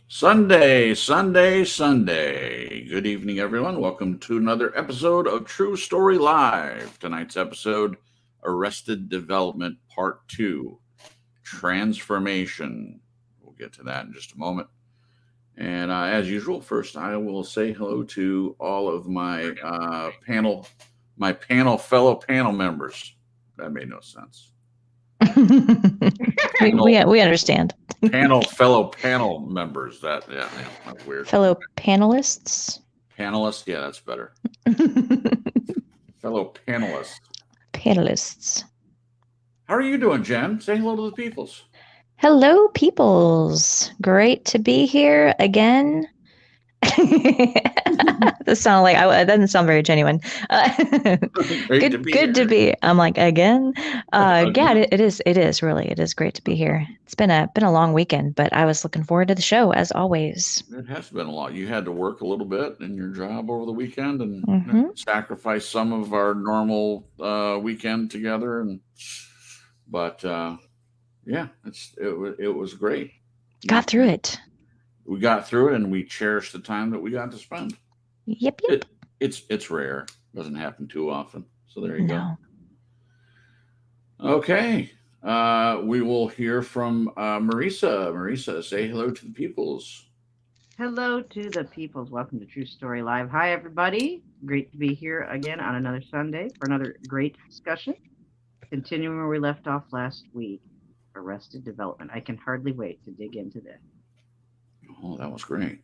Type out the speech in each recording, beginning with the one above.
Sunday, Sunday, Sunday. Good evening, everyone. Welcome to another episode of True Story Live. Tonight's episode, Arrested Development Part 2, Transformation. We'll get to that in just a moment. And as usual, first I will say hello to all of my fellow panel members. That made no sense. We understand. Fellow panel members. That's weird. Fellow panelists. Panelists, yeah, that's better. Fellow panelists. Panelists. How are you doing, Jen? Say hello to the peoples. Hello, peoples. Great to be here again. That sounded like that doesn't sound very genuine. Good to be. I'm like again. Yeah, it is really. It is great to be here. It's been a long weekend, but I was looking forward to the show as always. It has been a lot. You had to work a little bit in your job over the weekend and sacrifice some of our normal weekend together, but yeah, it was great. Got through it. We got through it, and we cherished the time that we got to spend. Yep. It's rare. It doesn't happen too often. So there you go. Okay. We will hear from Marisa. Marisa, say hello to the peoples. Hello to the peoples. Welcome to True Story Live. Hi, everybody. Great to be here again on another Sunday for another great discussion. Continuing where we left off last week, Arrested Development. I can hardly wait to dig into this. Oh, that was great.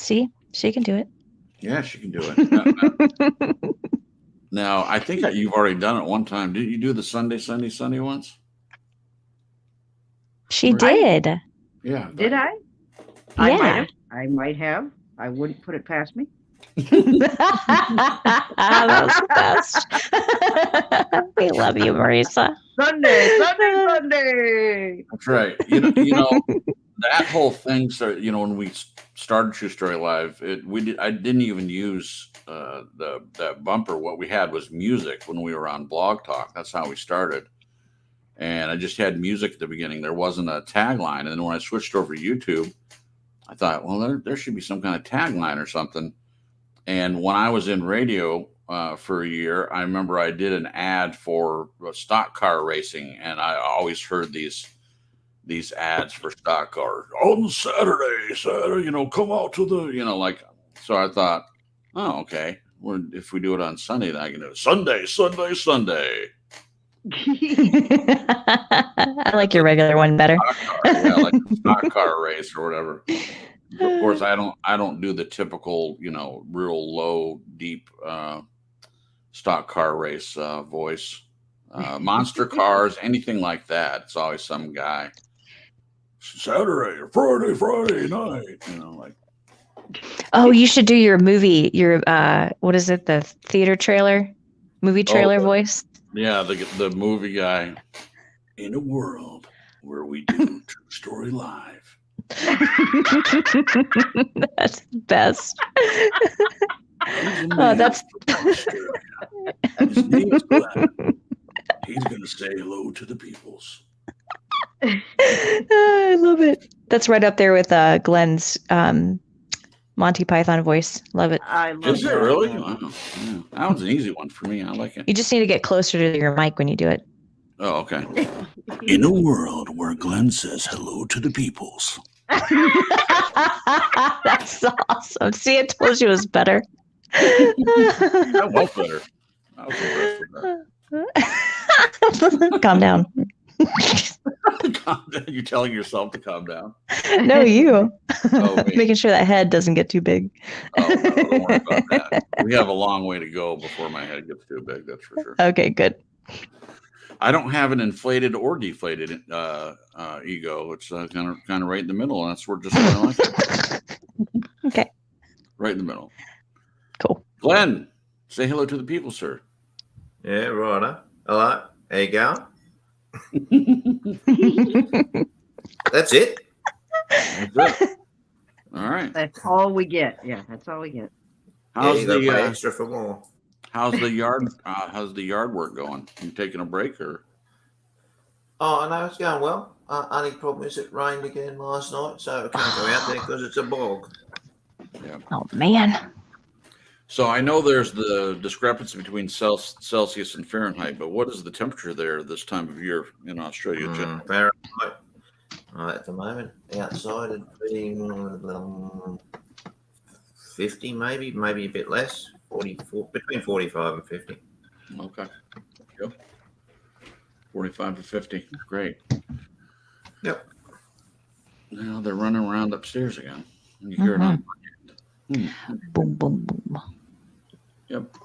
See, she can do it. Yeah, she can do it. Now, I think that you've already done it one time. Did you do the Sunday once? She did. Yeah. Did I? Yeah. I might have. I wouldn't put it past me. That was the best. We love you, Marisa. Sunday. That's right. You know that whole thing started. When we started True Story Live, I didn't even use the bumper. What we had was music when we were on Blog Talk. That's how we started. And I just had music at the beginning. There wasn't a tagline. And then when I switched over to YouTube, I thought, well, there should be some kind of tagline or something. And when I was in radio for a year, I remember I did an ad for stock car racing, and I always heard these ads for stock cars on Saturday, come out to the, so I thought, oh, okay. Well, if we do it on Sunday, then I can do it Sunday. I like your regular one better. Like a stock car race or whatever. Of course, I don't do the typical, real low, deep stock car race voice. Monster cars, anything like that. It's always some guy. Saturday or Friday night, Oh, you should do your movie, what is it? The theater trailer, movie trailer voice. Yeah, the movie guy. In a world where we do True Story Live. That's the best. Oh, that's. His name is Glenn. He's gonna say hello to the peoples. I love it. That's right up there with Glenn's Monty Python voice. Love it. I love it. Is it really? Wow. Yeah. That was an easy one for me. I like it. You just need to get closer to your mic when you do it. Oh, okay. In a world where Glenn says hello to the peoples. That's awesome. See, I told you it was better. That was better. Calm down. Calm down. You're telling yourself to calm down. No, you. Oh, making sure that head doesn't get too big. Oh, no, don't worry about that. We have a long way to go before my head gets too big. That's for sure. Okay, good. I don't have an inflated or deflated ego. It's kind of right in the middle, and that's where just what I like it. Okay. Right in the middle. Cool. Glenn, say hello to the people, sir. Yeah, right. Hello. There you go. That's it. All right. That's all we get. Yeah, that's all we get. How's the the extra for more? How's the yard? How's the yard work going? You taking a break or? Oh no, it's going well. Only problem is it rained again last night, so I can't go out there because it's a bog. Yeah. Oh man. So I know there's the discrepancy between Celsius and Fahrenheit, but what is the temperature there this time of year in Australia? Jim? Fahrenheit. At the moment, outside it'd be 50, maybe a bit less. 44, between 45 and 50. Okay. Yep. 45 to 50. Great. Yep. Now they're running around upstairs again. You hear it on. Boom, boom, boom. Yep.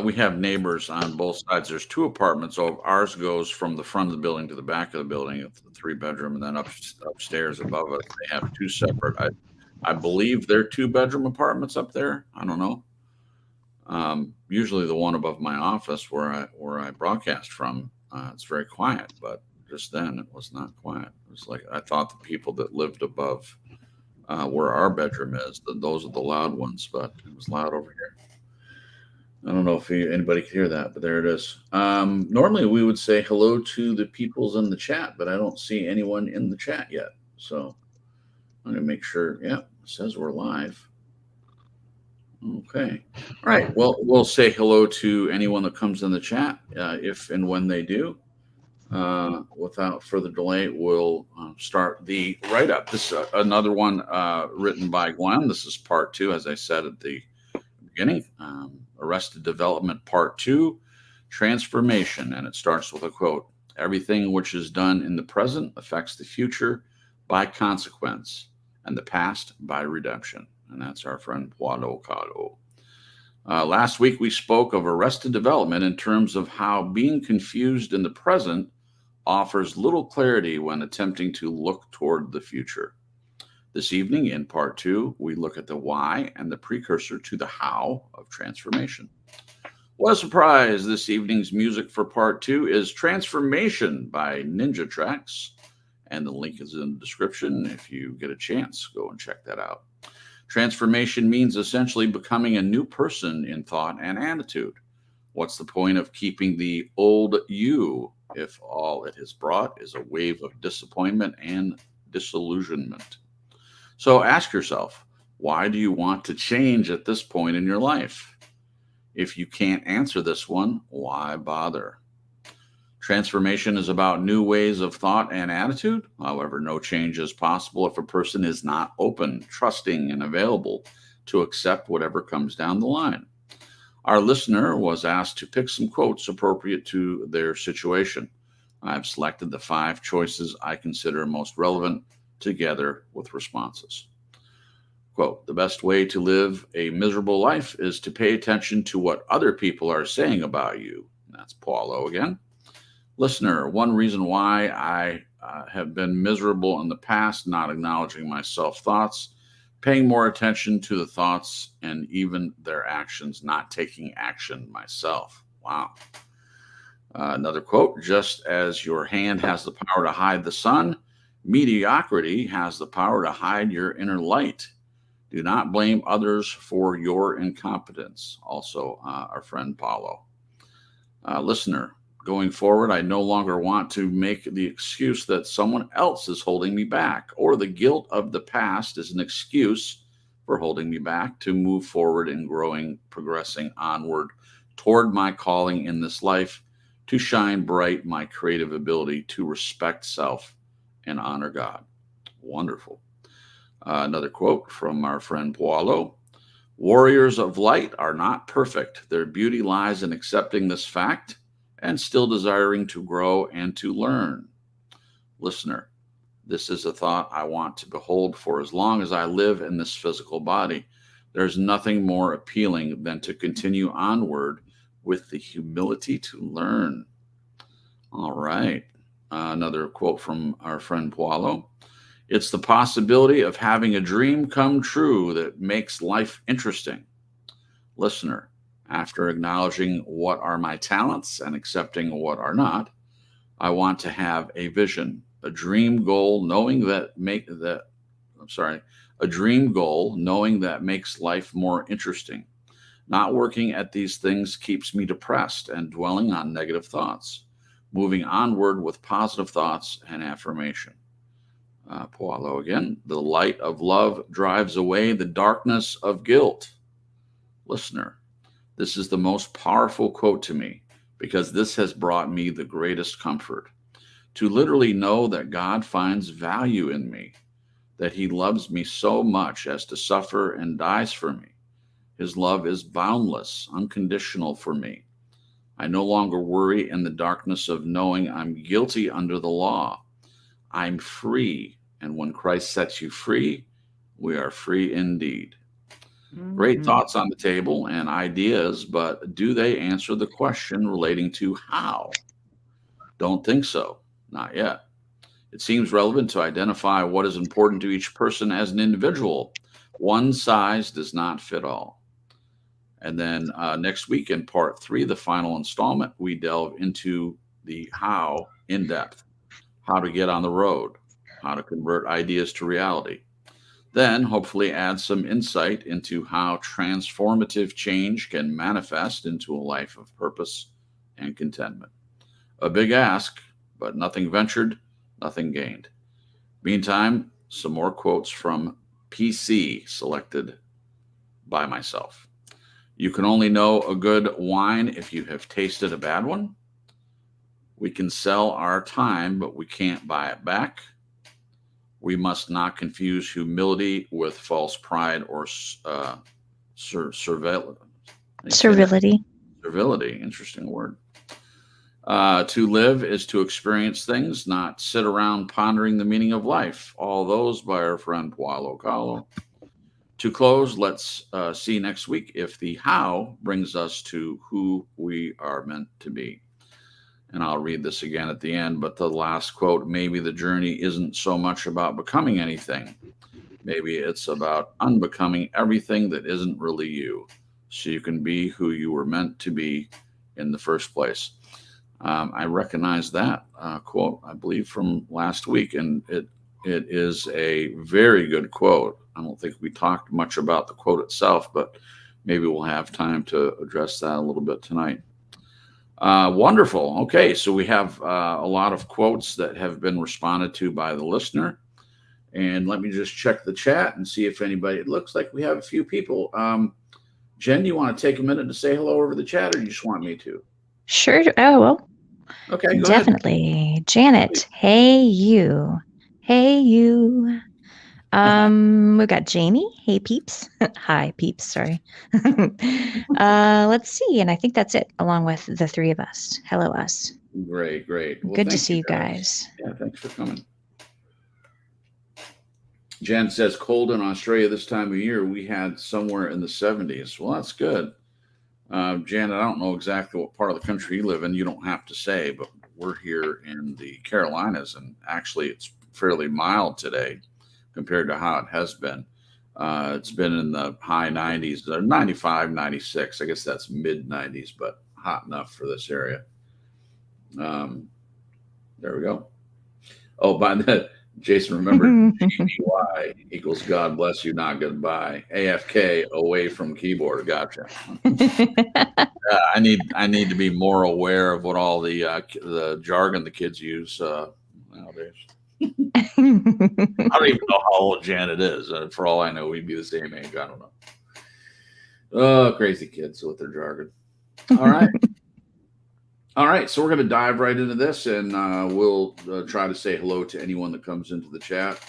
We have neighbors on both sides. There's 2 apartments. Ours goes from the front of the building to the back of the building. It's a 3-bedroom, and then upstairs above us, they have 2 separate. I believe they're 2-bedroom apartments up there. I don't know. Usually the one above my office where I broadcast from, it's very quiet, but just then it was not quiet. It was like I thought the people that lived above where our bedroom is, those are the loud ones, but it was loud over here. I don't know if anybody could hear that, but there it is. Normally we would say hello to the peoples in the chat, but I don't see anyone in the chat yet. So I'm going to make sure. Yeah, it says we're live. Okay. All right. Well, we'll say hello to anyone that comes in the chat if and when they do. Without further delay, we'll start the write-up. This is another one written by Glenn. This is part 2, as I said at the beginning. Arrested Development Part 2, Transformation. And it starts with a quote: "Everything which is done in the present affects the future by consequence, and the past by redemption." And that's our friend Paulo Coelho. Last week, we spoke of arrested development in terms of how being confused in the present offers little clarity when attempting to look toward the future. This evening, in part 2, we look at the why and the precursor to the how of transformation. What a surprise! This evening's music for part 2 is Transformation by Ninja Tracks, and the link is in the description. If you get a chance, go and check that out. Transformation means essentially becoming a new person in thought and attitude. What's the point of keeping the old you if all it has brought is a wave of disappointment and disillusionment? So ask yourself, why do you want to change at this point in your life? If you can't answer this one, why bother? Transformation is about new ways of thought and attitude. However, no change is possible if a person is not open, trusting, and available to accept whatever comes down the line. Our listener was asked to pick some quotes appropriate to their situation. I've selected the 5 choices I consider most relevant, together with responses. Quote: "The best way to live a miserable life is to pay attention to what other people are saying about you." That's Paulo again. Listener: "One reason why I have been miserable in the past, not acknowledging my self-thoughts, paying more attention to the thoughts and even their actions, not taking action myself." Wow. Another quote: "Just as your hand has the power to hide the sun, mediocrity has the power to hide your inner light. Do not blame others for your incompetence." Also, our friend Paulo. Listener: "Going forward, I no longer want to make the excuse that someone else is holding me back, or the guilt of the past is an excuse for holding me back to move forward in growing, progressing onward toward my calling in this life, to shine bright my creative ability to respect self and honor God." Wonderful. Another quote from our friend Paulo: "Warriors of light are not perfect. Their beauty lies in accepting this fact and still desiring to grow and to learn." Listener: "This is a thought I want to behold for as long as I live in this physical body. There's nothing more appealing than to continue onward with the humility to learn." All right. Another quote from our friend Paulo: "It's the possibility of having a dream come true that makes life interesting." Listener: "After acknowledging what are my talents and accepting what are not, I want to have a vision, a dream goal, knowing that makes life more interesting. Not working at these things keeps me depressed and dwelling on negative thoughts. moving onward with positive thoughts and affirmation. Paulo again. The light of love drives away the darkness of guilt. Listener, this is the most powerful quote to me because this has brought me the greatest comfort. To literally know that God finds value in me, that he loves me so much as to suffer and dies for me. His love is boundless, unconditional for me. I no longer worry in the darkness of knowing I'm guilty under the law. I'm free, and when Christ sets you free, we are free indeed. Great thoughts on the table and ideas, but do they answer the question relating to how? Don't think so. Not yet. It seems relevant to identify what is important to each person as an individual. One size does not fit all. And then next week in part 3, the final installment, we delve into the how in depth, how to get on the road, how to convert ideas to reality. Then hopefully add some insight into how transformative change can manifest into a life of purpose and contentment. A big ask, but nothing ventured, nothing gained. Meantime, some more quotes from PC selected by myself. You can only know a good wine if you have tasted a bad one. We can sell our time, but we can't buy it back. We must not confuse humility with false pride or servility. Servility, interesting word. To live is to experience things, not sit around pondering the meaning of life. All those by our friend Paulo Coelho. To close, let's see next week if the how brings us to who we are meant to be. And I'll read this again at the end, but the last quote, maybe the journey isn't so much about becoming anything. Maybe it's about unbecoming everything that isn't really you, so you can be who you were meant to be in the first place. I recognize that quote, I believe, from last week, and it is a very good quote. I don't think we talked much about the quote itself, but maybe we'll have time to address that a little bit tonight. Wonderful. Okay, so we have a lot of quotes that have been responded to by the listener. And let me just check the chat and see if anybody, it looks like we have a few people. Jen, you want to take a minute to say hello over the chat, or you just want me to? Sure. Oh, well. Okay, go definitely. ahead. Janet, hey you. Hey you. We've got Jamie. Hey peeps. Hi peeps, sorry. Let's see, and I think that's it, along with the three of us. Hello us. Great. Well, good to see you guys. Yeah, thanks for coming. Jen says cold in Australia this time of year. We had somewhere in the 70s. Well, that's good. Janet, I don't know exactly what part of the country you live in. You don't have to say, but we're here in the Carolinas, and actually it's fairly mild today compared to how it has been. It's been in the high 90s, 95, 96. I guess that's mid 90s, but hot enough for this area. There we go. Oh, by the Jason, remember GBY equals God bless you, not goodbye. AFK, away from keyboard. Gotcha. I need to be more aware of what all the jargon the kids use nowadays. I don't even know how old Janet is. For all I know, we'd be the same age. I don't know. Oh, crazy kids with their jargon. All right. All right, so we're going to dive right into this, and we'll try to say hello to anyone that comes into the chat.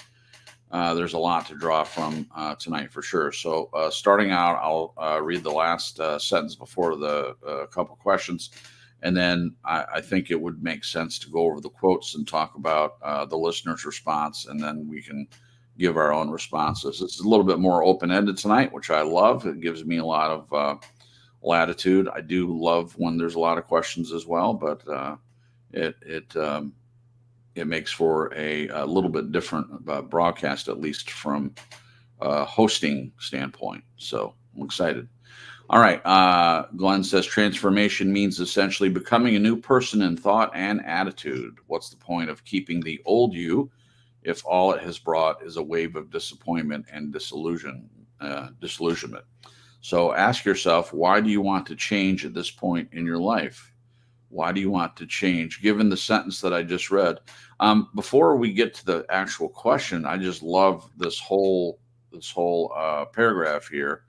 There's a lot to draw from tonight for sure. So starting out, I'll read the last sentence before the couple questions, and then I think it would make sense to go over the quotes and talk about the listener's response, and then we can give our own responses. It's a little bit more open-ended tonight, which I love. It gives me a lot of latitude. I do love when there's a lot of questions as well, but it makes for a little bit different broadcast, at least from a hosting standpoint. So I'm excited. All right. Glenn says transformation means essentially becoming a new person in thought and attitude. What's the point of keeping the old you if all it has brought is a wave of disappointment and disillusionment? So ask yourself, why do you want to change at this point in your life? Why do you want to change? Given the sentence that I just read, before we get to the actual question, I just love this whole paragraph here.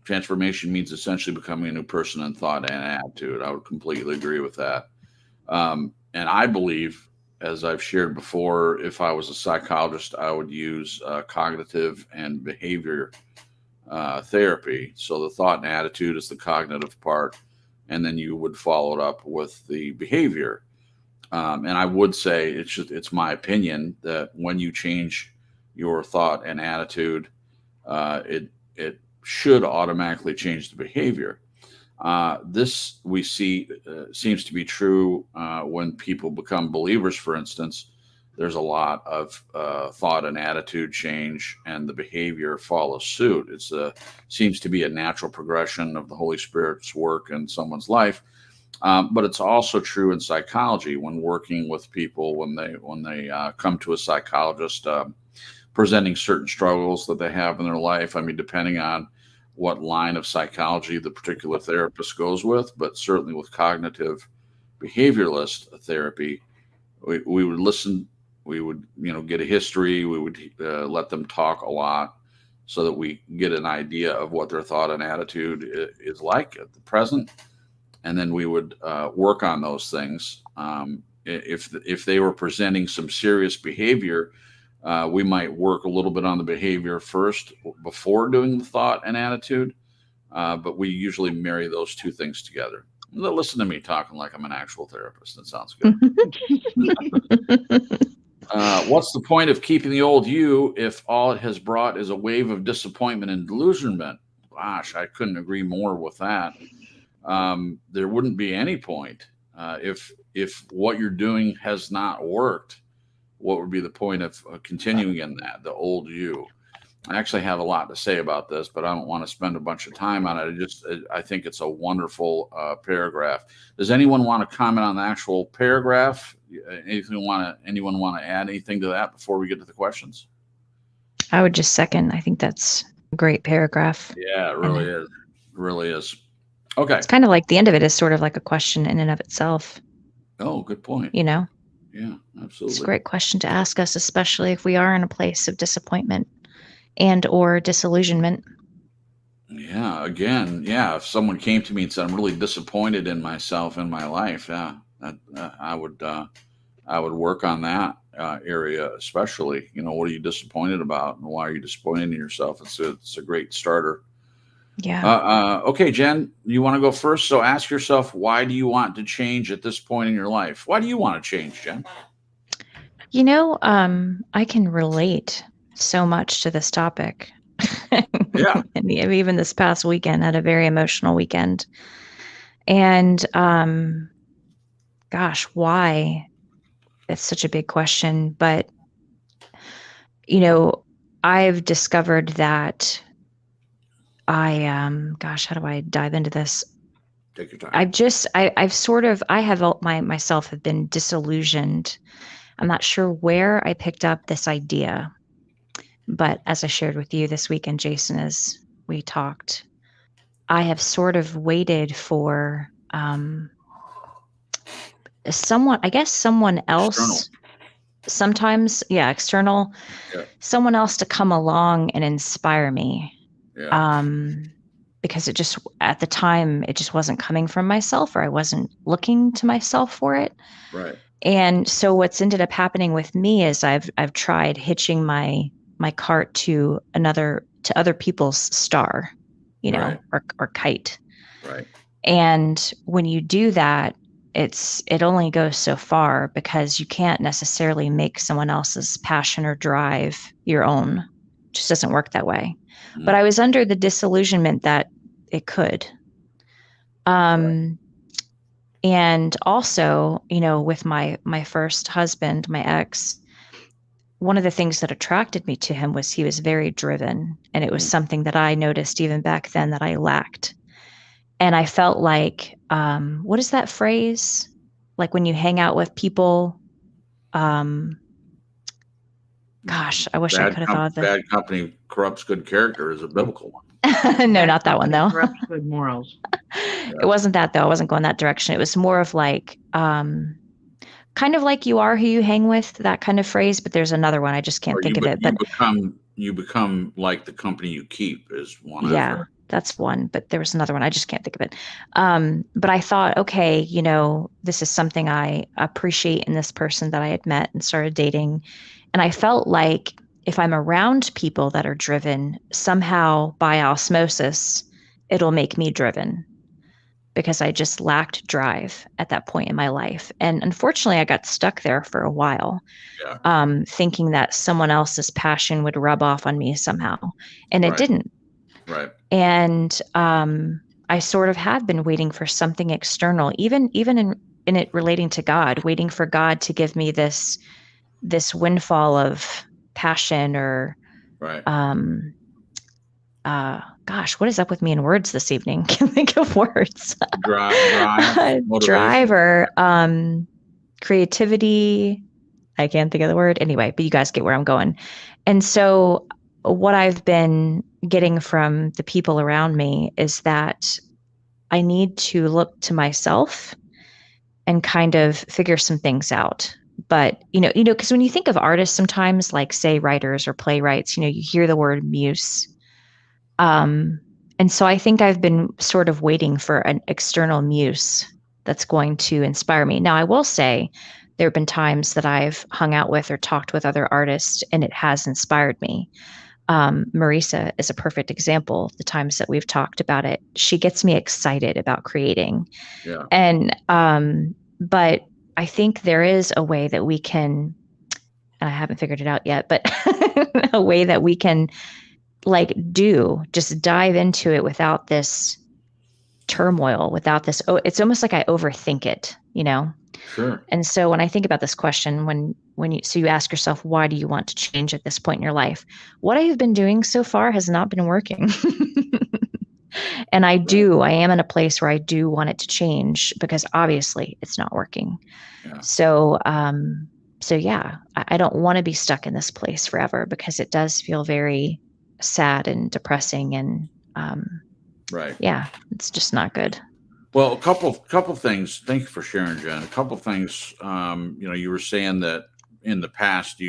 Transformation means essentially becoming a new person in thought and attitude. I would completely agree with that. And I believe, as I've shared before, if I was a psychologist, I would use cognitive and behavior therapy. So the thought and attitude is the cognitive part, and then you would follow it up with the behavior. And I would say it's my opinion that when you change your thought and attitude, it should automatically change the behavior. This we see seems to be true when people become believers, for instance. There's a lot of thought and attitude change, and the behavior follows suit. It seems to be a natural progression of the Holy Spirit's work in someone's life. But it's also true in psychology when working with people when they come to a psychologist presenting certain struggles that they have in their life. I mean, depending on what line of psychology the particular therapist goes with, but certainly with cognitive behavioralist therapy, we would listen. We would, get a history. We would let them talk a lot so that we get an idea of what their thought and attitude is like at the present. And then we would work on those things. If they were presenting some serious behavior, we might work a little bit on the behavior first before doing the thought and attitude. But we usually marry those two things together. Listen to me talking like I'm an actual therapist. That sounds good. What's the point of keeping the old you if all it has brought is a wave of disappointment and delusionment? Gosh, I couldn't agree more with that. There wouldn't be any point if what you're doing has not worked. What would be the point of continuing in the old you? I actually have a lot to say about this, but I don't want to spend a bunch of time on it. I think it's a wonderful paragraph. Does anyone want to comment on the actual paragraph? Anyone want to add anything to that before we get to the questions? I would just second. I think that's a great paragraph. Yeah, it really is. It really is. Okay. It's kind of like the end of it is sort of like a question in and of itself. Oh, good point. Yeah, absolutely. It's a great question to ask us, especially if we are in a place of disappointment and or disillusionment. Yeah. Again, if someone came to me and said, I'm really disappointed in myself and my life, I would work on that area, especially, what are you disappointed about and why are you disappointed in yourself? It's a great starter. Yeah. Okay, Jen, you want to go first? So ask yourself, why do you want to change at this point in your life? Why do you want to change, Jen? I can relate so much to this topic. Yeah. And even this past weekend, had a very emotional weekend. And gosh, why? It's such a big question. But, I've discovered that how do I dive into this? Take your time. Myself have been disillusioned. I'm not sure where I picked up this idea, but as I shared with you this weekend, Jason, as we talked, I have sort of waited for someone else. External. Sometimes, external, someone else to come along and inspire me. Yeah. Because at the time, it just wasn't coming from myself, or I wasn't looking to myself for it. Right. And so what's ended up happening with me is I've tried hitching my cart to other people's star, Right. or kite. Right. And when you do that, it only goes so far, because you can't necessarily make someone else's passion or drive your own. It just doesn't work that way. Mm-hmm. But I was under the disillusionment that it could. Right. And also, with my first husband, my ex, one of the things that attracted me to him was he was very driven. And it was something that I noticed even back then that I lacked. And I felt like, what is that phrase? Like when you hang out with people, gosh, I wish I could have thought of that. Bad company corrupts good character is a biblical one. No, not that one though. Corrupts good morals. It wasn't that though. I wasn't going that direction. It was more of like, kind of like you are who you hang with, that kind of phrase, but there's another one. I just can't Or think of it. But you become like the company you keep is one I've yeah, heard. that's one, but there was another one. I just can't think of it. But I thought, okay, this is something I appreciate in this person that I had met and started dating. And I felt like if I'm around people that are driven, somehow by osmosis, it'll make me driven because I just lacked drive at that point in my life. And unfortunately, I got stuck there for a while, Yeah. thinking that someone else's passion would rub off on me somehow. And it Right. didn't. Right. And I sort of have been waiting for something external, even in it relating to God, waiting for God to give me this windfall of passion or Right. gosh, what is up with me in words this evening? Can't think of words. Drive, motivation. Drive or creativity. I can't think of the word. Anyway, but you guys get where I'm going. And so what I've been getting from the people around me is that I need to look to myself and kind of figure some things out. But, because when you think of artists sometimes, like say writers or playwrights, you hear the word muse. And so I think I've been sort of waiting for an external muse that's going to inspire me. Now, I will say there have been times that I've hung out with or talked with other artists and it has inspired me. Marisa is a perfect example. The times that we've talked about it, she gets me excited about creating. Yeah. And, but I think there is a way that we can, and I haven't figured it out yet, but a way that we can just dive into it without this turmoil, without this, it's almost like I overthink it, Sure. And so when I think about this question, you ask yourself, why do you want to change at this point in your life? What I have been doing so far has not been working. And I am in a place where I do want it to change because obviously it's not working. Yeah. So, yeah, I don't want to be stuck in this place forever because it does feel very sad and depressing and, right. Yeah, it's just not good. Well, a couple things. Thank you for sharing, Jen. A couple things. You were saying that in the past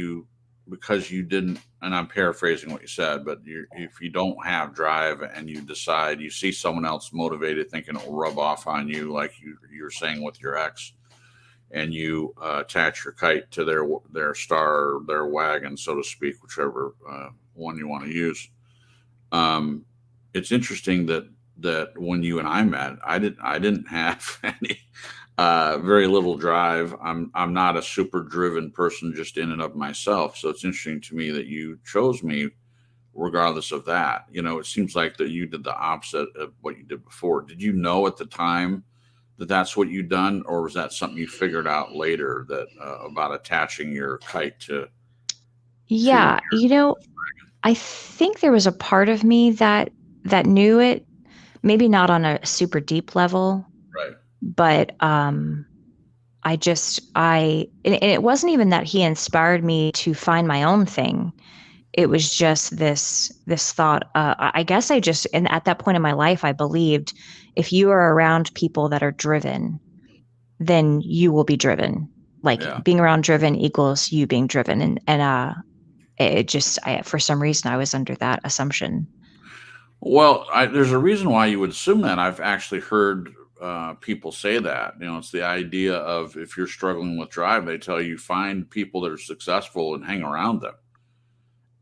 because you didn't, and I'm paraphrasing what you said, but if you don't have drive and you see someone else motivated, thinking it will rub off on you, like you were saying with your ex, and you attach your kite to their star, their wagon, so to speak, whichever one you want to use. It's interesting that when you and I met, I didn't have any very little drive. I'm not a super driven person just in and of myself. So it's interesting to me that you chose me regardless of that. It seems like that you did the opposite of what you did before. Did you know at the time that that's what you'd done, or was that something you figured out later that about attaching your kite to? Yeah, I think there was a part of me that knew it, maybe not on a super deep level, right? But and it wasn't even that he inspired me to find my own thing. It was just this thought. I guess and at that point in my life, I believed if you are around people that are driven, then you will be driven. Being around driven equals you being driven, and for some reason I was under that assumption. Well, there's a reason why you would assume that. I've actually heard people say that. It's the idea of if you're struggling with drive, they tell you find people that are successful and hang around them.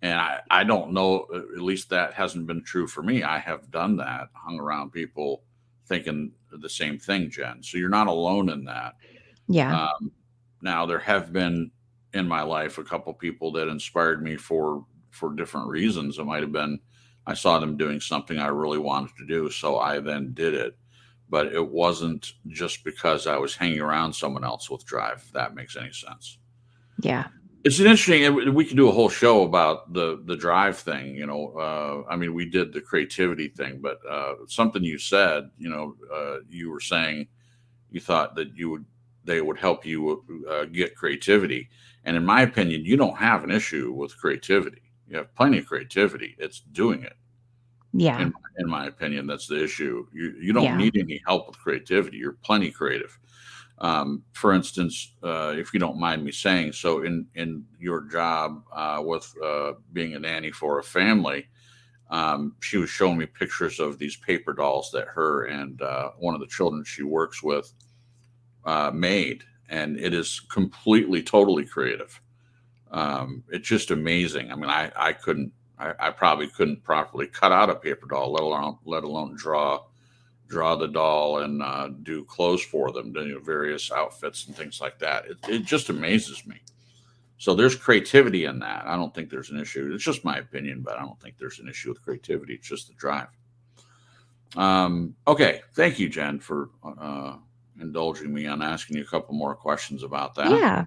And I don't know, at least that hasn't been true for me. I have done that, hung around people thinking the same thing, Jen. So you're not alone in that. Yeah. Now there have been in my life a couple people that inspired me for different reasons. It might have been I saw them doing something I really wanted to do, so I then did it. But it wasn't just because I was hanging around someone else with drive, if that makes any sense. Yeah. It's an interesting, we could do a whole show about the drive thing, we did the creativity thing, but something you said, you were saying you thought that they would help you get creativity. And in my opinion, you don't have an issue with creativity. You have plenty of creativity. It's doing it. Yeah. In my opinion, that's the issue. You don't Yeah. need any help with creativity. You're plenty creative. For instance, if you don't mind me saying, so in your job with being a nanny for a family, she was showing me pictures of these paper dolls that her and one of the children she works with made, and it is completely, totally creative. It's just amazing. I mean, I probably couldn't properly cut out a paper doll, let alone draw the doll and do clothes for them, do various outfits and things like that. It just amazes me. So there's creativity in that. I don't think there's an issue. It's just my opinion, but I don't think there's an issue with creativity. It's just the drive. Okay. Thank you, Jen, for indulging me on asking you a couple more questions about that. Yeah.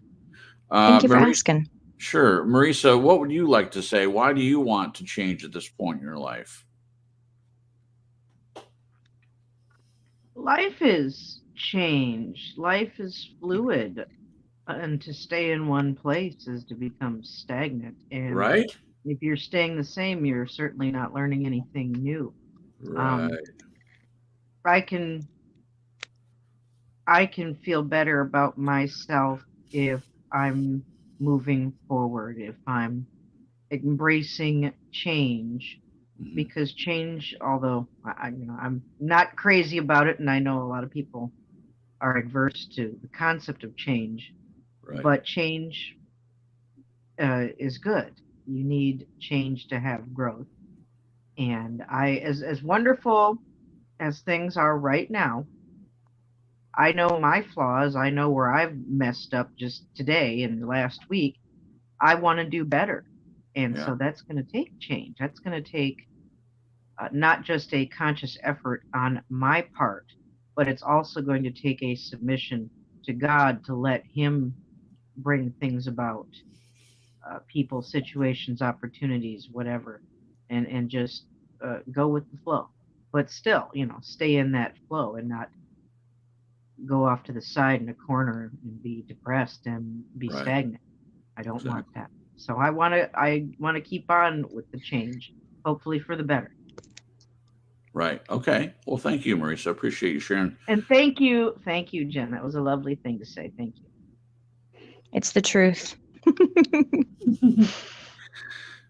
Thank you for Marisa, asking. sure. Marisa, what would you like to say? Why do you want to change at this point in your life? Life is change. Life is fluid. And to stay in one place is to become stagnant. And Right? if you're staying the same, you're certainly not learning anything new. Right. I can feel better about myself if I'm moving forward, if I'm embracing change, Mhm. because change, although I'm not crazy about it, and I know a lot of people are adverse to the concept of change, Right. but change is good. You need change to have growth. And as wonderful as things are right now, I know my flaws. I know where I've messed up just today and last week. I want to do better. And Yeah. so that's going to take change. That's going to take not just a conscious effort on my part, but it's also going to take a submission to God to let Him bring things about, people, situations, opportunities, whatever, and just go with the flow. But still, stay in that flow and not go off to the side in a corner and be depressed and be Right. stagnant. I don't want Exactly. that. So I want to keep on with the change, hopefully for the better. Right. Okay. Well, thank you, Marisa. I appreciate you sharing. And thank you, Jen. That was a lovely thing to say. Thank you. It's the truth.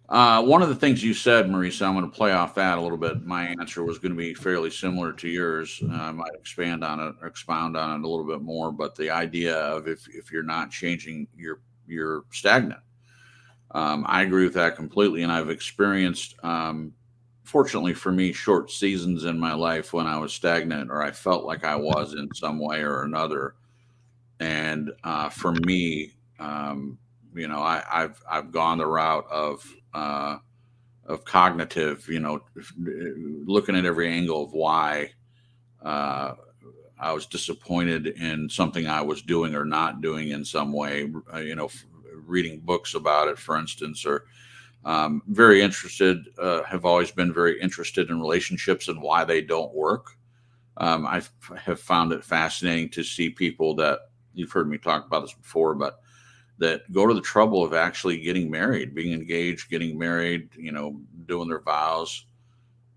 One of the things you said, Marisa, I'm going to play off that a little bit. My answer was going to be fairly similar to yours. I might expound on it a little bit more, but the idea of if you're not changing, you're stagnant. I agree with that completely, and I've experienced, fortunately for me, short seasons in my life when I was stagnant or I felt like I was in some way or another. And for me, I've gone the route of cognitive, looking at every angle of why I was disappointed in something I was doing or not doing in some way. Reading books about it, for instance, or very interested. Have always been very interested in relationships and why they don't work. I have found it fascinating to see people that you've heard me talk about this before, but that go to the trouble of actually getting married, being engaged, getting married, doing their vows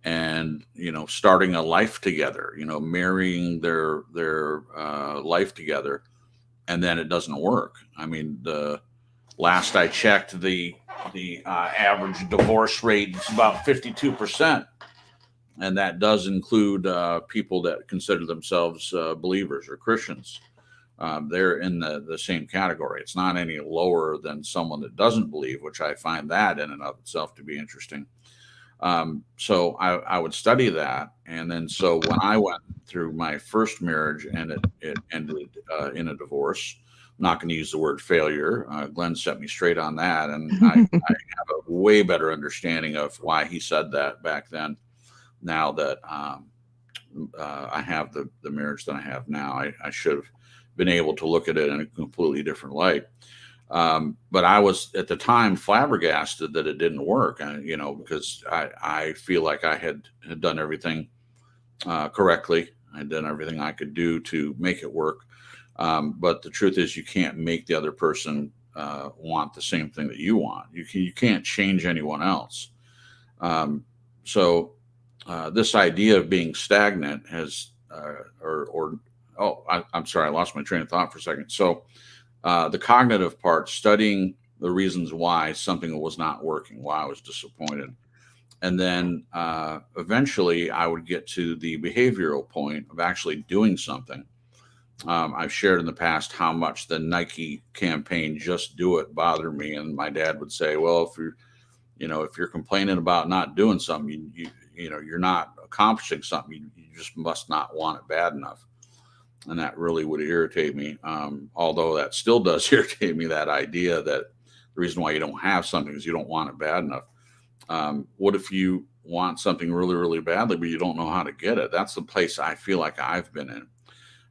and, starting a life together, marrying their life together. And then it doesn't work. I mean, the last I checked, the average divorce rate is about 52%. And that does include people that consider themselves believers or Christians. They're in the same category. It's not any lower than someone that doesn't believe, which I find that in and of itself to be interesting. So I would study that. And then so when I went through my first marriage and it ended in a divorce, I'm not going to use the word failure. Glenn set me straight on that. And I have a way better understanding of why he said that back then. Now that I have the marriage that I have now, I should have been able to look at it in a completely different light. But I was at the time flabbergasted that it didn't work, because I feel like I had done everything correctly. I had done everything I could do to make it work. But the truth is, you can't make the other person want the same thing that you want. You can't change anyone else. So this idea of being stagnant has, I'm sorry, I lost my train of thought for a second. So the cognitive part, studying the reasons why something was not working, why I was disappointed. And then eventually I would get to the behavioral point of actually doing something. I've shared in the past how much the Nike campaign, Just Do It, bothered me. And my dad would say, well, if you're complaining about not doing something, you're not accomplishing something. You just must not want it bad enough. And that really would irritate me. Although that still does irritate me, that idea that the reason why you don't have something is you don't want it bad enough. What if you want something really, really badly, but you don't know how to get it? That's the place I feel like I've been in.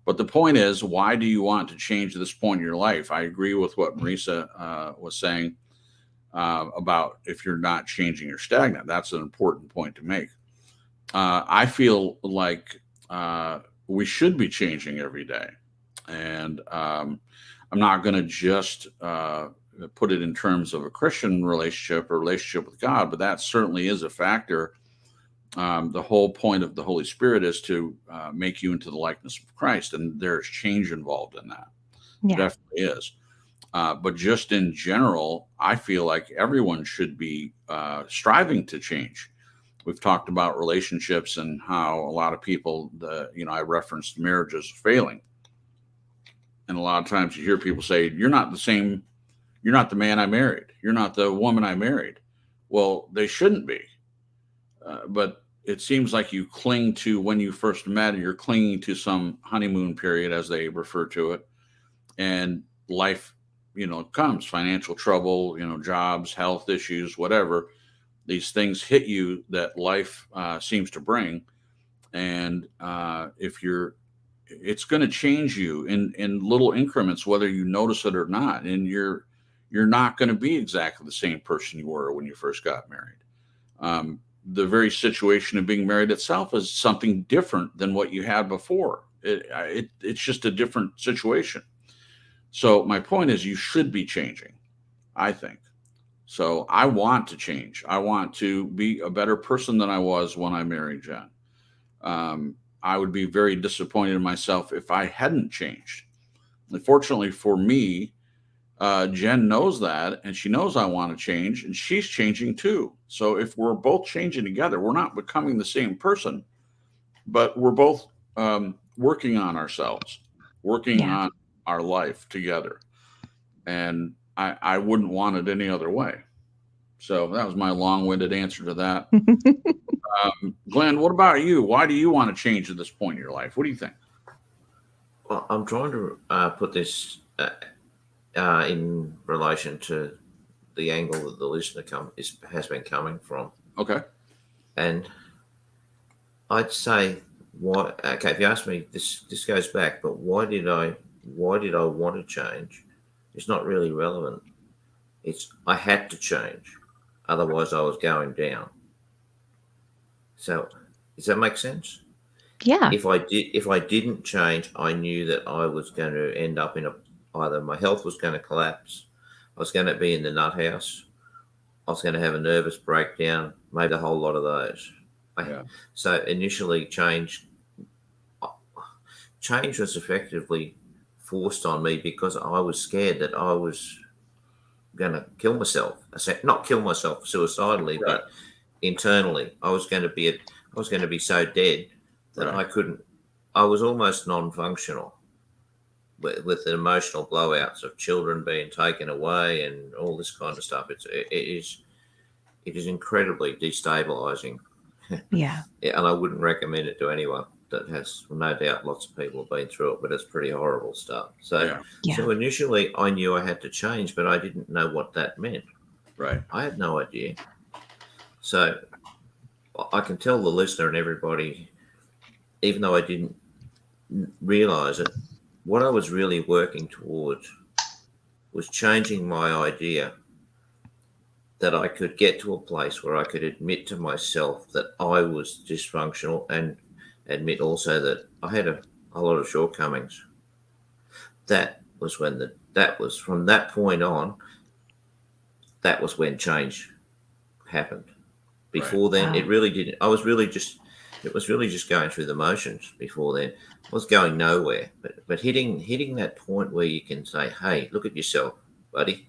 But the point is, why do you want to change this point in your life? I agree with what Marisa was saying about if you're not changing, you're stagnant. That's an important point to make. I feel like we should be changing every day. And I'm not going to just put it in terms of a Christian relationship or relationship with God, but that certainly is a factor. The whole point of the Holy Spirit is to make you into the likeness of Christ, and there's change involved in that. Yeah. Definitely is. But just in general, I feel like everyone should be striving to change. We've talked about relationships and how a lot of people, I referenced marriages failing. And a lot of times you hear people say, you're not the man I married. You're not the woman I married. Well, they shouldn't be. But it seems like you cling to when you first met, you're clinging to some honeymoon period, as they refer to it. And life, comes, financial trouble, jobs, health issues, whatever. These things hit you that life seems to bring. And it's going to change you in little increments, whether you notice it or not. And you're not going to be exactly the same person you were when you first got married. The very situation of being married itself is something different than what you had before. It's just a different situation. So my point is, you should be changing, I think. So I want to change. I want to be a better person than I was when I married Jen. I would be very disappointed in myself if I hadn't changed. And fortunately for me, Jen knows that, and she knows I want to change, and she's changing too. So if we're both changing together, we're not becoming the same person, but we're both working on ourselves, working on our life together. And I wouldn't want it any other way. So that was my long-winded answer to that. Glenn, what about you? Why do you want to change at this point in your life? What do you think? Well, I'm trying to put this in relation to the angle that the listener has been coming from. Okay. And I'd say, if you ask me, this goes back, but why did I want to change? It's not really relevant. I had to change, otherwise I was going down. So, does that make sense? Yeah. If I didn't change, I knew that I was going to end up in either my health was going to collapse, I was going to be in the nut house, I was going to have a nervous breakdown, maybe a whole lot of those. So initially, change was effectively forced on me because I was scared that I was going to kill myself. I said not kill myself suicidally, right, but internally, I was going to be so dead that right, I was almost non-functional with the emotional blowouts of children being taken away and all this kind of stuff. It is incredibly destabilizing. Yeah. And I wouldn't recommend it to anyone. That has, no doubt, lots of people have been through it, but it's pretty horrible stuff. So, So initially I knew I had to change, but I didn't know what that meant. Right. I had no idea. So I can tell the listener and everybody, even though I didn't realize it, what I was really working towards was changing my idea that I could get to a place where I could admit to myself that I was dysfunctional and admit also that I had a lot of shortcomings. That was from that point on, that was when change happened. Before then, it really didn't. I was really just It was really just going through the motions before then. I was going nowhere. But hitting that point where you can say, hey, look at yourself, buddy.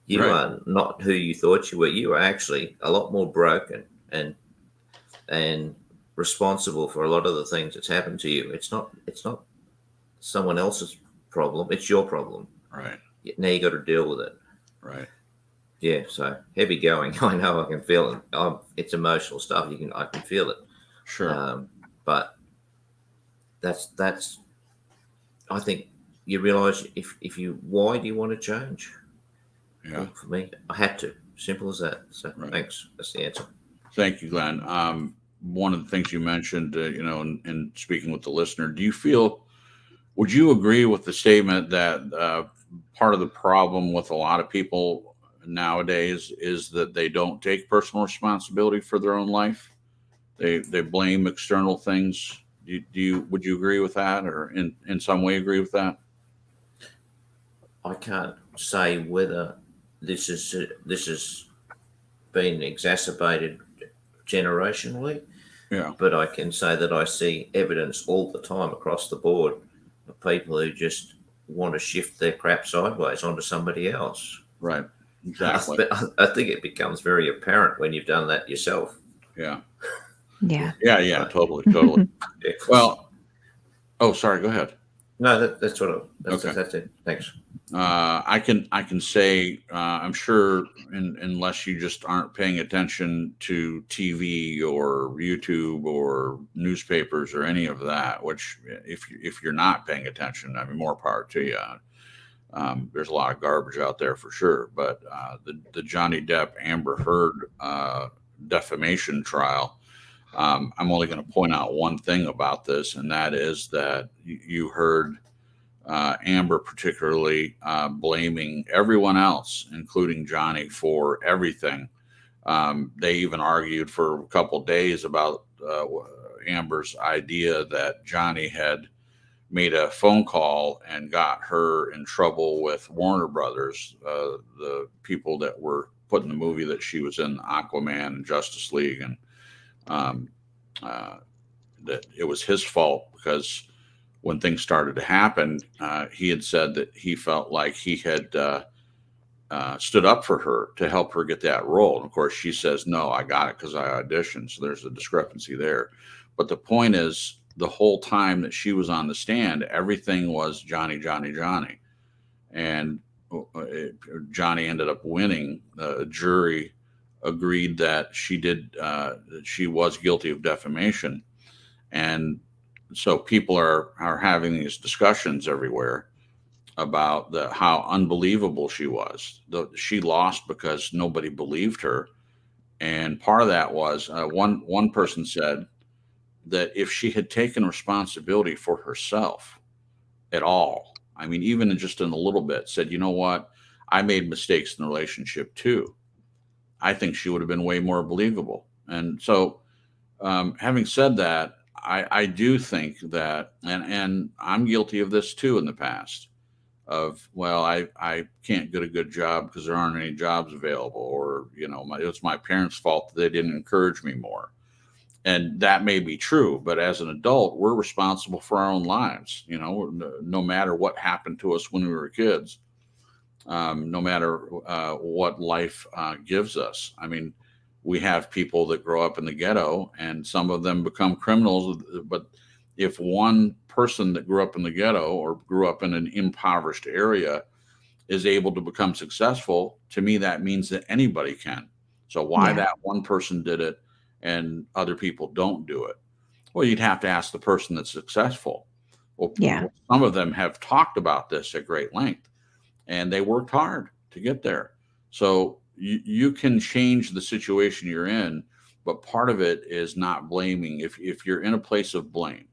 You Right. are not who you thought you were. You are actually a lot more broken and responsible for a lot of the things that's happened to you. It's not someone else's problem. It's your problem. Right. Now you got to deal with it. Right. Yeah. So heavy going. I know I can feel it. It's emotional stuff. I can feel it. Sure. But that's. I think you realise if you why do you want to change? Yeah. Well, for me, I had to. Simple as that. So Right. thanks. That's the answer. Thank you, Glenn. One of the things you mentioned, in speaking with the listener, would you agree with the statement that part of the problem with a lot of people nowadays is that they don't take personal responsibility for their own life? They blame external things. Would you agree with that, or in some way agree with that? I can't say whether this is been exacerbated generationally, Yeah. but I can say that I see evidence all the time across the board of people who just want to shift their crap sideways onto somebody else. Right. Exactly. But I think it becomes very apparent when you've done that yourself. Yeah. Yeah. Yeah. Totally. Yeah. Well. Oh, sorry. Go ahead. No, that's Okay. that's it. Thanks. I can say I'm sure unless you just aren't paying attention to TV or YouTube or newspapers or any of that, which if you're not paying attention, I mean, more power to you. There's a lot of garbage out there for sure, but the Johnny Depp Amber Heard defamation trial. I'm only going to point out one thing about this, and that is that you heard Amber particularly blaming everyone else, including Johnny, for everything. They even argued for a couple of days about Amber's idea that Johnny had made a phone call and got her in trouble with Warner Brothers, the people that were putting the movie that she was in, Aquaman and Justice League, and that it was his fault because when things started to happen, he had said that he felt like he had stood up for her to help her get that role. And of course, she says, no, I got it because I auditioned. So there's a discrepancy there. But the point is, the whole time that she was on the stand, everything was Johnny. And Johnny ended up winning. The jury agreed that she was guilty of defamation. And so people are having these discussions everywhere about how unbelievable she was. She lost because nobody believed her, and part of that was one person said that if she had taken responsibility for herself at all, I mean, even just in a little bit, said, you know what, I made mistakes in the relationship too, I think she would have been way more believable. And so, having said that, I do think that, and I'm guilty of this too in the past, of, well, I can't get a good job because there aren't any jobs available, or, it's my parents' fault that they didn't encourage me more. And that may be true, but as an adult, we're responsible for our own lives, no matter what happened to us when we were kids, no matter what life gives us. I mean, we have people that grow up in the ghetto and some of them become criminals. But if one person that grew up in the ghetto or grew up in an impoverished area is able to become successful, to me, that means that anybody can. So why that one person did it and other people don't do it? Well, you'd have to ask the person that's successful. Well, some of them have talked about this at great length, and they worked hard to get there. So you can change the situation you're in, but part of it is not blaming. If you're in a place of blame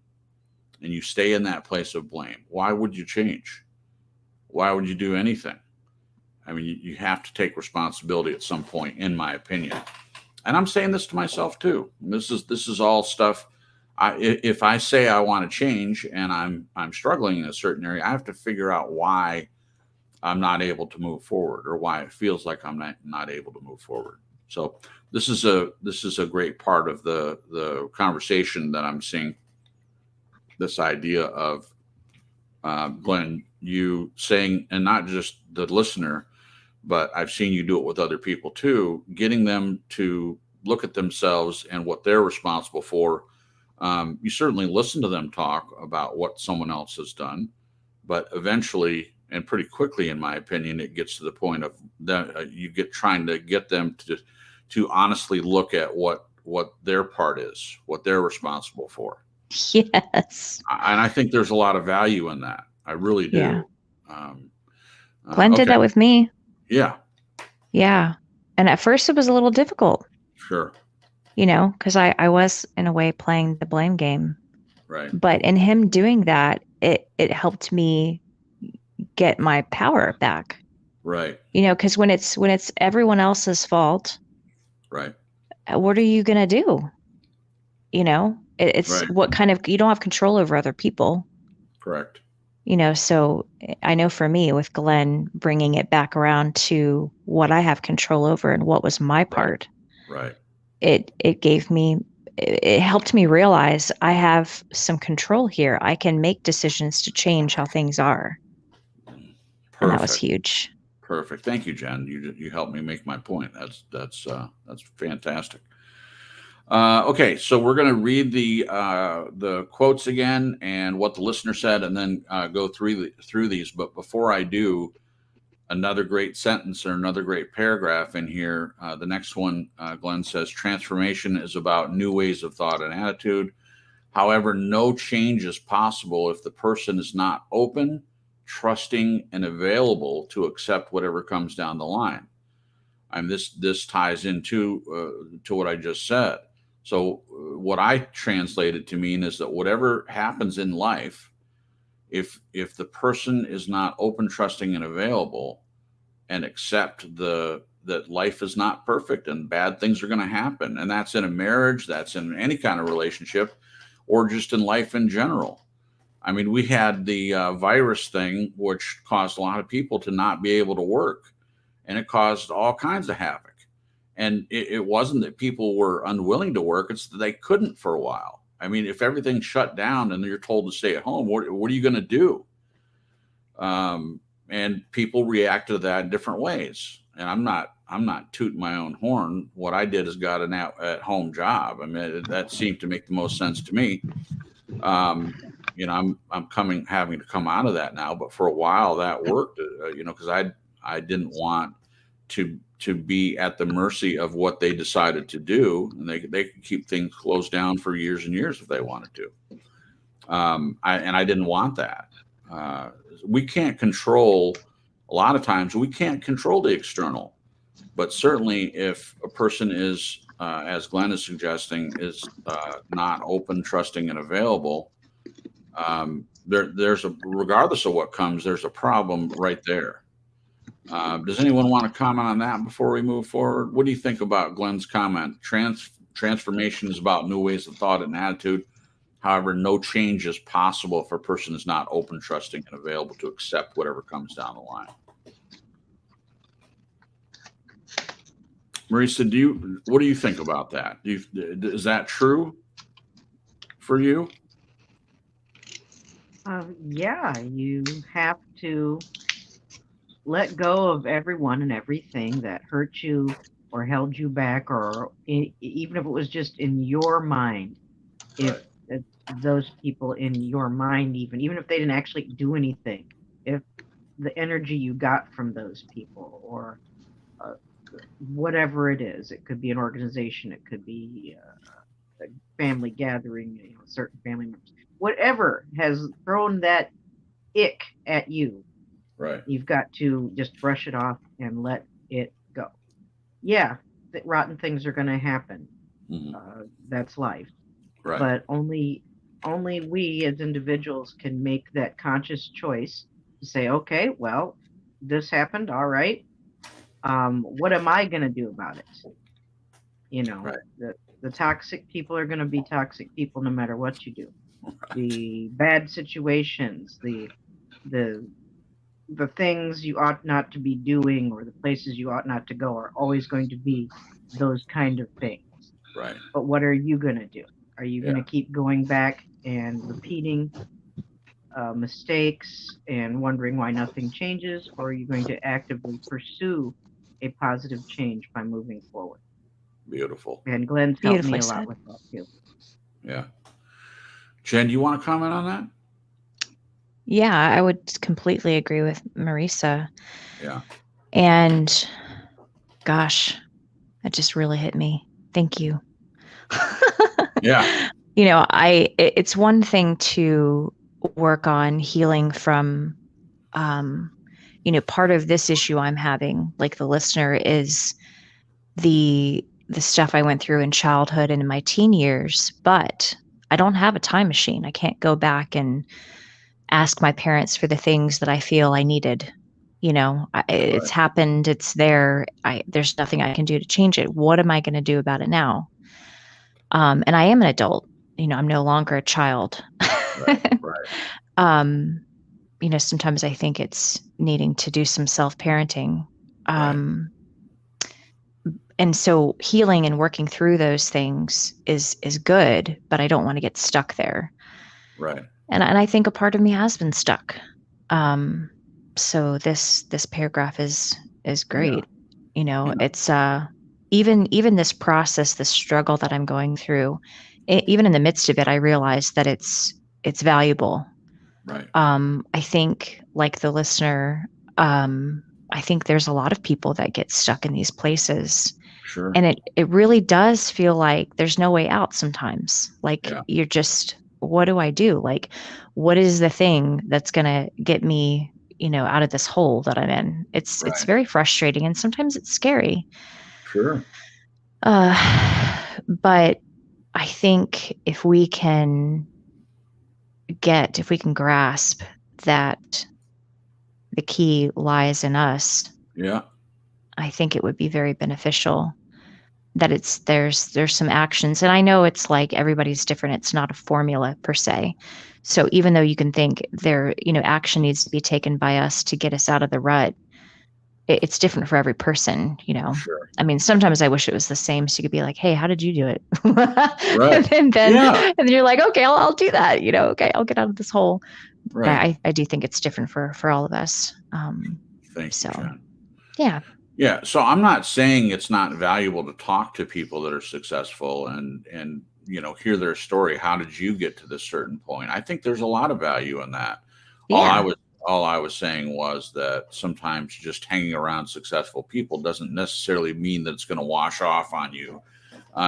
and you stay in that place of blame, why would you change? Why would you do anything? I mean, you have to take responsibility at some point, in my opinion. And I'm saying this to myself too. This is all stuff. If I say I want to change and I'm struggling in a certain area, I have to figure out why I'm not able to move forward, or why it feels like I'm not able to move forward. So this is a great part of the conversation that I'm seeing. This idea of Glenn, you saying, and not just the listener, but I've seen you do it with other people too, getting them to look at themselves and what they're responsible for. You certainly listen to them talk about what someone else has done, but eventually, and pretty quickly, in my opinion, it gets to the point of that you get trying to get them to honestly look at what their part is, what they're responsible for. Yes. And I think there's a lot of value in that. I really do. Yeah. Glenn did that with me. Yeah. Yeah. And at first it was a little difficult. Sure. Because I was in a way playing the blame game. Right. But in him doing that, it helped me get my power back. Right. Because when it's everyone else's fault, right, what are you gonna do? It's right. what kind of, you don't have control over other people. Correct. So I know for me with Glenn bringing it back around to what I have control over and what was my part. Right. It helped me realize I have some control here. I can make decisions to change how things are. Perfect. And that was huge. Perfect. Thank you, Jen. You helped me make my point. That's fantastic. Okay, so we're going to read the quotes again and what the listener said, and then go through these. But before I do, another great sentence or another great paragraph in here. The next one, Glenn says, transformation is about new ways of thought and attitude. However, no change is possible if the person is not open, trusting, and available to accept whatever comes down the line. This ties into to what I just said. So what I translated to mean is that whatever happens in life, if the person is not open, trusting, and available, and accept that life is not perfect and bad things are going to happen, and that's in a marriage, that's in any kind of relationship, or just in life in general. I mean, we had the virus thing, which caused a lot of people to not be able to work, and it caused all kinds of havoc. And it wasn't that people were unwilling to work; it's that they couldn't for a while. I mean, if everything shut down and you're told to stay at home, what are you going to do? And people react to that in different ways. And I'm not tooting my own horn. What I did is got an at-home job. I mean, that seemed to make the most sense to me. I'm having to come out of that now, but for a while that worked. Because I didn't want to be at the mercy of what they decided to do, and they could keep things closed down for years and years if they wanted to. I didn't want that. We can't control, a lot of times we can't control the external, but certainly if a person is, as Glenn is suggesting, is not open, trusting, and available, there's regardless of what comes, there's a problem right there. Does anyone want to comment on that before we move forward? What do you think about Glenn's comment? Transformation is about new ways of thought and attitude. However, no change is possible if a person is not open, trusting, and available to accept whatever comes down the line. Marisa, what do you think about that? Is that true for you? Yeah, you have to let go of everyone and everything that hurt you or held you back, or even if it was just in your mind. If those people in your mind, even if they didn't actually do anything, if the energy you got from those people, or whatever it is, it could be an organization, it could be a family gathering, certain family members, whatever has thrown that ick at you, right? You've got to just brush it off and let it go. Yeah, rotten things are going to happen. Mm-hmm. That's life. Right. But only we as individuals can make that conscious choice to say, okay, well, this happened. All right. What am I going to do about it? Right. The toxic people are going to be toxic people no matter what you do. Right. The bad situations, the the things you ought not to be doing or the places you ought not to go are always going to be those kind of things. Right. But what are you going to do? Are you going Yeah. to keep going back and repeating mistakes and wondering why nothing changes, or are you going to actively pursue a positive change by moving forward? Beautiful. And Glenn's helped me Beautifully a lot said. with that too. Yeah. Jen, do you want to comment on that? Yeah, I would completely agree with Marisa. Yeah. And gosh, that just really hit me. Thank you. Yeah. You know, it's one thing to work on healing from, part of this issue I'm having, like the listener, is the stuff I went through in childhood and in my teen years, but I don't have a time machine. I can't go back and ask my parents for the things that I feel I needed. It's happened, it's there. There's nothing I can do to change it. What am I going to do about it now? And I am an adult. I'm no longer a child. Right. Sometimes I think it's needing to do some self-parenting. And so healing and working through those things is good, but I don't want to get stuck there. Right. And I think a part of me has been stuck. So this paragraph is great. It's even this process, this struggle that I'm going through, even in the midst of it, I realize that it's valuable. Right. I think, like the listener, I think there's a lot of people that get stuck in these places. Sure. And it really does feel like there's no way out sometimes. Like you're just, what do I do? Like, what is the thing that's going to get me, out of this hole that I'm in? It's very frustrating, and sometimes it's scary. Sure. But I think if we can grasp that the key lies in us, Yeah. I think it would be very beneficial. That there's some actions, and I know it's like everybody's different. It's not a formula per se. So even though you can think action needs to be taken by us to get us out of the rut, it's different for every person. Sure. I mean, sometimes I wish it was the same, so you could be like, hey, how did you do it? Right. and then you're like, okay, I'll do that. Okay, I'll get out of this hole. Right. I do think it's different for all of us. Thank you, Jen. Yeah. Yeah. So I'm not saying it's not valuable to talk to people that are successful and hear their story. How did you get to this certain point? I think there's a lot of value in that. Yeah. All I was saying was that sometimes just hanging around successful people doesn't necessarily mean that it's going to wash off on you.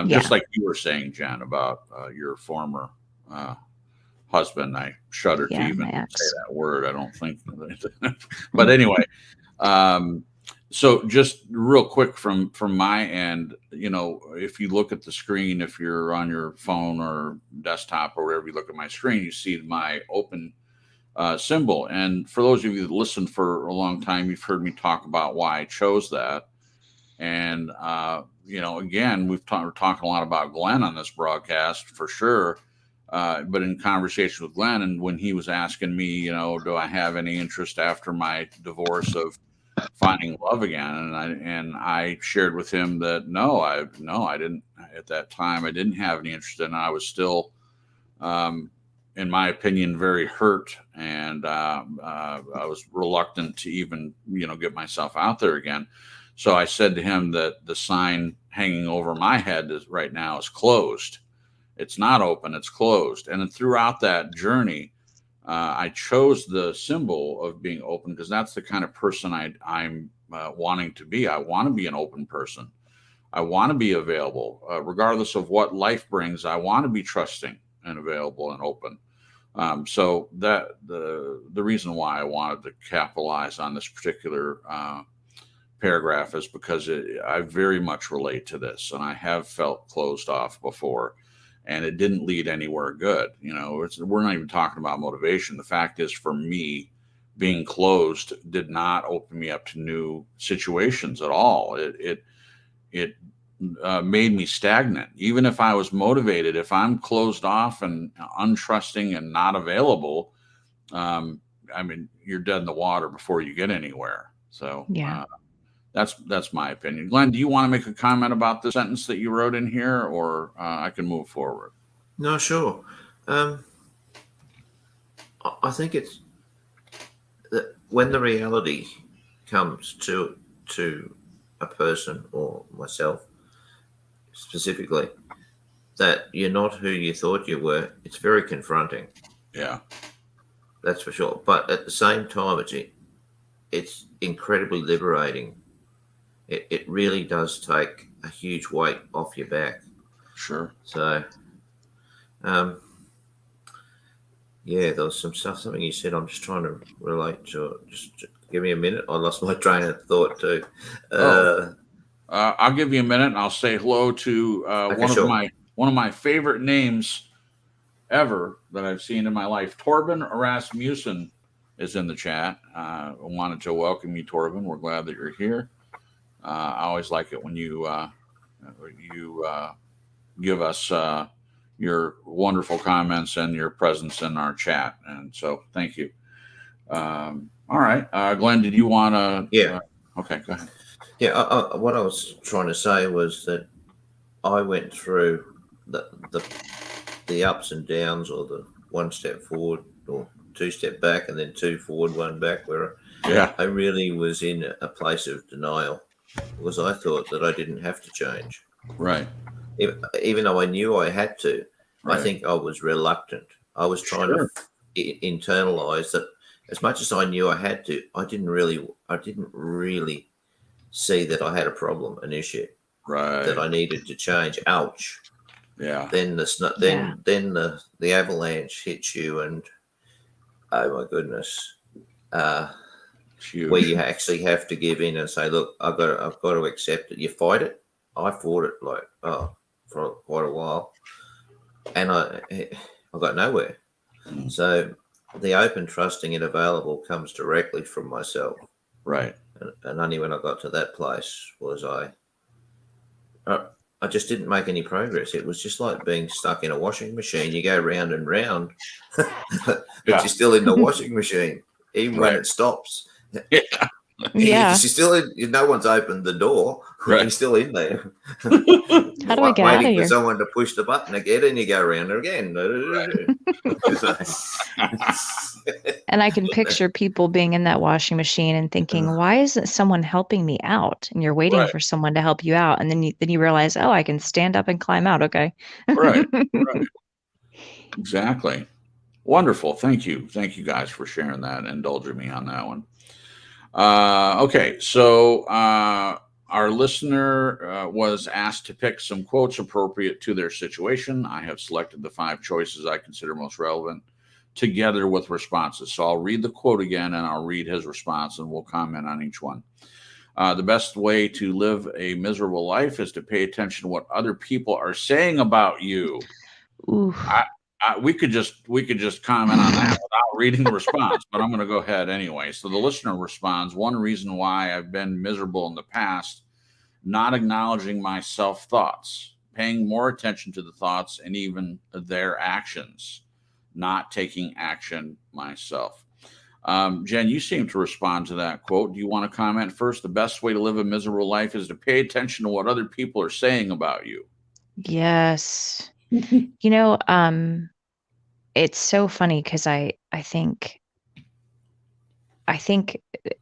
Just like you were saying, Jen, about your former husband. I shudder to even say that word. I don't think, but anyway. So just real quick from my end, if you look at the screen, if you're on your phone or desktop or wherever you look at my screen, you see my open symbol. And for those of you that listened for a long time, you've heard me talk about why I chose that. And, again, we're talking a lot about Glenn on this broadcast for sure. But in conversation with Glenn, and when he was asking me, do I have any interest after my divorce of finding love again, and I shared with him that no, I didn't at that time. I didn't have any interest in it. I was still, in my opinion, very hurt, and I was reluctant to even get myself out there again. So I said to him that the sign hanging over my head right now is closed. It's not open, it's closed. And then throughout that journey, I chose the symbol of being open because that's the kind of person I'm wanting to be. I want to be an open person. I want to be available, regardless of what life brings. I want to be trusting and available and open. So that the reason why I wanted to capitalize on this particular paragraph is because I very much relate to this, and I have felt closed off before. And it didn't lead anywhere good. We're not even talking about motivation. The fact is, for me, being closed did not open me up to new situations at all. It made me stagnant. Even if I was motivated, if I'm closed off and untrusting and not available, I mean, you're dead in the water before you get anywhere. So Yeah. that's my opinion. Glenn, do you want to make a comment about the sentence that you wrote in here, or I can move forward? No, sure. I think it's that when the reality comes to a person or myself specifically, that you're not who you thought you were, it's very confronting. Yeah. That's for sure. But at the same time, it's incredibly liberating. It really does take a huge weight off your back. Sure. So, yeah, there was something you said. I'm just trying to relate to it. Just give me a minute. I lost my train of thought too. I'll give you a minute, and I'll say hello to one of my favorite names ever that I've seen in my life. Torben Erasmussen is in the chat. I wanted to welcome you, Torben. We're glad that you're here. I always like it when you give us your wonderful comments and your presence in our chat, and so thank you. All right, Glenn, did you want to? Yeah. Okay, go ahead. Yeah. What I was trying to say was that I went through the ups and downs, or the one step forward or two step back, and then two forward, one back, where I really was in a place of denial, because I thought that I didn't have to change. Right. Even though I knew I had to, Right. I think I was reluctant. I was trying to internalize that. As much as I knew I had to, I didn't really see that I had a problem, an issue, right, that I needed to change. Ouch. Yeah. Then the avalanche hits you, and oh my goodness, where you actually have to give in and say, look, I've got to accept it. You fight it. I fought it for quite a while, and I got nowhere. Mm. So the open, trusting, and available comes directly from myself. Right. And only when I got to that place was I just didn't make any progress. It was just like being stuck in a washing machine. You go round and round, but you're still in the washing machine, even when it stops. Yeah. Yeah. You're still in, no one's opened the door. Right. You're still in there. How do I get out of waiting here? for someone to push the button again, and you go around again. And I can picture people being in that washing machine and thinking, why isn't someone helping me out? And you're waiting for someone to help you out. And then you realize, oh, I can stand up and climb out. Okay. Right. Exactly. Wonderful. Thank you. Thank you guys for sharing that and indulging me on that one. Okay. So, our listener was asked to pick some quotes appropriate to their situation. I have selected the 5 choices I consider most relevant, together with responses. So I'll read the quote again, and I'll read his response, and we'll comment on each one. The best way to live a miserable life is to pay attention to what other people are saying about you. Ooh. We could just comment on that without reading the response, but I'm going to go ahead anyway. So the listener responds, one reason why I've been miserable in the past, not acknowledging my self-thoughts, paying more attention to the thoughts and even their actions, not taking action myself. Jen, you seem to respond to that quote. Do you want to comment first? The best way to live a miserable life is to pay attention to what other people are saying about you. Yes. It's so funny because I think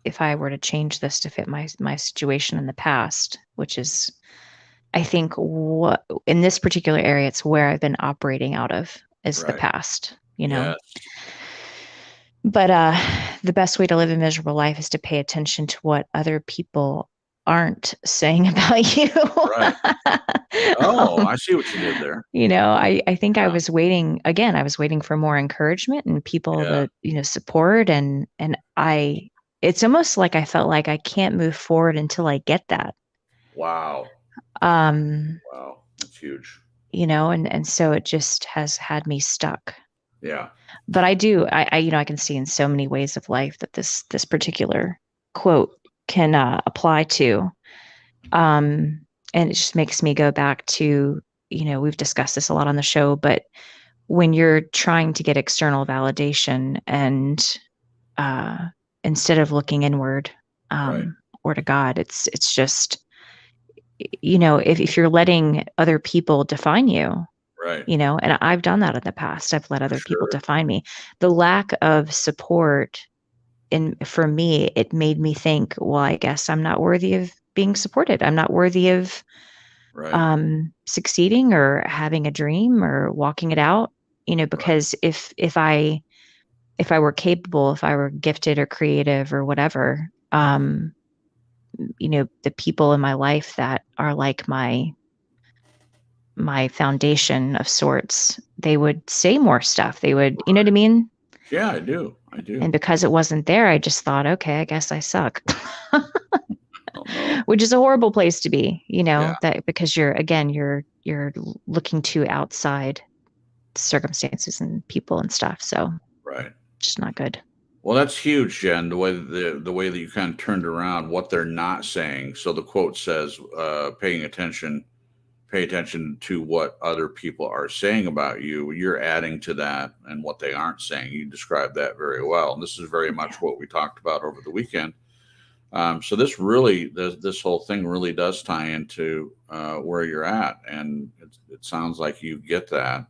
if I were to change this to fit my situation in the past, which is, I think what in this particular area, it's where I've been operating out of is the past, Yes. But the best way to live a miserable life is to pay attention to what other people aren't saying about you. Right. Oh, I see what you did there. I think I was waiting for more encouragement and people to, support and it's almost like I felt like I can't move forward until I get that. Wow. Wow. That's huge. And so it just has had me stuck. Yeah. But I can see in so many ways of life that this particular quote can apply to. And it just makes me go back to, we've discussed this a lot on the show, but when you're trying to get external validation and instead of looking inward, Right. or to God. It's just, if you're letting other people define you, Right. and I've done that in the past. I've let other people Sure. define me. The lack of support, for me, it made me think, well, I guess I'm not worthy of being supported. I'm not worthy of Right. succeeding or having a dream or walking it out, because if I were capable, if I were gifted or creative or whatever, the people in my life that are like my foundation of sorts, they would say more stuff. They would, you know what I mean? Yeah, I do. And because it wasn't there, I just thought, okay, I guess I suck. Oh, no. Which is a horrible place to be, Yeah. that because you're looking too outside circumstances and people and stuff. So Right. just not good. Well, that's huge, Jen. The way that you kind of turned around what they're not saying. So the quote says, pay attention to what other people are saying about you. You're adding to that and what they aren't saying. You described that very well. And this is very much what we talked about over the weekend. So this whole thing really does tie into where you're at. And it sounds like you get that.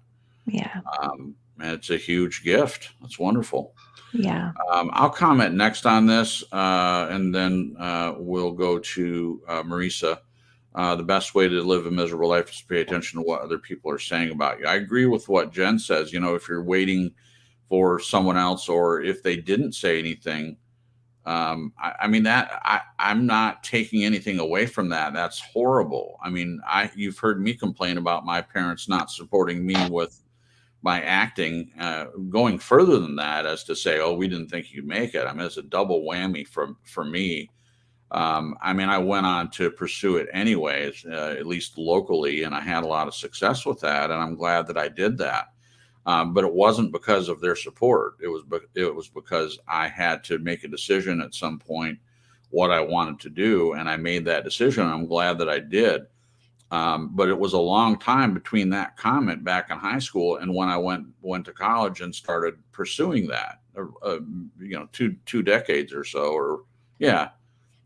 Yeah. And it's a huge gift. That's wonderful. Yeah. I'll comment next on this, and then we'll go to Marisa. The best way to live a miserable life is to pay attention to what other people are saying about you. I agree with what Jen says. If you're waiting for someone else, or if they didn't say anything, I'm not taking anything away from that. That's horrible. You've heard me complain about my parents not supporting me with my acting, going further than that, as to say, oh, we didn't think you'd make it. It's a double whammy for me. I went on to pursue it anyways, at least locally, and I had a lot of success with that, and I'm glad that I did that. But it wasn't because of their support. It was because I had to make a decision at some point what I wanted to do, and I made that decision. I'm glad that I did. But it was a long time between that comment back in high school and when I went to college and started pursuing that. 2 decades or so, or yeah.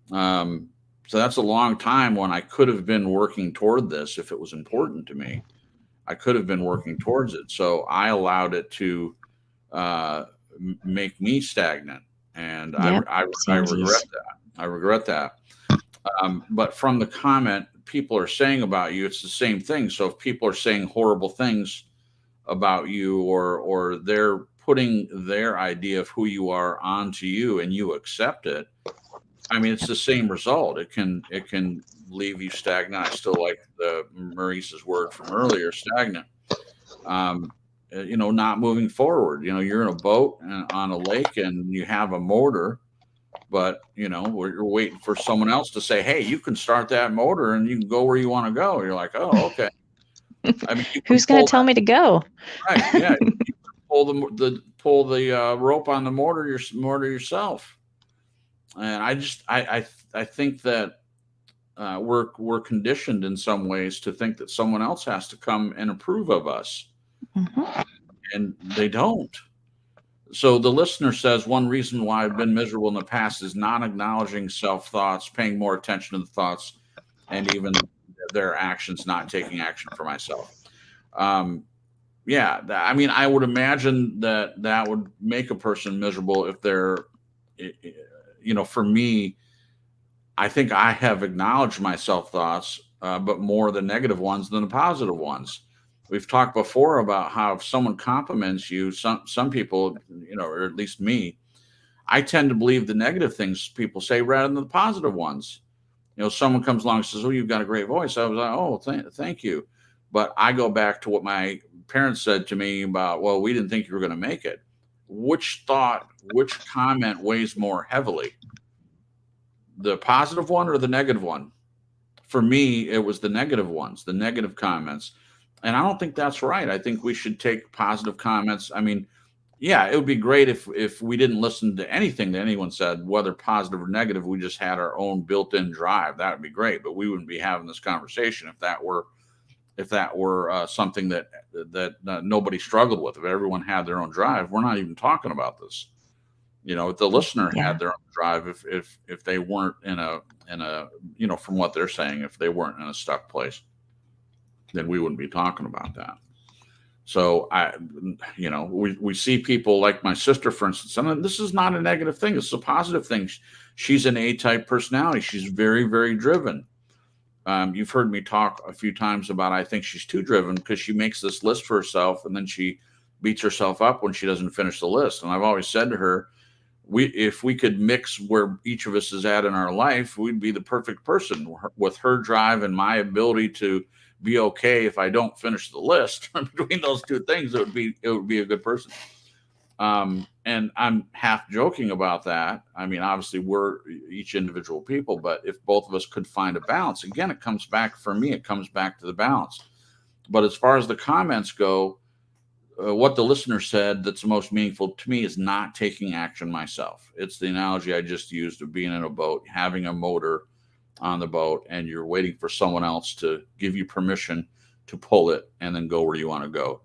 So that's a long time when I could have been working toward this if it was important to me. I could have been working towards it. So I allowed it to make me stagnant, and Yep, I regret that. I regret that. But from the comment people are saying about you, it's the same thing. So if people are saying horrible things about you, or they're putting their idea of who you are onto you and you accept it, it's the same result. It can leave you stagnant. I still like Maurice's word from earlier, stagnant. Not moving forward. You're in a boat on a lake and you have a motor, but you're waiting for someone else to say, hey, you can start that motor and you can go where you want to go. You're like, oh, okay. Who's going to tell me to go? Right. Yeah. You can pull the rope on the motor yourself. And I think that we're conditioned in some ways to think that someone else has to come and approve of us. Mm-hmm. And they don't. So the listener says, one reason why I've been miserable in the past is not acknowledging self-thoughts, paying more attention to the thoughts, and even their actions, not taking action for myself. Yeah, I would imagine that would make a person miserable if they're, for me, I think I have acknowledged my self-thoughts, but more the negative ones than the positive ones. We've talked before about how if someone compliments you, some people, or at least me, I tend to believe the negative things people say rather than the positive ones. Someone comes along and says, oh, you've got a great voice. I was like, oh, thank you. But I go back to what my parents said to me about, well, we didn't think you were going to make it. Which comment weighs more heavily? The positive one or the negative one? For me, it was the negative ones, the negative comments. And I don't think that's right. I think we should take positive comments. Yeah, it would be great if we didn't listen to anything that anyone said, whether positive or negative. We just had our own built-in drive. That would be great. But we wouldn't be having this conversation if that were something that nobody struggled with. If everyone had their own drive, we're not even talking about this. You know, if the listener Yeah. had their own drive, if they weren't in a, you know, from what they're saying, if they weren't in a stuck place, then we wouldn't be talking about that. So you know, we see people like my sister, for instance, and this is not a negative thing. It's a positive thing. She's an A-type personality. She's very, very driven. You've heard me talk a few times about, I think she's too driven because she makes this list for herself and then she beats herself up when she doesn't finish the list. And I've always said to her, if we could mix where each of us is at in our life, we'd be the perfect person with her drive and my ability to be okay if I don't finish the list. Between those two things, it would be a good person. And I'm half joking about that. I mean, obviously we're each individual people, but if both of us could find a balance, again, it comes back, for me, it comes back to the balance. But as far as the comments go, what the listener said that's the most meaningful to me is not taking action myself. It's the analogy I just used of being in a boat, having a motor on the boat, and you're waiting for someone else to give you permission to pull it and then go where you want to go.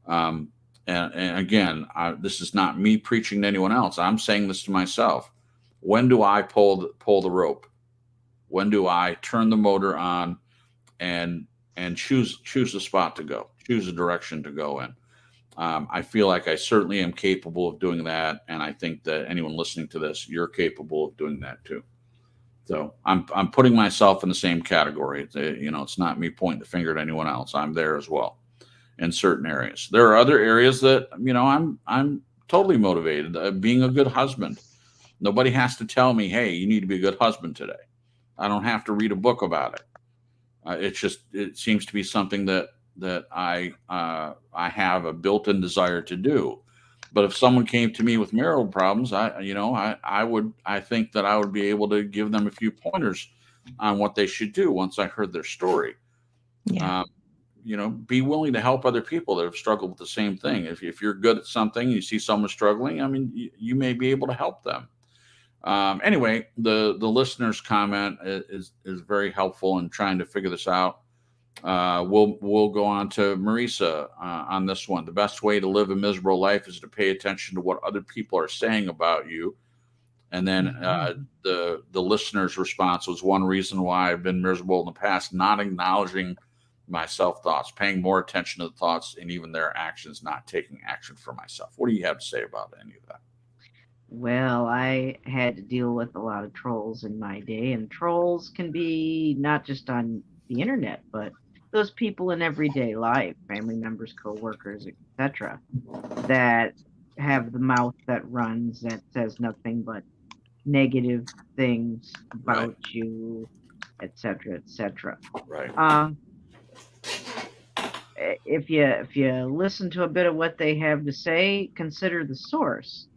And again, this is not me preaching to anyone else. I'm saying this to myself. When do I pull the rope? When do I turn the motor on and choose the spot to go, choose the direction to go in? I feel like I certainly am capable of doing that, and I think that anyone listening to this, you're capable of doing that too. So I'm putting myself in the same category. You know, it's not me pointing the finger at anyone else. I'm there as well in certain areas. There are other areas that, you know, I'm totally motivated. Being a good husband. Nobody has to tell me, hey, you need to be a good husband today. I don't have to read a book about it. It seems to be something that I have a built-in desire to do. But if someone came to me with marital problems, I think that I would be able to give them a few pointers on what they should do once I heard their story. Yeah. You know, be willing to help other people that have struggled with the same thing. If you're good at something, you see someone struggling, I mean, you may be able to help them. Anyway, the listener's comment is very helpful in trying to figure this out. We'll go on to Marisa on this one. The best way to live a miserable life is to pay attention to what other people are saying about you. And then the listener's response was, one reason why I've been miserable in the past, not acknowledging my self-thoughts, paying more attention to the thoughts and even their actions, not taking action for myself. What do you have to say about any of that? Well, I had to deal with a lot of trolls in my day, and trolls can be not just on the internet, but those people in everyday life, family members, coworkers, etc., that have the mouth that runs, that says nothing but negative things about you, etc., etc. Right. If you listen to a bit of what they have to say, consider the source,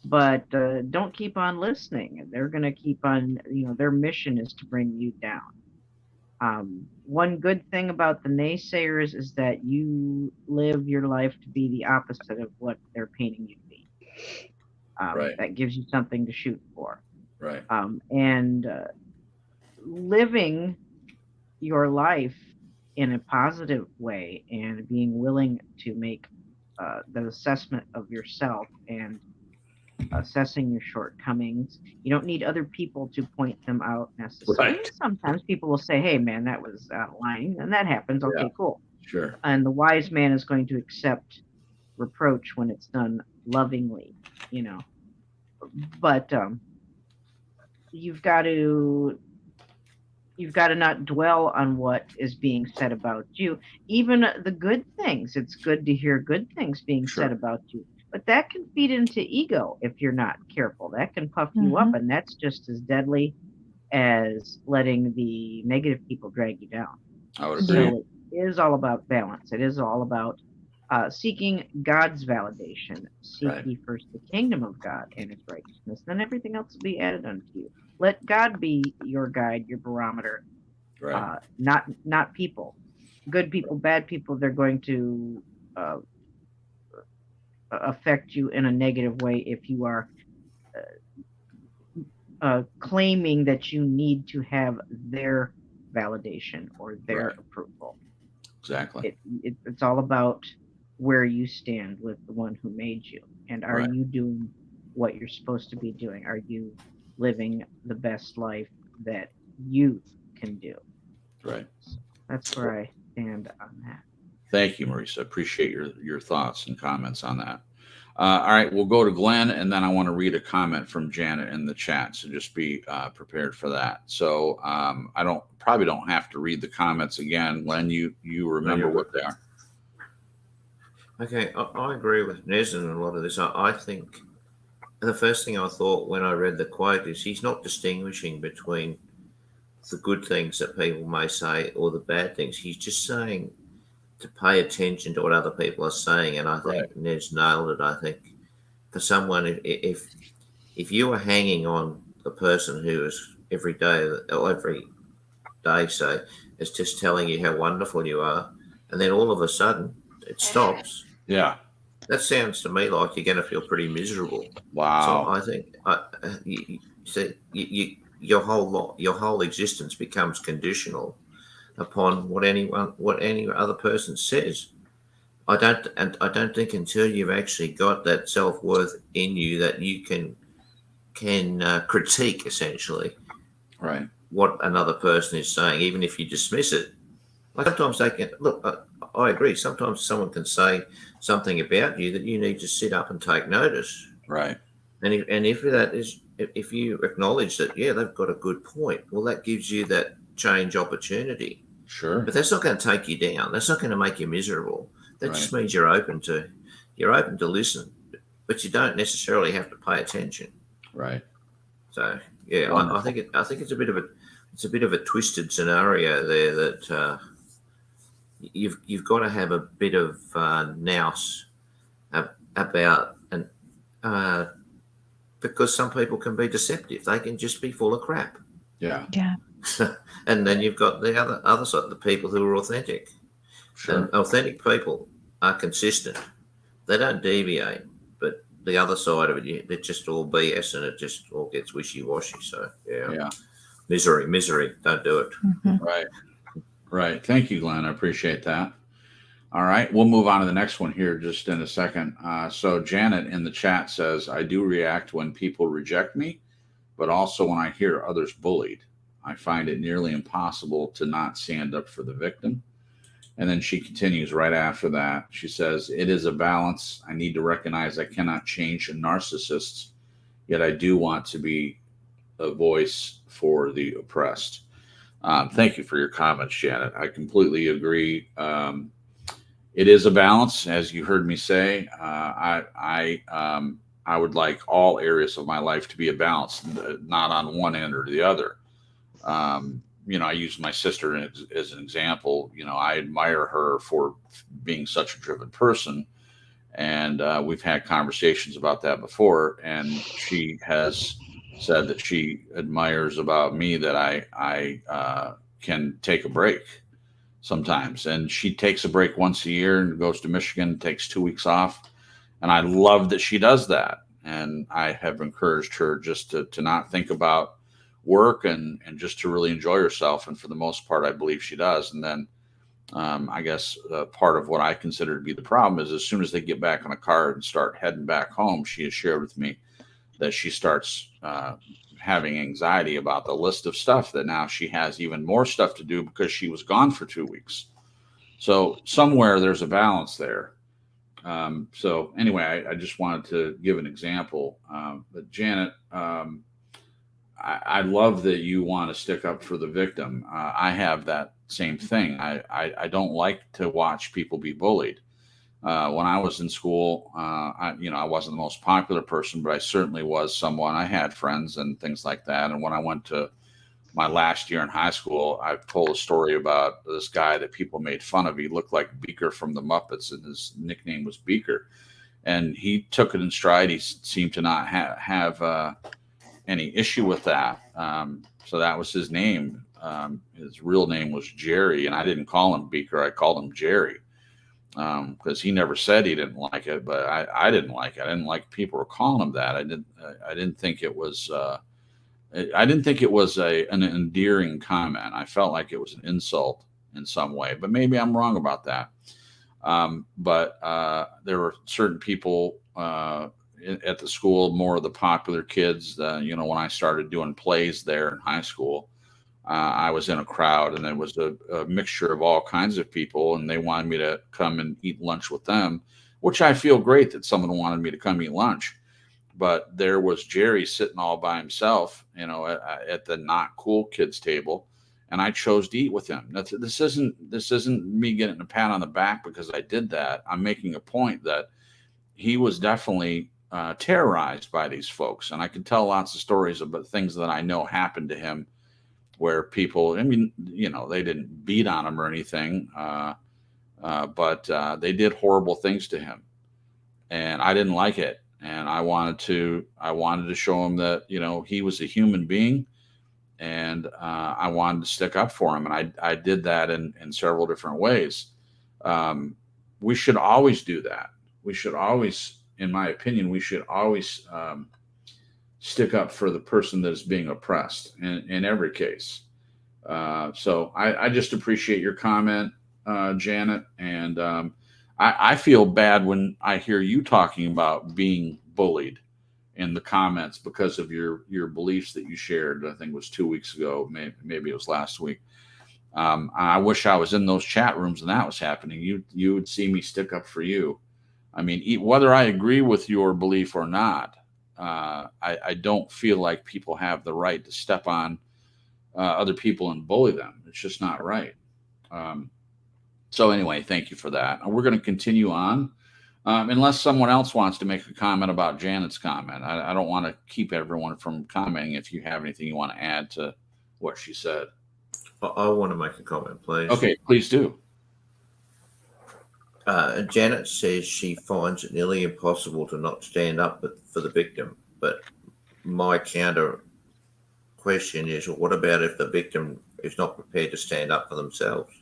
but don't keep on listening. They're going to keep on, you know, their mission is to bring you down. One good thing about the naysayers is that you live your life to be the opposite of what they're painting you to be. That gives you something to shoot for. Right. And living your life in a positive way and being willing to make the assessment of yourself and assessing your shortcomings. You don't need other people to point them out necessarily. Right. Sometimes people will say, hey, man, that was out of line, and that happens. Okay, cool. Sure. And the wise man is going to accept reproach when it's done lovingly, you know. But you've got to not dwell on what is being said about you. Even the good things, it's good to hear good things being said about you, but that can feed into ego if you're not careful. That can puff you up, and that's just as deadly as letting the negative people drag you down. I would agree. So it is all about balance. It is all about seeking God's validation. Seek ye first the kingdom of God and his righteousness, then everything else will be added unto you. Let God be your guide, your barometer, not people. Good people, bad people, they're going to affect you in a negative way if you are claiming that you need to have their validation or their approval. Exactly. It's all about where you stand with the one who made you, and are you doing what you're supposed to be doing? Are you living the best life that you can do? Right. So that's where I stand on that. Thank you, Marisa. Appreciate your thoughts and comments on that. All right, we'll go to Glenn, and then I want to read a comment from Janet in the chat. So just be prepared for that. So I probably don't have to read the comments again. Glenn, you remember what they are? Okay, I agree with Nez in a lot of this. I think the first thing I thought when I read the quote is he's not distinguishing between the good things that people may say or the bad things. He's just saying to pay attention to what other people are saying, and I think Right. Nez nailed it. I think for someone, if you are hanging on the person who is every day say is just telling you how wonderful you are, and then all of a sudden it stops. Yeah. That sounds to me like you're going to feel pretty miserable. Wow. So I think your whole existence becomes conditional upon what any other person says. I don't think until you've actually got that self-worth in you that you can critique essentially Right. what another person is saying, even if you dismiss it. Like sometimes they can look. I agree. Sometimes someone can say something about you that you need to sit up and take notice. Right. And if you acknowledge that, yeah, they've got a good point. Well, that gives you that change opportunity. Sure. But that's not going to take you down. That's not going to make you miserable. That Right. just means you're open to listen, but you don't necessarily have to pay attention. Right. So yeah, Wonderful. I think it's a bit of a twisted scenario there that you've got to have a bit of nous about and because some people can be deceptive. They can just be full of crap. Yeah. Yeah. And then you've got the other side, the people who are authentic. Sure. And authentic people are consistent. They don't deviate. But the other side of it, they're just all BS and it just all gets wishy-washy. So, Yeah. Misery. Don't do it. Mhm. Right. Right. Thank you, Glenn. I appreciate that. All right. We'll move on to the next one here just in a second. So Janet in the chat says, I do react when people reject me, but also when I hear others bullied. I find it nearly impossible to not stand up for the victim. And then she continues right after that. She says, it is a balance. I need to recognize I cannot change narcissists, yet I do want to be a voice for the oppressed. Thank you for your comments, Janet. I completely agree. It is a balance, as you heard me say. I would like all areas of my life to be a balance, not on one end or the other. I use my sister as an example. I admire her for being such a driven person, and we've had conversations about that before. And she has said that she admires about me that I can take a break sometimes. And she takes a break once a year and goes to Michigan, takes 2 weeks off. And I love that she does that. And I have encouraged her just to not think about work and just to really enjoy herself. And for the most part, I believe she does. And then I guess part of what I consider to be the problem is as soon as they get back on a car and start heading back home, she has shared with me that she starts having anxiety about the list of stuff that now she has even more stuff to do because she was gone for 2 weeks. So somewhere there's a balance there. So anyway, I just wanted to give an example. But Janet, I love that you want to stick up for the victim. I have that same thing. I don't like to watch people be bullied. When I was in school, I wasn't the most popular person, but I certainly was someone. I had friends and things like that. And when I went to my last year in high school, I told a story about this guy that people made fun of. He looked like Beaker from the Muppets, and his nickname was Beaker. And he took it in stride. He seemed to not have any issue with that. So that was his name. His real name was Jerry, and I didn't call him Beaker. I called him Jerry. Because he never said he didn't like it, but I didn't like it. I didn't like people were calling him that. I didn't think it was. I didn't think it was an endearing comment. I felt like it was an insult in some way, but maybe I'm wrong about that. But there were certain people at the school, more of the popular kids. You know, when I started doing plays there in high school, I was in a crowd, and there was a mixture of all kinds of people, and they wanted me to come and eat lunch with them, which I feel great that someone wanted me to come eat lunch. But there was Jerry sitting all by himself, you know, at the not cool kids table, and I chose to eat with him. This isn't me getting a pat on the back because I did that. I'm making a point that he was definitely terrorized by these folks, and I can tell lots of stories about things that I know happened to him, where people, I mean, you know, they didn't beat on him or anything, but they did horrible things to him, and I didn't like it. And I wanted to show him that, you know, he was a human being, and I wanted to stick up for him. And I did that in several different ways. We should always do that. We should always, in my opinion, we should always stick up for the person that is being oppressed in every case. So I just appreciate your comment, Janet. And I feel bad when I hear you talking about being bullied in the comments because of your beliefs that you shared. I think it was 2 weeks ago, maybe it was last week. I wish I was in those chat rooms and that was happening. You would see me stick up for you. I mean, whether I agree with your belief or not, I don't feel like people have the right to step on other people and bully them. It's just not right. So anyway, thank you for that. And we're going to continue on. Unless someone else wants to make a comment about Janet's comment. I don't want to keep everyone from commenting. If you have anything you want to add to what she said. I want to make a comment, please. Okay, please do. Janet says she finds it nearly impossible to not stand up for the victim. But my counter question is, what about if the victim is not prepared to stand up for themselves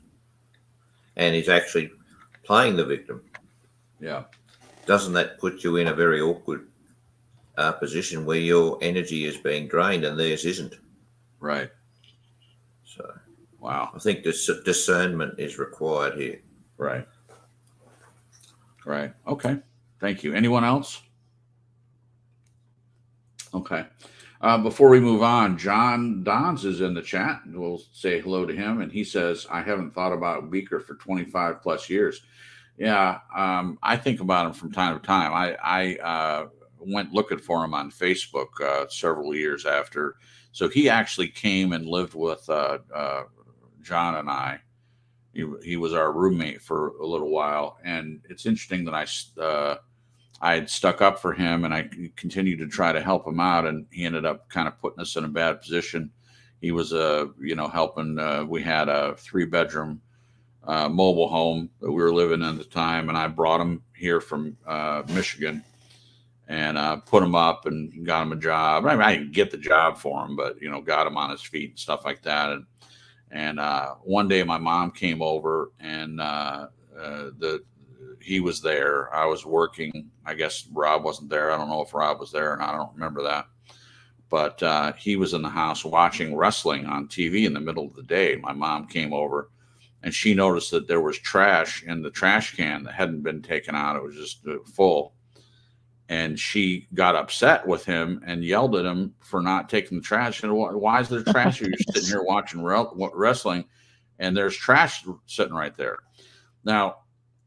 and is actually playing the victim? Yeah. Doesn't that put you in a very awkward position where your energy is being drained and theirs isn't? Right. So, wow. I think this discernment is required here. Right. Right. Okay. Thank you. Anyone else? Okay. Before we move on, John Dons is in the chat. We'll say hello to him. And he says, I haven't thought about Beaker for 25 plus years. Yeah. I think about him from time to time. I went looking for him on Facebook several years after. So he actually came and lived with John and I. He was our roommate for a little while. And it's interesting that I had stuck up for him and I continued to try to help him out. And he ended up kind of putting us in a bad position. He was, helping. We had a 3-bedroom mobile home that we were living in at the time. And I brought him here from Michigan and put him up and got him a job. I mean, I didn't get the job for him, but, got him on his feet and stuff like that. And one day my mom came over and he was there. I was working. I guess Rob wasn't there. I don't know if Rob was there or not. I don't remember that. But he was in the house watching wrestling on TV in the middle of the day. My mom came over and she noticed that there was trash in the trash can that hadn't been taken out. It was just full. And she got upset with him and yelled at him for not taking the trash. And why is there trash? You're sitting here watching wrestling and there's trash sitting right there. Now,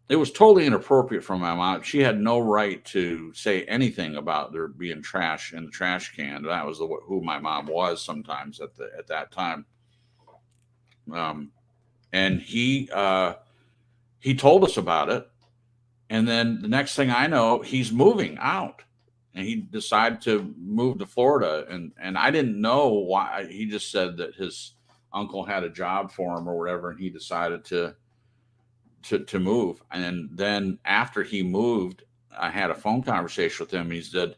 it was totally inappropriate for my mom. She had no right to say anything about there being trash in the trash can. That was who my mom was sometimes at that time. And he told us about it. And then the next thing I know, he's moving out and he decided to move to Florida. And I didn't know why. He just said that his uncle had a job for him or whatever. And he decided to move. And then after he moved, I had a phone conversation with him. He said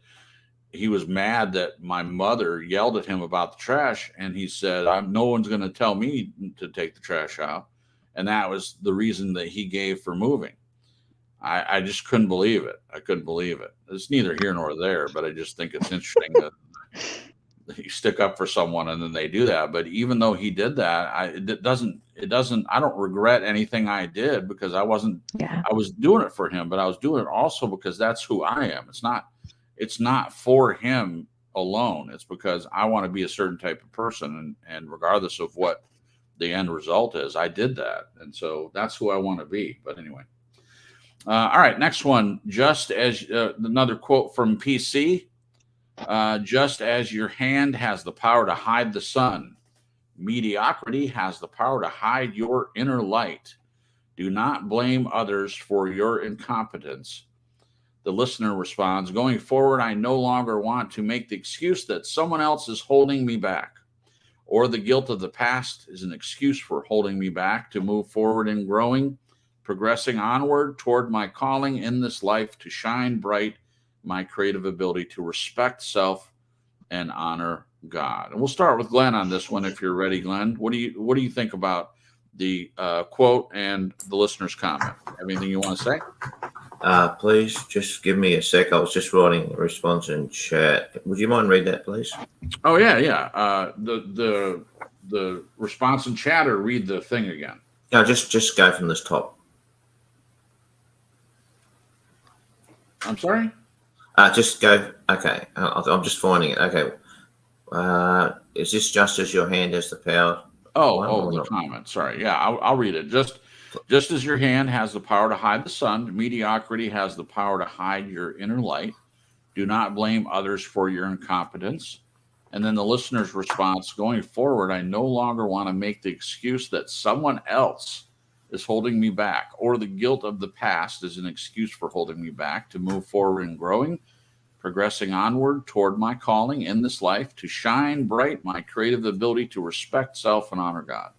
he was mad that my mother yelled at him about the trash. And he said, no one's going to tell me to take the trash out. And that was the reason that he gave for moving. I just couldn't believe it. I couldn't believe it. It's neither here nor there, but I just think it's interesting that you stick up for someone and then they do that. But even though he did that, I don't regret anything I did because I was doing it for him, but I was doing it also because that's who I am. it's not for him alone. It's because I want to be a certain type of person, and regardless of what the end result is, I did that, and so that's who I want to be. But anyway, all right, next one. Just as another quote from PC. Just as your hand has the power to hide the sun, mediocrity has the power to hide your inner light. Do not blame others for your incompetence. The listener responds, going forward, I no longer want to make the excuse that someone else is holding me back, or the guilt of the past is an excuse for holding me back to move forward and growing, progressing onward toward my calling in this life to shine bright my creative ability to respect self and honor God. And we'll start with Glenn on this one if you're ready, Glenn. What do you think about the quote and the listener's comment? Have anything you want to say? Please just give me a sec. I was just writing a response in chat. Would you mind read that, please? Oh yeah. The response in chat, or read the thing again? No, just go from this top. I'm sorry? Just go. Okay, I'm just finding it. Okay. Is this just as your hand has the power? The comment. Sorry. Yeah, I'll read it. Just as your hand has the power to hide the sun, mediocrity has the power to hide your inner light. Do not blame others for your incompetence. And then the listener's response, going forward, I no longer want to make the excuse that someone else is holding me back, or the guilt of the past is an excuse for holding me back to move forward and growing, progressing onward toward my calling in this life to shine bright my creative ability to respect self and honor God.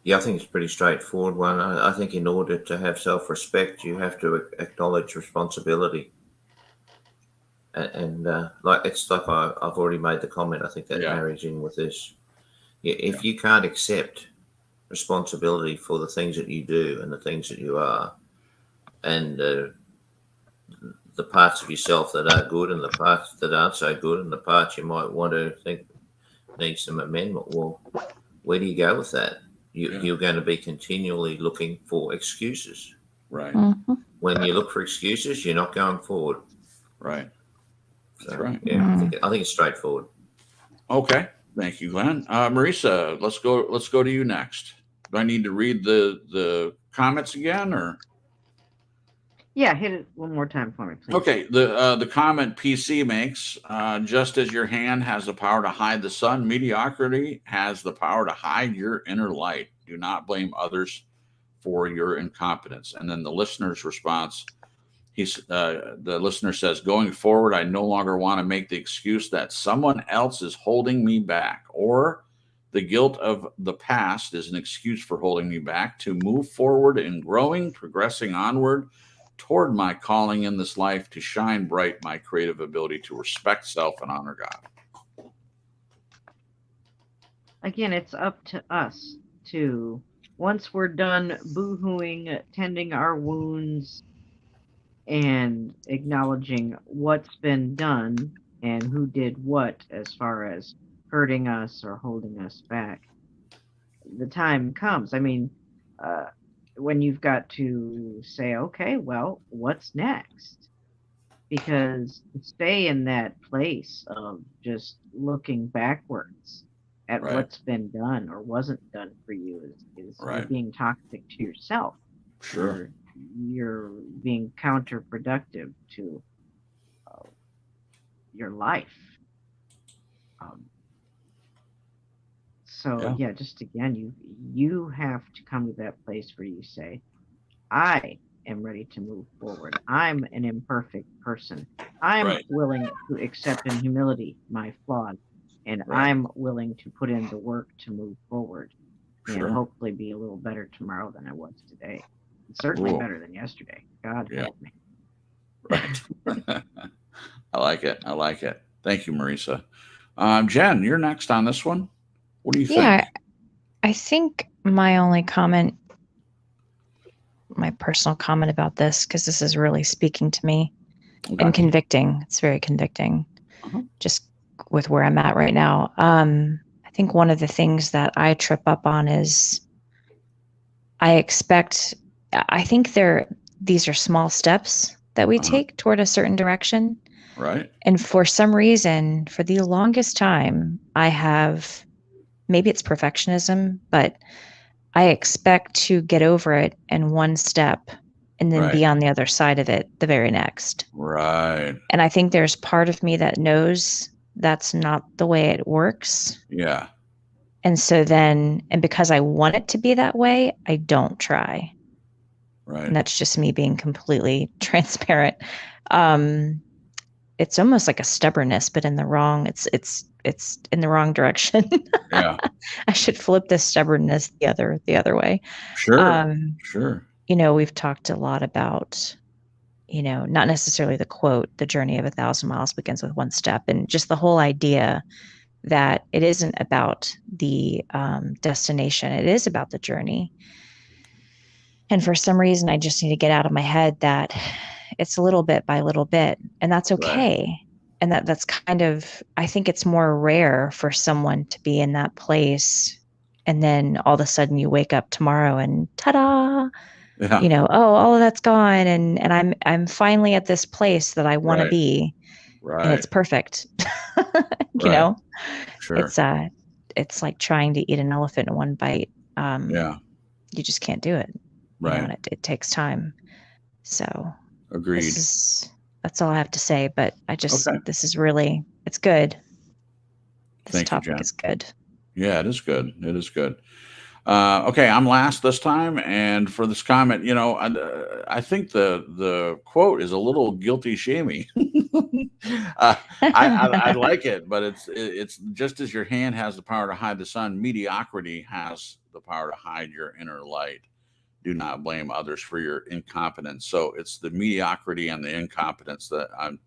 Yeah, I think it's a pretty straightforward one. I think in order to have self-respect, you have to acknowledge responsibility. And it's like I've already made the comment. I think that marries in with this. If you can't accept responsibility for the things that you do and the things that you are, and the parts of yourself that are good and the parts that aren't so good and the parts you might want to think need some amendment, well, where do you go with that? You're going to be continually looking for excuses. Right. Mm-hmm. When you look for excuses, you're not going forward. Right. So, That's right. Yeah, I think it's straightforward. Okay. Thank you, Glenn. Marisa, let's go to you next. Do I need to read the comments again, or? Yeah, hit it one more time for me, please. Okay. The comment PC makes, just as your hand has the power to hide the sun, mediocrity has the power to hide your inner light. Do not blame others for your incompetence. And then the listener's response, the listener says, going forward, I no longer want to make the excuse that someone else is holding me back, or the guilt of the past is an excuse for holding me back to move forward and growing, progressing onward toward my calling in this life to shine bright my creative ability to respect self and honor God. Again, it's up to us to, once we're done boo-hooing, tending our wounds, and acknowledging what's been done and who did what as far as hurting us or holding us back, the time comes. I mean, when you've got to say, okay, well, what's next? Because to stay in that place of just looking backwards at what's been done or wasn't done for you is being toxic to yourself. Sure. You're being counterproductive to your life. Just again, you have to come to that place where you say, I am ready to move forward. I'm an imperfect person. I'm willing to accept in humility my flaws, and I'm willing to put in the work to move forward and hopefully be a little better tomorrow than I was today. Certainly better than yesterday. God help me. Right. I like it. Thank you, Marisa. Jen, you're next on this one. What do you think? Yeah, I think my only comment, my personal comment about this, because this is really speaking to me and convicting. It's very convicting, just with where I'm at right now. I think one of the things that I trip up on is I think these are small steps that we take toward a certain direction. Right. And for some reason, for the longest time, maybe it's perfectionism, but I expect to get over it in one step and then be Right. on the other side of it the very next. Right. And I think there's part of me that knows that's not the way it works. Yeah. And so then, and because I want it to be that way, I don't try. Right. And that's just me being completely transparent. It's almost like a stubbornness, but in the wrong, it's in the wrong direction. Yeah. I should flip this stubbornness the other way. Sure. Sure. We've talked a lot about, not necessarily the quote, the journey of 1,000 miles begins with one step, and just the whole idea that it isn't about the destination. It is about the journey. And for some reason, I just need to get out of my head that it's a little bit by little bit, and that's okay. Right. And that's kind of, I think it's more rare for someone to be in that place. And then all of a sudden you wake up tomorrow and ta-da, Yeah. all of that's gone. And I'm finally at this place that I want to be. Right. And it's perfect. Right. Sure. It's like trying to eat an elephant in one bite. Yeah. You just can't do it. Right. And it takes time. So agreed. That's all I have to say. But this is really, it's good. This topic is good. Yeah, it is good. It is good. Okay, I'm last this time, and for this comment, I think the quote is a little guilty shamey. I like it, but it's just as your hand has the power to hide the sun, mediocrity has the power to hide your inner light. Do not blame others for your incompetence. So it's the mediocrity and the incompetence that I'm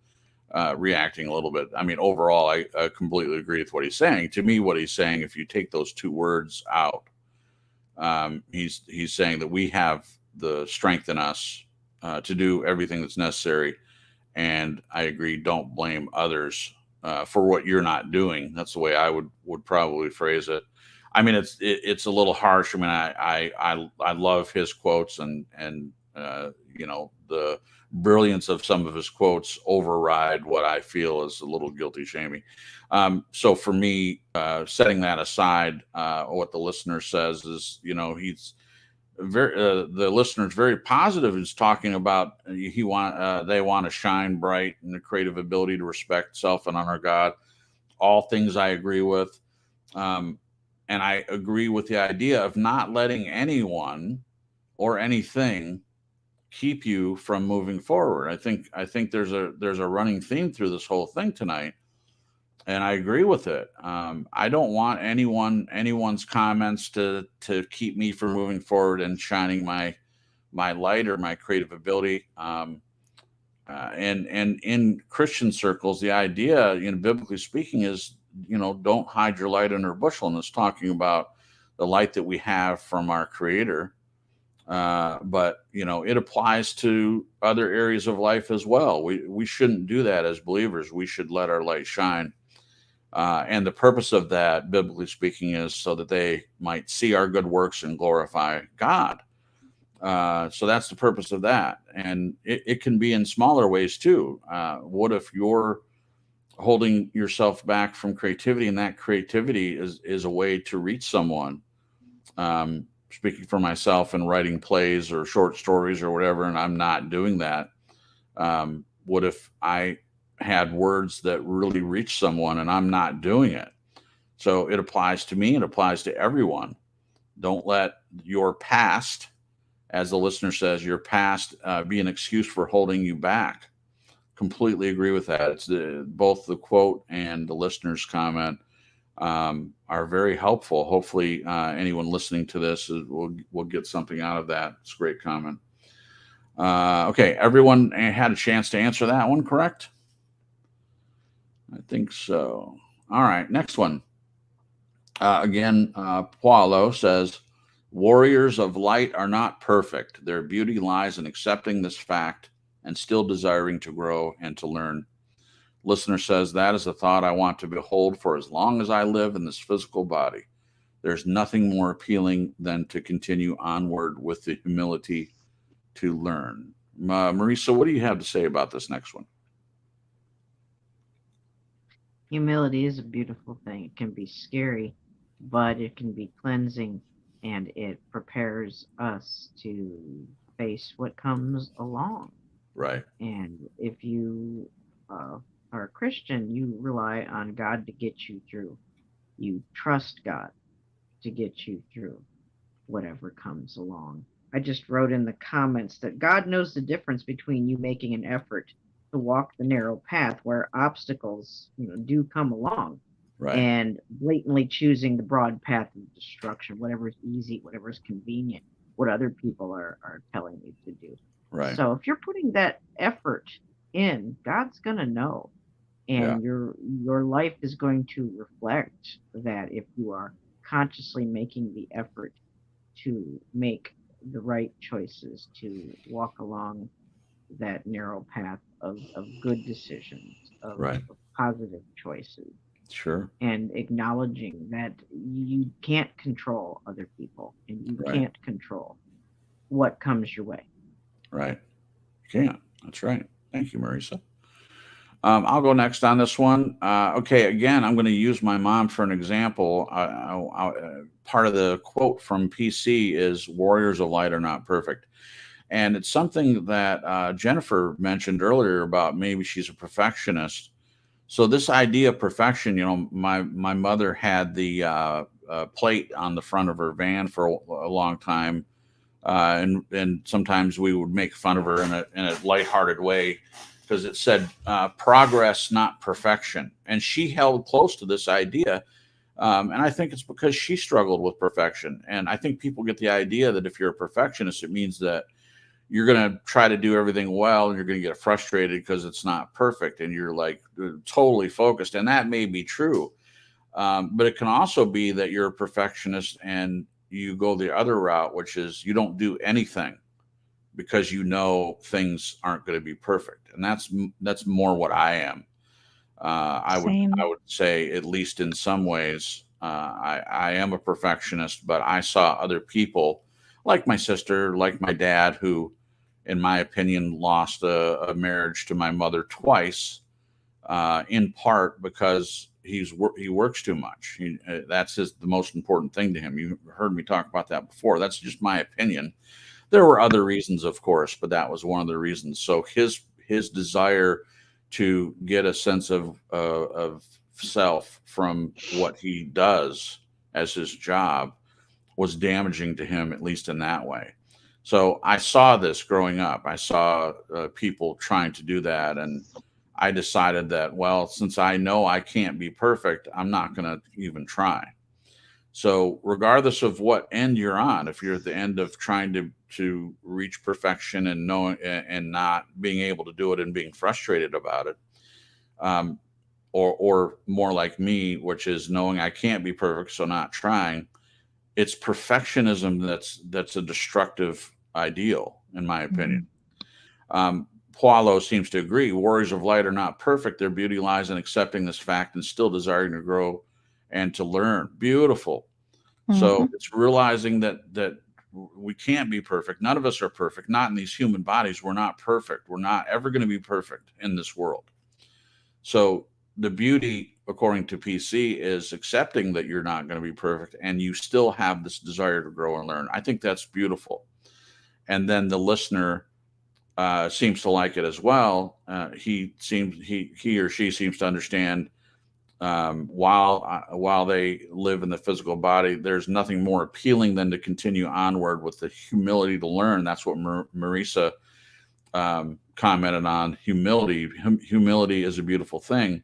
reacting a little bit. I mean, overall, I completely agree with what he's saying. To me, what he's saying, if you take those two words out, he's saying that we have the strength in us to do everything that's necessary. And I agree, don't blame others for what you're not doing. That's the way I would probably phrase it. I mean, it's a little harsh. I mean, I love his quotes and the brilliance of some of his quotes override what I feel is a little guilty shaming. So for me, setting that aside, what the listener says is, he's the listener's very positive. Is talking about they want to shine bright and the creative ability to respect self and honor God. All things I agree with. And I agree with the idea of not letting anyone or anything keep you from moving forward. I think there's a running theme through this whole thing tonight, and I agree with it. I don't want anyone's comments to keep me from moving forward and shining my light or my creative ability. And in Christian circles, the idea, biblically speaking, is don't hide your light under a bushel, and it's talking about the light that we have from our Creator. But it applies to other areas of life as well. We shouldn't do that as believers. We should let our light shine. And the purpose of that, biblically speaking, is so that they might see our good works and glorify God. So that's the purpose of that. And it can be in smaller ways too. What if you're holding yourself back from creativity, and that creativity is a way to reach someone? Speaking for myself and writing plays or short stories or whatever, and I'm not doing that. What if I had words that really reach someone and I'm not doing it? So it applies to me. It applies to everyone. Don't let your past, as the listener says, your past be an excuse for holding you back. Completely agree with that. It's both the quote and the listener's comment are very helpful. Hopefully anyone listening to this will get something out of that. It's a great comment. Okay, everyone had a chance to answer that one, correct? I think so. All right, next one. Again, Paulo says, warriors of light are not perfect. Their beauty lies in accepting this fact and still desiring to grow and to learn. Listener says, that is a thought I want to behold for as long as I live in this physical body. There's nothing more appealing than to continue onward with the humility to learn. Marisa, what do you have to say about this next one? Humility is a beautiful thing. It can be scary, but it can be cleansing, and it prepares us to face what comes along. Right. And if you are a Christian, you rely on God to get you through. You trust God to get you through whatever comes along. I just wrote in the comments that God knows the difference between you making an effort to walk the narrow path where obstacles, do come along, Right. and blatantly choosing the broad path of destruction, whatever is easy, whatever is convenient, what other people are telling you to do. Right. So if you're putting that effort in, God's going to know, Yeah. and your life is going to reflect that if you are consciously making the effort to make the right choices, to walk along that narrow path of good decisions, Right. of positive choices, Sure. and acknowledging that you can't control other people and you Right. can't control what comes your way. Right. You can't. That's right. Thank you, Marisa. I'll go next on this one. Okay, again, I'm going to use my mom for an example. Part of the quote from PC is "Warriors of light are not perfect," and it's something that Jennifer mentioned earlier about maybe she's a perfectionist. So this idea of perfection, my mother had the plate on the front of her van for a long time, and sometimes we would make fun of her in a lighthearted way because it said progress, not perfection. And she held close to this idea. And I think it's because she struggled with perfection. And I think people get the idea that if you're a perfectionist, it means that you're going to try to do everything well and you're going to get frustrated because it's not perfect. And you're like totally focused. And that may be true. But it can also be that you're a perfectionist and you go the other route, which is you don't do anything because things aren't going to be perfect. And that's more what I am. I Same. would say, at least in some ways, I am a perfectionist, but I saw other people like my sister, like my dad, who, in my opinion, lost a marriage to my mother twice, in part because he works too much. That's the most important thing to him. You heard me talk about that before. That's just my opinion. There were other reasons, of course, but that was one of the reasons. So his desire to get a sense of self from what he does as his job was damaging to him, at least in that way. So I saw this growing up. I saw people trying to do that, and I decided that, well, since I know I can't be perfect, I'm not going to even try. So regardless of what end you're on, if you're at the end of trying to reach perfection and knowing and not being able to do it and being frustrated about it, um, or more like me, which is knowing I can't be perfect, so not trying, it's perfectionism that's a destructive ideal, in my opinion. Paulo seems to agree. Warriors of light are not perfect. Their beauty lies in accepting this fact and still desiring to grow and to learn. Beautiful. So it's realizing that we can't be perfect. None of us are perfect. Not in these human bodies. We're not perfect. We're not ever going to be perfect in this world. So the beauty, according to PC, is accepting that you're not going to be perfect and you still have this desire to grow and learn. I think that's beautiful. And then the listener seems to like it as well. He or she seems to understand, while they live in the physical body, there's nothing more appealing than to continue onward with the humility to learn. That's what Marisa commented on. Humility is a beautiful thing.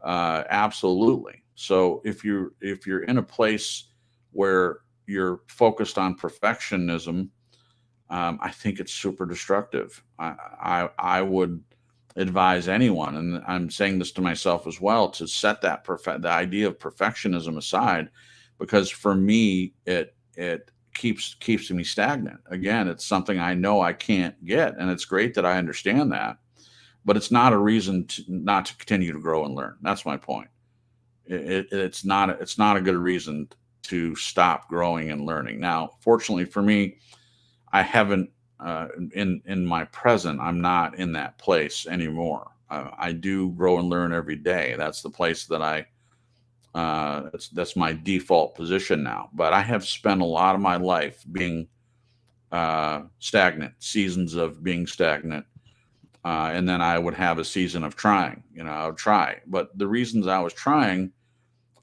Absolutely. So if you're in a place where you're focused on perfectionism, I think it's super destructive. I would advise anyone, and I'm saying this to myself as well, to set the idea of perfectionism aside, because for me it keeps me stagnant. Again, it's something I know I can't get, and it's great that I understand that, but it's not a reason not to continue to grow and learn. That's my point. It's not a good reason to stop growing and learning. Now, fortunately for me, I haven't in my present, I'm not in that place anymore. I do grow and learn every day. That's the place that that's my default position now. But I have spent a lot of my life being stagnant, seasons of being stagnant. And then I would have a season of trying, I would try. But the reasons I was trying,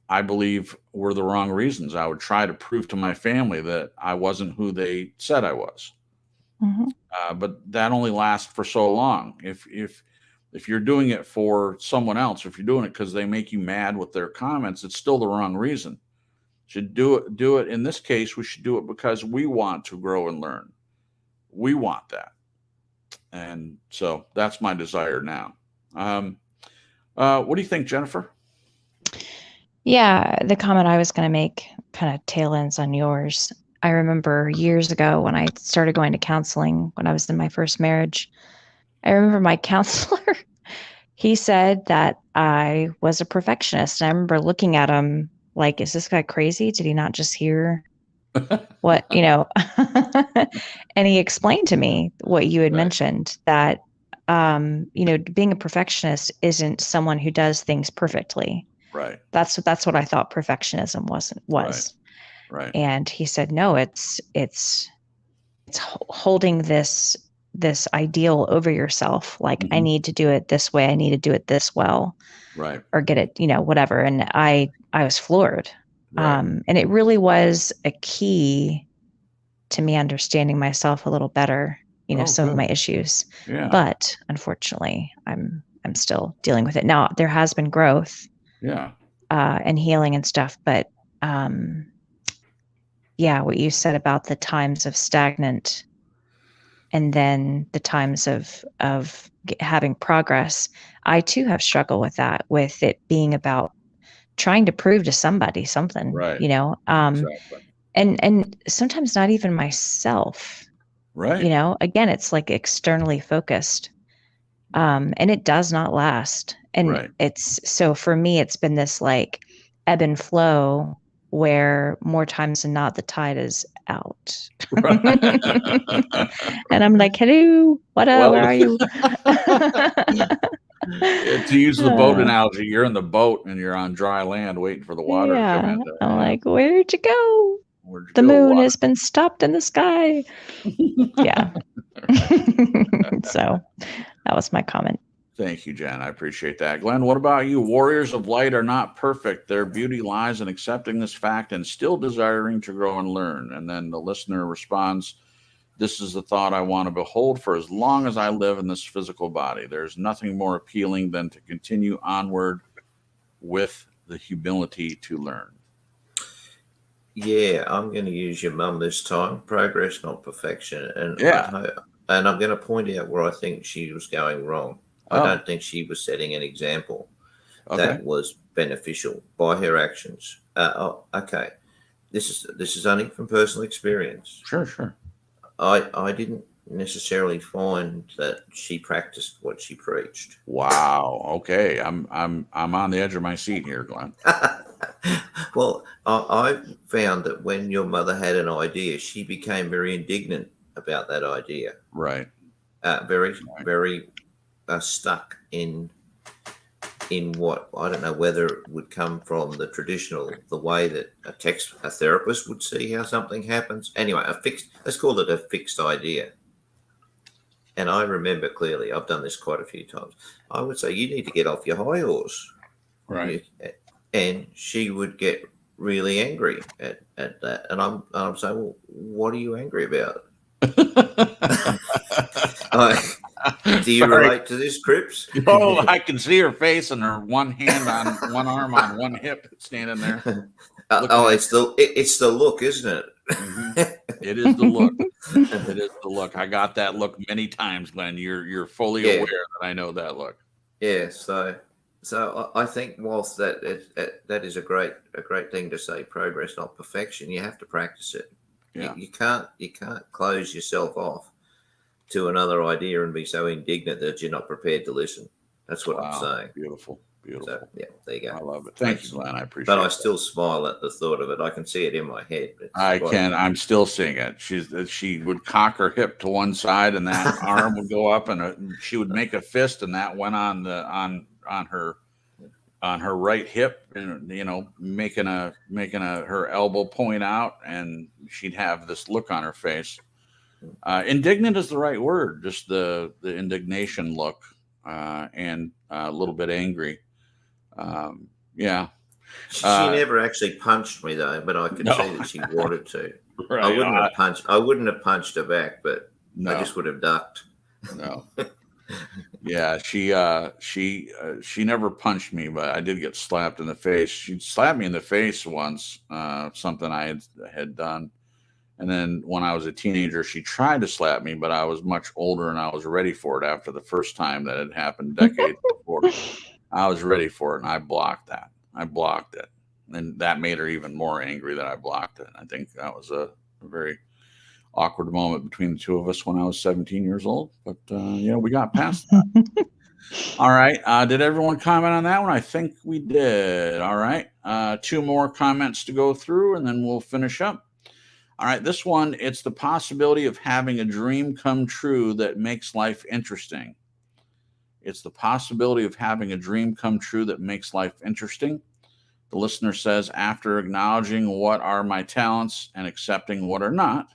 I believe, were the wrong reasons. I would try to prove to my family that I wasn't who they said I was. Mm-hmm. But that only lasts for so long. If you're doing it for someone else, if you're doing it because they make you mad with their comments, it's still the wrong reason. Should do it. In this case, we should do it because we want to grow and learn. We want that. And so that's my desire now. What do you think, Jennifer? Yeah, the comment I was going to make kind of tail ends on yours. I remember years ago when I started going to counseling when I was in my first marriage, I remember my counselor, he said that I was a perfectionist. And I remember looking at him like, is this guy crazy? Did he not just hear what, and he explained to me what you had mentioned, that, being a perfectionist isn't someone who does things perfectly. Right. That's what I thought perfectionism was. Right. And he said, no, it's holding this ideal over yourself. Like, I need to do it this way. I need to do it this well. Right. Or get it, whatever. And I was floored. Right. And it really was a key to me understanding myself a little better, some of my issues. Yeah. But unfortunately, I'm still dealing with it. Now, there has been growth. Yeah. And healing and stuff. But what you said about the times of stagnant and then the times of having progress, I too have struggled with that, with it being about trying to prove to somebody something, right. Exactly. And sometimes not even myself, right. Again, it's like externally focused. And it does not last. And so for me, it's been this like ebb and flow where more times than not, the tide is out. Right. And I'm like, hello, what up? Where are you? To use the boat analogy, you're in the boat and you're on dry land waiting for the water to come in. I'm like, where'd you go? The moon has been stopped in the sky. Yeah. So that was my comment. Thank you, Jen. I appreciate that. Glenn, what about you? Warriors of light are not perfect. Their beauty lies in accepting this fact and still desiring to grow and learn. And then the listener responds, this is the thought I want to behold for as long as I live in this physical body. There's nothing more appealing than to continue onward with the humility to learn. Yeah, I'm going to use your mum this time. Progress, not perfection. And I'm going to point out where I think she was going wrong. I don't think she was setting an example that was beneficial by her actions. Okay. This is only from personal experience. Sure. I didn't necessarily find that she practiced what she preached. Wow. Okay. I'm on the edge of my seat here, Glenn. Well, I found that when your mother had an idea, she became very indignant about that idea. Right. Very stuck in what, I don't know whether it would come from the way that a therapist would see how something happens. Anyway, let's call it a fixed idea. And I remember clearly, I've done this quite a few times. I would say, you need to get off your high horse. Right. And she would get really angry at that. And I'm saying, well, what are you angry about? Do you relate to this, Cripps? Oh, I can see her face and her one hand on one arm on one hip standing there. It's the look, isn't it? Mm-hmm. It is the look. It is the look. I got that look many times, Glenn. You're fully aware that I know that look. Yeah. So I think whilst that is a great thing to say, progress, not perfection, you have to practice it. Yeah. You can't close yourself off to another idea and be so indignant that you're not prepared to listen. That's what I'm saying. Beautiful. Beautiful. So yeah, there you I go. love it. Thank you, Glenn. I appreciate But I that. still smile at the thought of it. I can see it in my head. I'm still seeing it. She would cock her hip to one side, and that arm would go up, and she would make a fist, and that went on her right hip, and making her elbow point out, and she'd have this look on her face. Indignant is the right word, just the indignation look, and a little bit angry. Yeah. She never actually punched me though, but I could see that she wanted to. Right. I wouldn't have punched her back, but No. I just would have ducked. No. Yeah, she never punched me, but I did get slapped in the face. She slapped me in the face once, something I had done. And then when I was a teenager, she tried to slap me, but I was much older and I was ready for it after the first time that had happened decades before. I was ready for it, and I blocked that. I blocked it. And that made her even more angry that I blocked it. I think that was a very awkward moment between the two of us when I was 17 years old. But, we got past that. All right. Did everyone comment on that one? I think we did. All right. 2 more comments to go through, and then we'll finish up. All right. This one, it's the possibility of having a dream come true that makes life interesting. It's the possibility of having a dream come true that makes life interesting. The listener says, after acknowledging what are my talents and accepting what are not,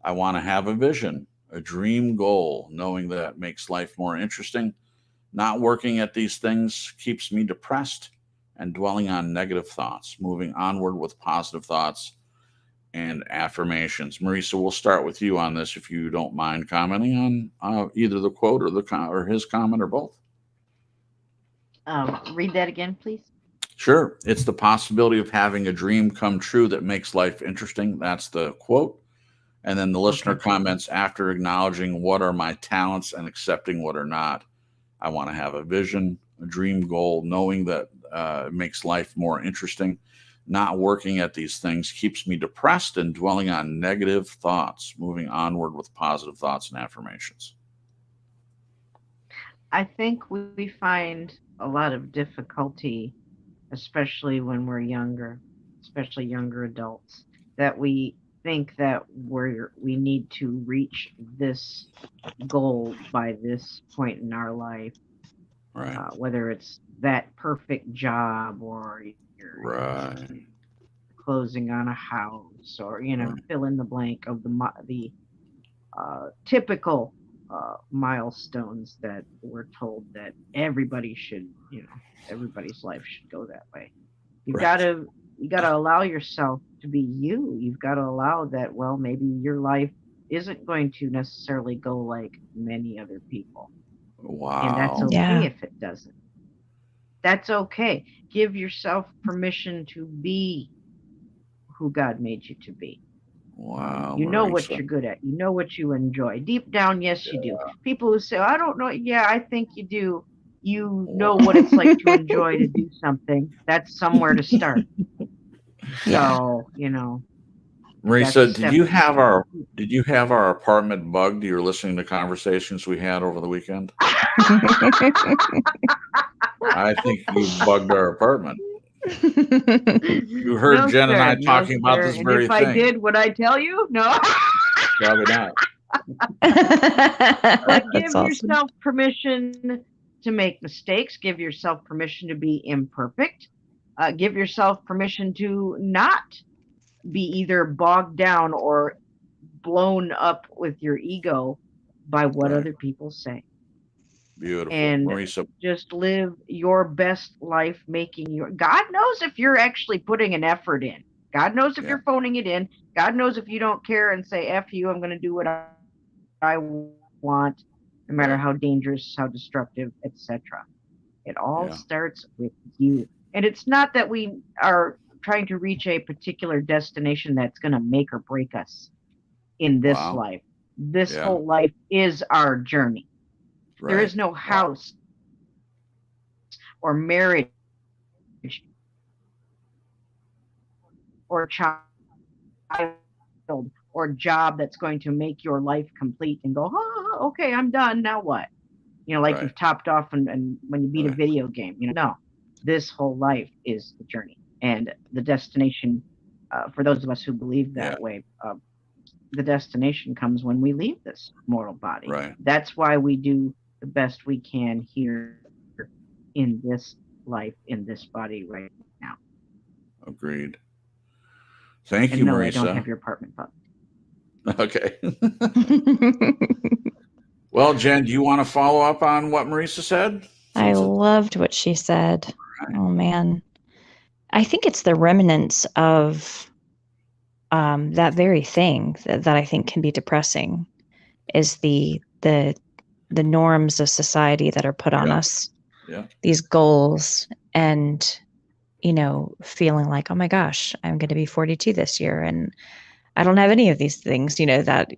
I want to have a vision, a dream goal, knowing that makes life more interesting. Not working at these things keeps me depressed and dwelling on negative thoughts, moving onward with positive thoughts and affirmations. Marisa, we'll start with you on this if you don't mind commenting on either the quote or his comment or both. Read that again, please. Sure. It's the possibility of having a dream come true that makes life interesting. That's the quote. And then the listener comments, after acknowledging what are my talents and accepting what are not, I want to have a vision, a dream goal, knowing that it makes life more interesting. Not working at these things keeps me depressed and dwelling on negative thoughts, moving onward with positive thoughts and affirmations. I think we find a lot of difficulty, especially when we're younger, especially younger adults, that we think that we need to reach this goal by this point in our life, Right. Whether it's that perfect job or you're Right. closing on a house, or Right. fill in the blank of the typical milestones that we're told that everybody should, everybody's life should go that way. You Right. gotta allow yourself to be you. You've got to allow that, well, maybe your life isn't going to necessarily go like many other people. Wow. And that's okay Yeah. if it doesn't. That's okay. Give yourself permission to be who God made you to be. Wow. You know what Marisa. you're good at. You know what you enjoy. Deep down, yes, you do. People who say, I don't know. Yeah, I think you do. You know what it's like to enjoy to do something. That's somewhere to start. Yeah. So, Marisa, did you have our apartment bugged? You were listening to conversations we had over the weekend? I think you bugged our apartment. You heard No, Jen and I sir. talking No, about sir. this And very if thing. I did, would I tell you? No. Probably not. But give That's awesome. yourself permission to make mistakes. Give yourself permission to be imperfect. Give yourself permission to not be either bogged down or blown up with your ego by what Right. other people say. Beautiful. And Marisa, just live your best life, God knows if you're actually putting an effort in. God knows if Yeah. you're phoning it in. God knows if you don't care and say, F you, I'm going to do what I want, no matter Right. how dangerous, how destructive, etc. It all Yeah. starts with you. And it's not that we are trying to reach a particular destination that's going to make or break us in this Wow. life. This Yeah. whole life is our journey. Right. There is no house or marriage or child or job that's going to make your life complete and go, oh, okay, I'm done. Now what? like Right. you've topped off and when you beat a Right. video game, no, this whole life is the journey, and the destination, for those of us who believe that way, the destination comes when we leave this mortal body. Right. That's why we do the best we can here in this life, in this body right now. Agreed. Thank And you, no, I don't Marisa. have your apartment button. Okay. Well, Jen, do you want to follow up on what Marisa said? I loved what she said. Right. Oh man. I think it's the remnants of that very thing that I think can be depressing, is the norms of society that are put on us. Yeah. These goals, and feeling like, oh my gosh, I'm going to be 42 this year, and I don't have any of these things, that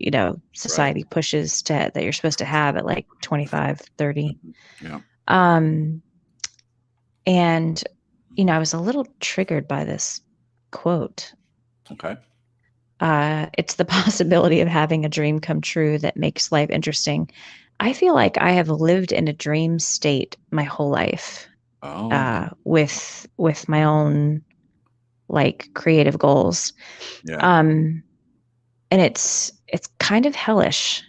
society pushes that you're supposed to have at like 25, 30. Yeah. And I was a little triggered by this quote. Okay. It's the possibility of having a dream come true that makes life interesting. I feel like I have lived in a dream state my whole life, with my own like creative goals. Yeah. And it's kind of hellish.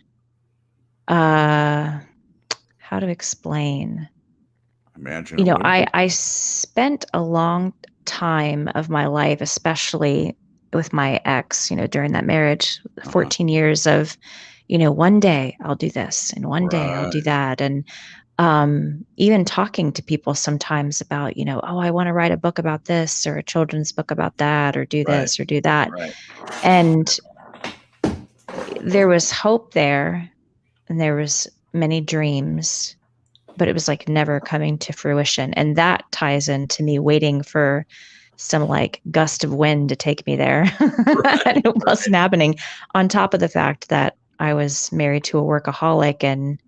How to explain? Imagine. I spent a long time of my life, especially with my ex, during that marriage, 14 years of, one day I'll do this and one day I'll do that. And even talking to people sometimes about, oh, I want to write a book about this or a children's book about that, or do this or do that. Right. And there was hope there, and there was many dreams, but it was like never coming to fruition. And that ties into me waiting for some like gust of wind to take me there. And it wasn't happening, on top of the fact that I was married to a workaholic, and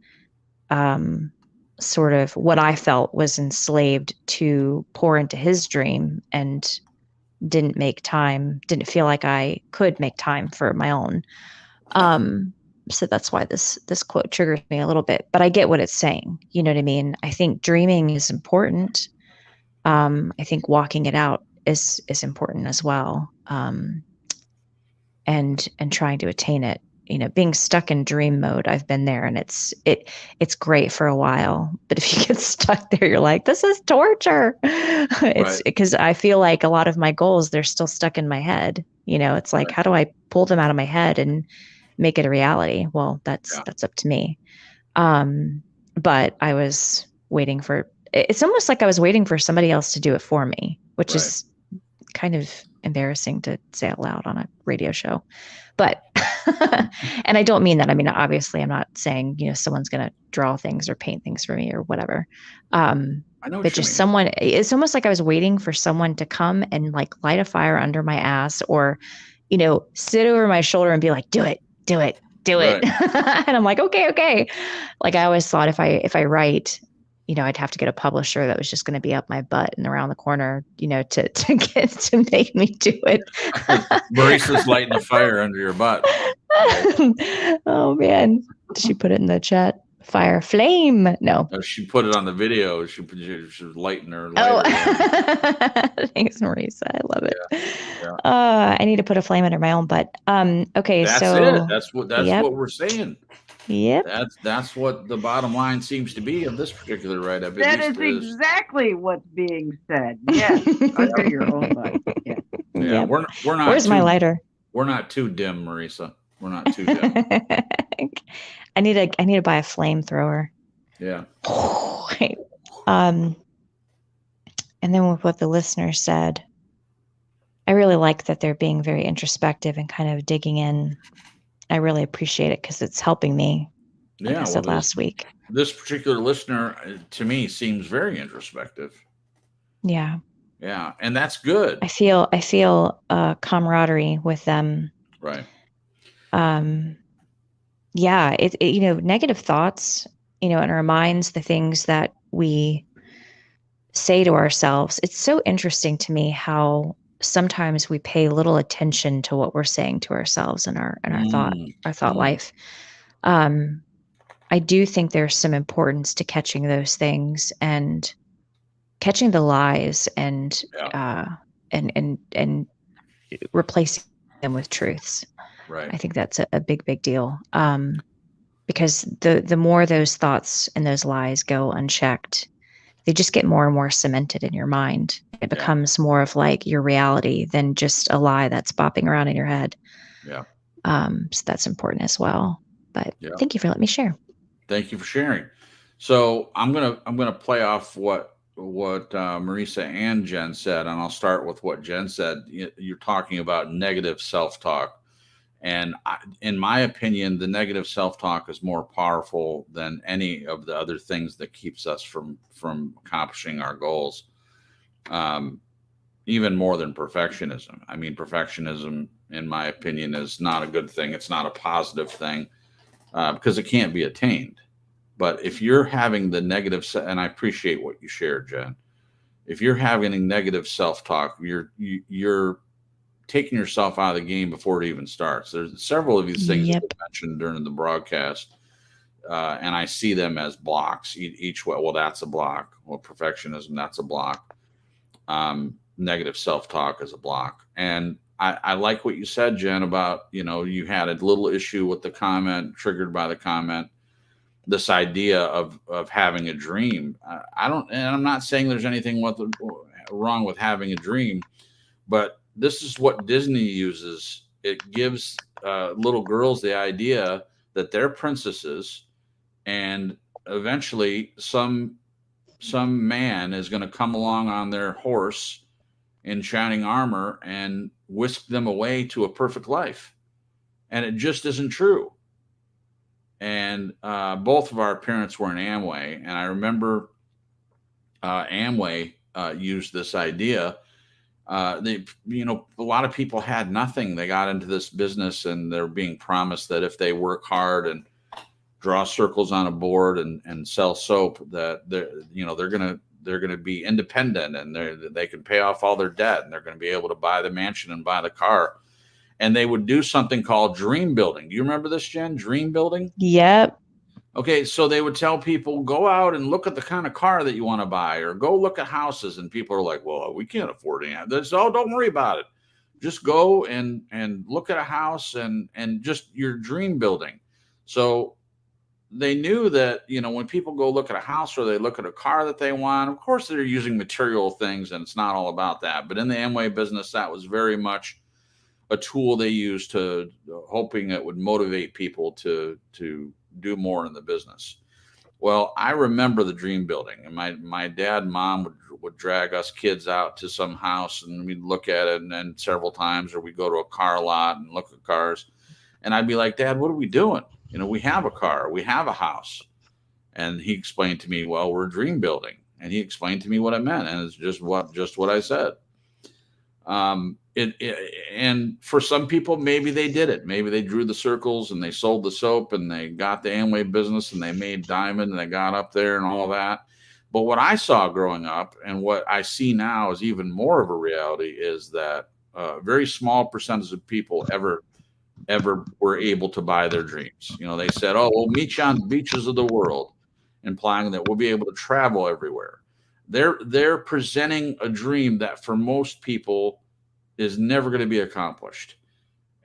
sort of what I felt was enslaved to pour into his dream, and didn't feel like I could make time for my own. So that's why this quote triggers me a little bit, but I get what it's saying. You know what I mean? I think dreaming is important. I think walking it out is important as well. And trying to attain it, being stuck in dream mode. I've been there, and it's great for a while, but if you get stuck there, you're like, this is torture. It's because I feel like a lot of my goals, they're still stuck in my head. It's like, how do I pull them out of my head and make it a reality? Well, that's up to me. But I was waiting for, it's almost like I was waiting for somebody else to do it for me, which is kind of embarrassing to say out loud on a radio show. But, and I don't mean that. I mean, obviously I'm not saying, someone's going to draw things or paint things for me or whatever. I know, but just someone, it's almost like I was waiting for someone to come and like light a fire under my ass, or, sit over my shoulder and be like, do it. And I'm like, okay. Like I always thought if I write, I'd have to get a publisher that was just going to be up my butt and around the corner, to make me do it. Marisa's lighting the fire under your butt. Oh man. Did she put it in the chat? Fire flame. No. She put it on the video. She was lighting her lighter. Thanks, Marisa. I love it. Yeah. I need to put a flame under my own butt. Okay. That's so it. That's what we're saying. Yep. That's what the bottom line seems to be of this particular write-up. That is exactly what's being said. Yes. Under your own butt. Yeah. Yeah. We're not. Where's my lighter? We're not too dim, Marisa. We're not too dim. I need to buy a flamethrower. Yeah. And then with what the listener said, I really like that they're being very introspective and kind of digging in. I really appreciate it because it's helping me. Like I said last week. This particular listener, to me, seems very introspective. Yeah. Yeah, and that's good. I feel camaraderie with them. Right. Yeah, it negative thoughts, in our minds, the things that we say to ourselves. It's so interesting to me how sometimes we pay little attention to what we're saying to ourselves in our thought life. I I do think there's some importance to catching those things and catching the lies and and replacing them with truths. Right. I think that's a big deal. Because the more those thoughts and those lies go unchecked, they just get more and more cemented in your mind. It becomes more of like your reality than just a lie that's bopping around in your head. Yeah. So that's important as well. But thank you for letting me share. Thank you for sharing. So I'm gonna play off what Marisa and Jen said, and I'll start with what Jen said. You're talking about negative self-talk, and in my opinion, the negative self-talk is more powerful than any of the other things that keeps us from accomplishing our goals. Even more than perfectionism. I mean, perfectionism, in my opinion, is not a good thing. It's not a positive thing because it can't be attained. But if you're having the negative, and I appreciate what you shared, Jen, if you're having a negative self-talk, you're taking yourself out of the game before it even starts. There's several of these things that were mentioned during the broadcast, and I see them as blocks. Each way, well, that's a block. Well, perfectionism, that's a block. Negative self-talk is a block. And I like what you said, Jen, about, you had a little issue with the comment, triggered by the comment, this idea of having a dream. And I'm not saying there's anything wrong with having a dream, but this is what Disney uses. It gives little girls the idea that they're princesses, and eventually some man is going to come along on their horse in shining armor and whisk them away to a perfect life. And it just isn't true. And both of our parents were in Amway, and I remember Amway used this idea. A lot of people had nothing. They got into this business, and they're being promised that if they work hard and draw circles on a board and sell soap, that they're gonna be independent, and they can pay off all their debt, and they're going to be able to buy the mansion and buy the car. And they would do something called dream building. Do you remember this, Jen? Dream building? Yep. Okay, so they would tell people, go out and look at the kind of car that you want to buy, or go look at houses. And people are like, well, we can't afford any. Oh, don't worry about it. Just go and look at a house and just your dream building. So they knew that, when people go look at a house or they look at a car that they want, of course they're using material things, and it's not all about that. But in the Amway business, that was very much a tool they used to hoping it would motivate people to do more in the business. Well, I remember the dream building, and my dad and mom would drag us kids out to some house, and we'd look at it, and then several times, or we'd go to a car lot and look at cars. And I'd be like, Dad, what are we doing? We have a car, we have a house. And he explained to me, well, we're dream building. And he explained to me what it meant. And it's just what I said. And for some people, maybe they did it. Maybe they drew the circles and they sold the soap and they got the Amway business and they made diamond and they got up there and all that. But what I saw growing up, and what I see now is even more of a reality, is that a very small percentage of people ever were able to buy their dreams. They said, oh, we'll meet you on the beaches of the world, implying that we'll be able to travel everywhere. They're presenting a dream that for most people is never going to be accomplished.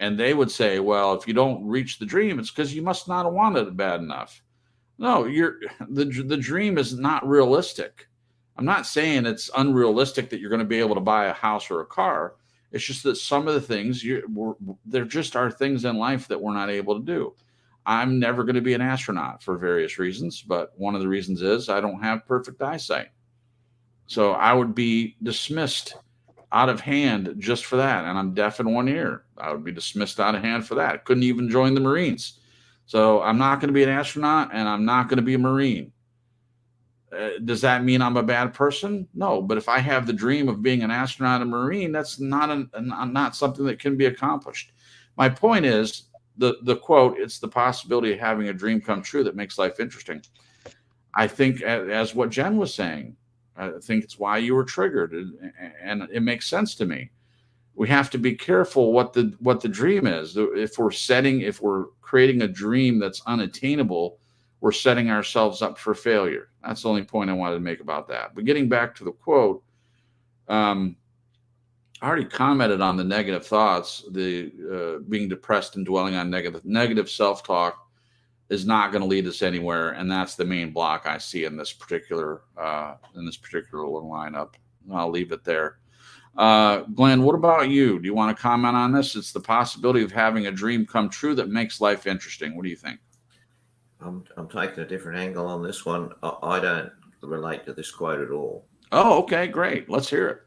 And they would say, well, if you don't reach the dream, it's because you must not have wanted it bad enough. No, the dream is not realistic. I'm not saying it's unrealistic that you're going to be able to buy a house or a car. It's just that some of the things there just are things in life that we're not able to do. I'm never going to be an astronaut for various reasons, but one of the reasons is I don't have perfect eyesight. So I would be dismissed out of hand just for that. And I'm deaf in one ear. I would be dismissed out of hand for that. Couldn't even join the Marines. So I'm not going to be an astronaut, and I'm not going to be a Marine. Does that mean I'm a bad person? No, but if I have the dream of being an astronaut and Marine, that's not something that can be accomplished. My point is the quote, it's the possibility of having a dream come true that makes life interesting. I think, as what Jen was saying, I think it's why you were triggered, and it makes sense to me. We have to be careful what the dream is. If we're creating a dream that's unattainable, we're setting ourselves up for failure. That's the only point I wanted to make about that. But getting back to the quote, I already commented on the negative thoughts, the being depressed and dwelling on negative self-talk is not going to lead us anywhere, and that's the main block I see in this particular little lineup. I'll leave it there. Glenn, what about you? Do you want to comment on this? It's the possibility of having a dream come true that makes life interesting. What do you think? I'm taking a different angle on this one. I don't relate to this quote at all. Oh, okay, great. Let's hear it.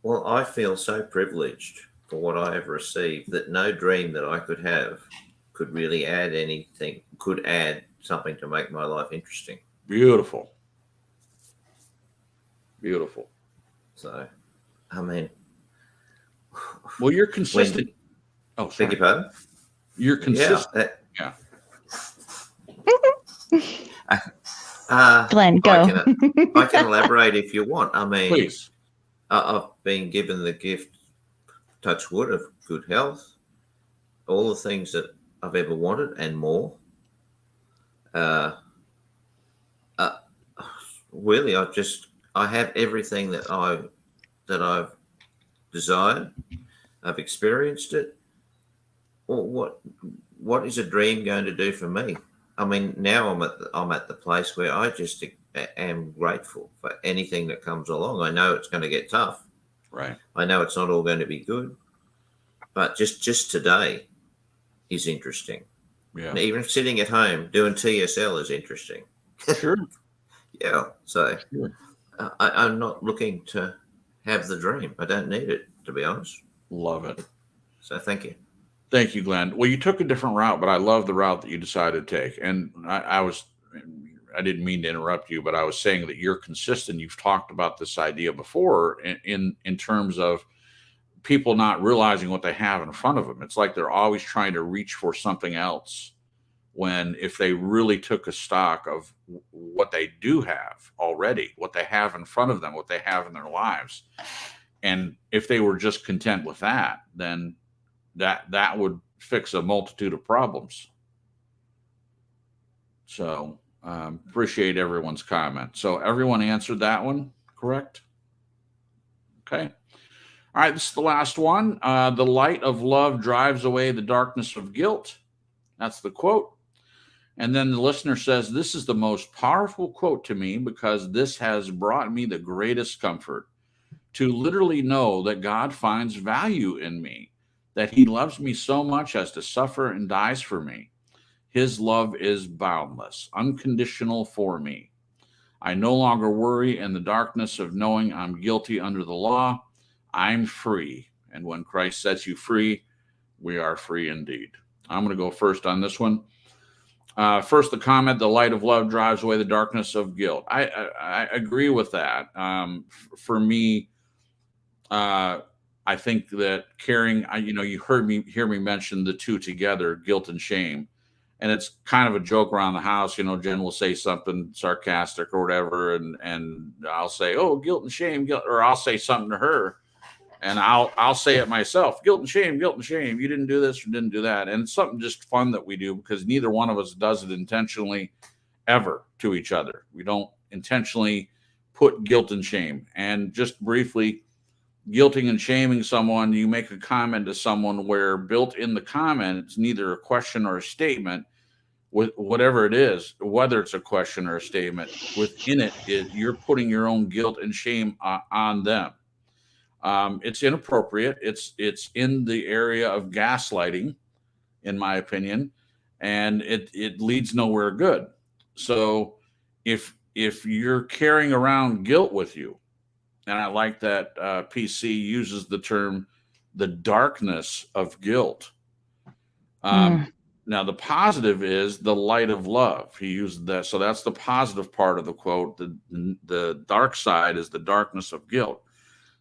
Well, I feel so privileged for what I have received that no dream that I could have could really add anything, could add something to make my life interesting. Beautiful. Beautiful. So, I mean, well, you're consistent. Oh, sorry. Beg your pardon? You're consistent. Yeah. Glenn, go. I can elaborate if you want. I mean, Please. I've been given the gift, touch wood, of good health, all the things that I've ever wanted and more. Really, I have everything that I've desired. I've experienced it. Well, what is a dream going to do for me? I mean, now I'm at the place where I just am grateful for anything that comes along. I know it's going to get tough. Right. I know it's not all going to be good, but just today is interesting. Yeah. And even sitting at home doing TSL is interesting. Sure. Yeah. So Sure. I'm not looking to have the dream. I don't need it, to be honest. Love it. So thank you. Thank you, Glenn. Well, you took a different route, but I love the route that you decided to take. And I didn't mean to interrupt you, but I was saying that you're consistent. You've talked about this idea before in terms of people not realizing what they have in front of them. It's like they're always trying to reach for something else, when if they really took a stock of what they do have already, what they have in front of them, what they have in their lives, and if they were just content with that, then that would fix a multitude of problems. So appreciate everyone's comment. So everyone answered that one, correct? Okay. All right, this is the last one. The light of love drives away the darkness of guilt. That's the quote. And then the listener says, this is the most powerful quote to me because this has brought me the greatest comfort to literally know that God finds value in me, that he loves me so much as to suffer and dies for me. His love is boundless, unconditional for me. I no longer worry in the darkness of knowing I'm guilty under the law. I'm free. And when Christ sets you free, we are free indeed. I'm going to go first on this one. First, the comment, the light of love drives away the darkness of guilt. I agree with that. For me, I think that caring, you hear me mention the two together, guilt and shame. And it's kind of a joke around the house. Jen will say something sarcastic or whatever. And I'll say, oh, guilt and shame, guilt, or I'll say something to her. And I'll say it myself, guilt and shame, guilt and shame. You didn't do this or didn't do that. And it's something just fun that we do because neither one of us does it intentionally ever to each other. We don't intentionally put guilt and shame. And just briefly, guilting and shaming someone, you make a comment to someone where built in the comment, it's neither a question or a statement. With whatever it is, whether it's a question or a statement, within it, you're putting your own guilt and shame on them. It's inappropriate. It's in the area of gaslighting, in my opinion, and it leads nowhere good. So if you're carrying around guilt with you, and I like that PC uses the term, the darkness of guilt. Now, the positive is the light of love. He used that. So that's the positive part of the quote. The dark side is the darkness of guilt.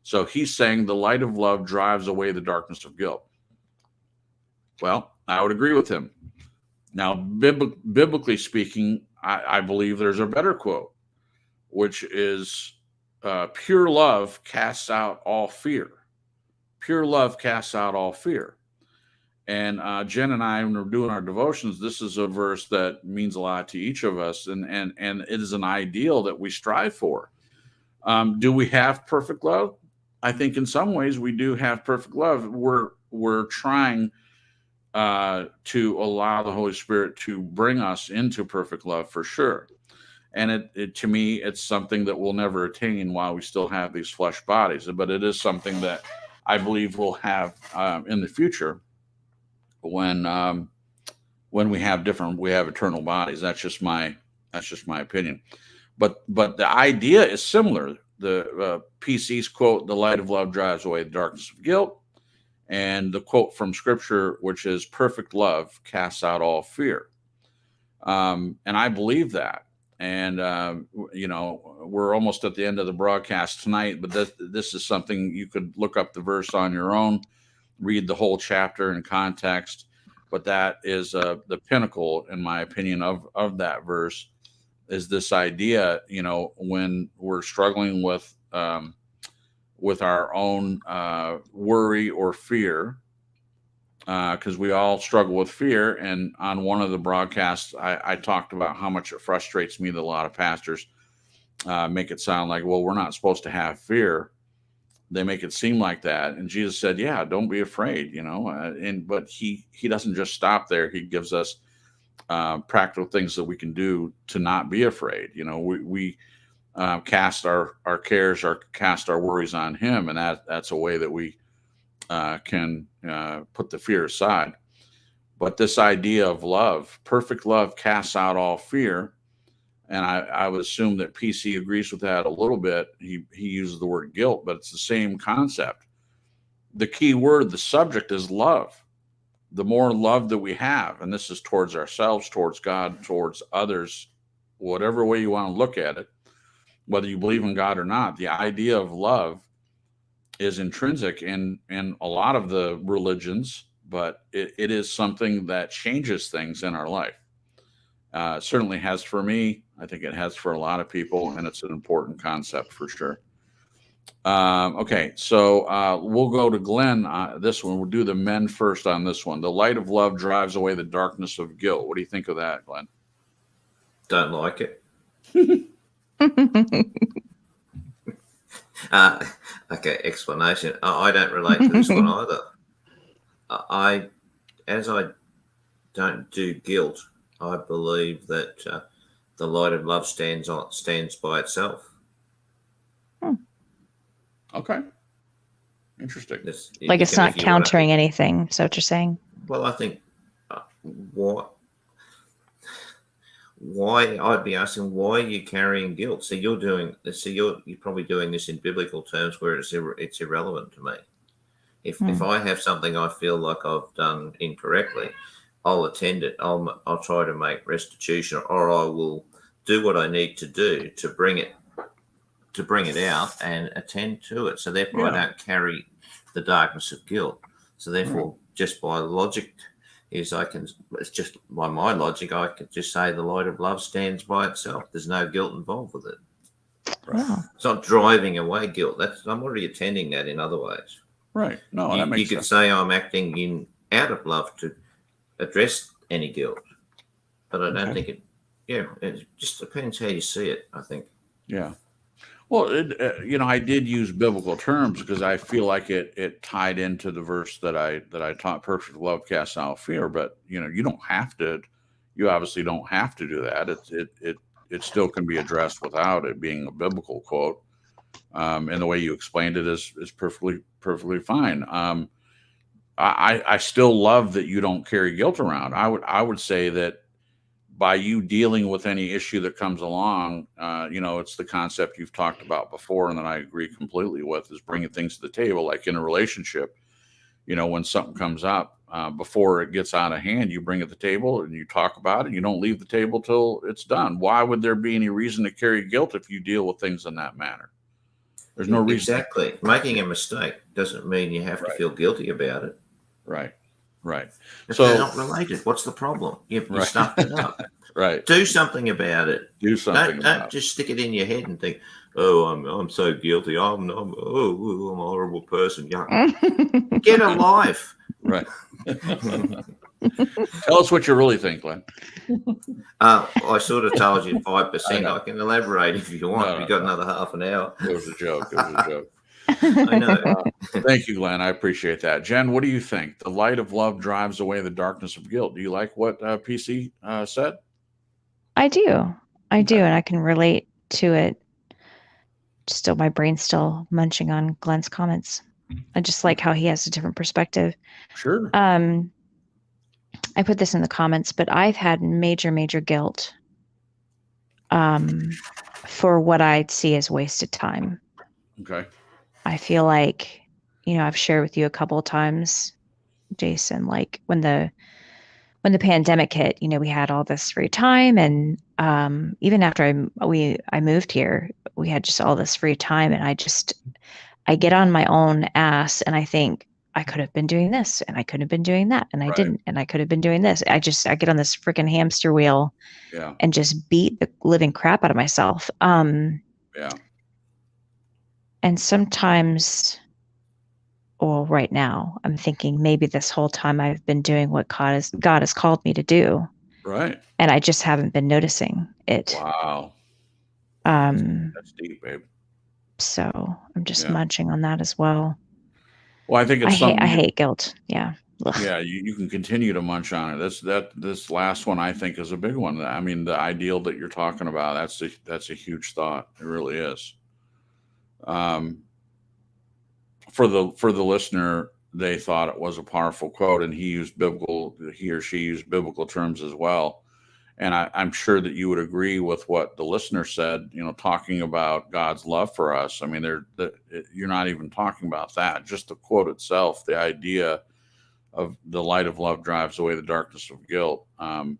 So he's saying the light of love drives away the darkness of guilt. Well, I would agree with him. Now, biblically speaking, I believe there's a better quote, which is pure love casts out all fear. Pure love casts out all fear. And Jen and I, when we're doing our devotions, this is a verse that means a lot to each of us, and it is an ideal that we strive for. Do we have perfect love? I think in some ways we do have perfect love. We're trying to allow the Holy Spirit to bring us into perfect love for sure. And it to me, it's something that we'll never attain while we still have these flesh bodies. But it is something that I believe we'll have in the future when we have eternal bodies. That's just my opinion. But the idea is similar. The PC's quote, "The light of love drives away the darkness of guilt," and the quote from Scripture, which is, "Perfect love casts out all fear." And I believe that. And we're almost at the end of the broadcast tonight, but this is something you could look up the verse on your own, read the whole chapter in context. But that is the pinnacle, in my opinion, of that verse, is this idea, when we're struggling with our own worry or fear, because we all struggle with fear. And on one of the broadcasts, I talked about how much it frustrates me that a lot of pastors make it sound like, well, we're not supposed to have fear. They make it seem like that. And Jesus said, yeah, don't be afraid, but he doesn't just stop there. He gives us practical things that we can do to not be afraid. We cast our cares, cast our worries on him. And that's a way that we can put the fear aside. But this idea of love, perfect love casts out all fear. And I would assume that PC agrees with that a little bit. He uses the word guilt, but it's the same concept. The key word, the subject, is love. The more love that we have, and this is towards ourselves, towards God, towards others, whatever way you want to look at it, whether you believe in God or not, the idea of love is intrinsic in a lot of the religions, but it is something that changes things in our life. It certainly has for me. I think it has for a lot of people, and it's an important concept for sure. Okay, so we'll go to Glenn. This one, we'll do the men first on this one. The light of love drives away the darkness of guilt. What do you think of that, Glenn? Don't like it. Okay, explanation. I don't relate to this one either. As I don't do guilt, I believe that the light of love stands by itself. Okay. Interesting. Like it's not countering anything. So what you're saying? Well, I think why I'd be asking, why are you carrying guilt? So you're probably doing this in biblical terms where it's irrelevant to me. If I have something I feel like I've done incorrectly, I'll attend it. I'll try to make restitution, or I will do what I need to do to bring it out and attend to it. So therefore, I don't carry the darkness of guilt. So therefore, just by logic, it's just by my logic, I could just say the light of love stands by itself. There's no guilt involved with it. Wow. It's not driving away guilt. I'm already attending that in other ways. Right. No, that makes sense. You could say I'm acting out of love to address any guilt, but I don't think it. Yeah, it just depends how you see it, I think. Yeah. Well, I did use biblical terms because I feel like it tied into the verse that I taught, perfect love casts out fear. But you don't have to. You obviously don't have to do that. It still can be addressed without it being a biblical quote. And the way you explained it is perfectly fine. I still love that you don't carry guilt around. I would say that by you dealing with any issue that comes along, it's the concept you've talked about before, and that I agree completely with, is bringing things to the table. Like in a relationship, when something comes up, before it gets out of hand, you bring it to the table and you talk about it. You don't leave the table till it's done. Why would there be any reason to carry guilt if you deal with things in that manner? There's no reason. Exactly. Making a mistake doesn't mean you have to feel guilty about it. Right. If they're not related, what's the problem? You stuffed it up. Right. Do something about it. Don't just stick it in your head and think, oh, I'm so guilty. I'm a horrible person. Get a life. Right. Tell us what you really think, Glenn. I sort of told you 5%. I know. I can elaborate if you want. No, We've got no. another half an hour. It was a joke. It was a joke. I know. Thank you, Glenn. I appreciate that. Jen, what do you think? The light of love drives away the darkness of guilt. Do you like what PC said? I do. I do. Okay. And I can relate to it. Still, my brain's still munching on Glenn's comments. I just like how he has a different perspective. Sure. I put this in the comments, but I've had major, major guilt for what I'd see as wasted time. Okay. I feel like, I've shared with you a couple of times, Jason, like when the pandemic hit, we had all this free time, and even after I moved here, we had just all this free time, and I get on my own ass and I think I could have been doing this and I could have been doing that and I didn't, and I could have been doing this. I get on this freaking hamster wheel and just beat the living crap out of myself. Yeah. And sometimes, well, right now I'm thinking maybe this whole time I've been doing what God has called me to do. Right. And I just haven't been noticing it. Wow. That's deep, babe. So I'm just munching on that as well. Well, I think it's I hate guilt. Yeah. Ugh. Yeah, you can continue to munch on it. This last one I think is a big one. I mean, the ideal that you're talking about, that's a huge thought. It really is. For the listener, they thought it was a powerful quote, and he or she used biblical terms as well. And I'm sure that you would agree with what the listener said, talking about God's love for us. I mean, you're not even talking about that. Just the quote itself, the idea of the light of love drives away the darkness of guilt. And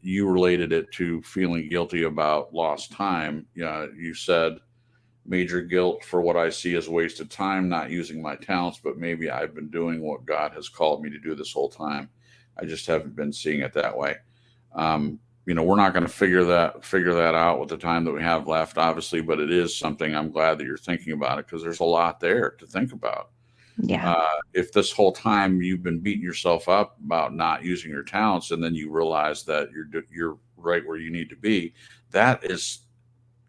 you related it to feeling guilty about lost time. You said major guilt for what I see as wasted time, not using my talents, but maybe I've been doing what God has called me to do this whole time. I just haven't been seeing it that way. We're not going to figure that out with the time that we have left, obviously, but it is something I'm glad that you're thinking about it, because there's a lot there to think about. Yeah. If this whole time you've been beating yourself up about not using your talents, and then you realize that you're right where you need to be, that is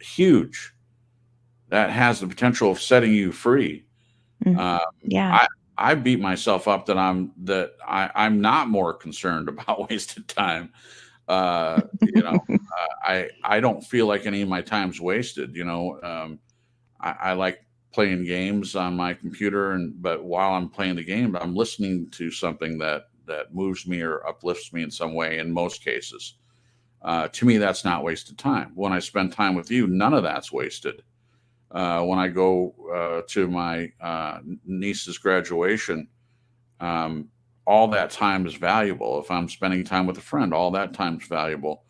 huge. That has the potential of setting you free. Yeah. I beat myself up that I'm not more concerned about wasted time. I don't feel like any of my time's wasted. I like playing games on my computer, but while I'm playing the game, I'm listening to something that moves me or uplifts me in some way. In most cases, to me, that's not wasted time. When I spend time with you, none of that's wasted. When I go to my niece's graduation, all that time is valuable. If I'm spending time with a friend, all that time is valuable.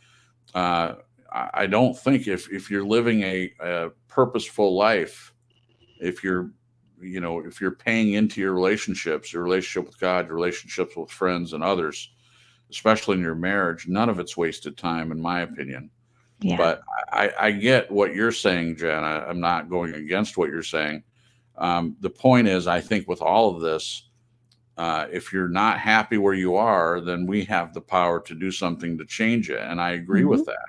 I don't think if you're living a purposeful life, if you're paying into your relationships, your relationship with God, your relationships with friends and others, especially in your marriage, none of it's wasted time, in my opinion. Yeah. But I get what you're saying, Jen. I'm not going against what you're saying. The point is, I think with all of this, if you're not happy where you are, then we have the power to do something to change it. And I agree with that.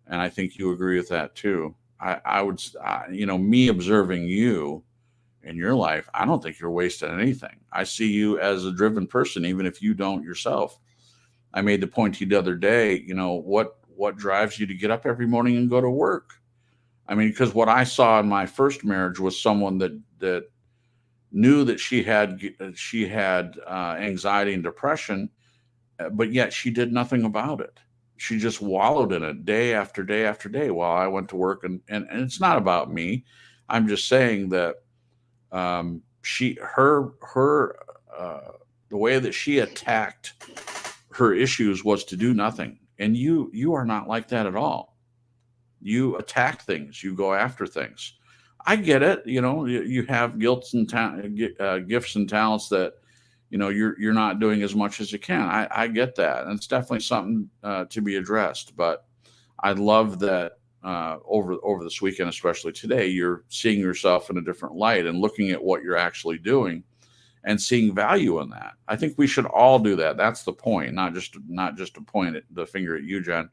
And I think you agree with that too. I would, me observing you in your life, I don't think you're wasting anything. I see you as a driven person, even if you don't yourself. I made the point to you the other day, what drives you to get up every morning and go to work? I mean, because what I saw in my first marriage was someone that knew that she had anxiety and depression, but yet she did nothing about it. She just wallowed in it day after day after day while I went to work. And it's not about me. I'm just saying that the way that she attacked her issues was to do nothing. And you are not like that at all. You attack things. You go after things. I get it. You have gifts and talents that, you're not doing as much as you can. I get that. And it's definitely something to be addressed. But I love that over this weekend, especially today, you're seeing yourself in a different light and looking at what you're actually doing and seeing value in that. I think we should all do that. That's the point, not just to point the finger at you, Jen.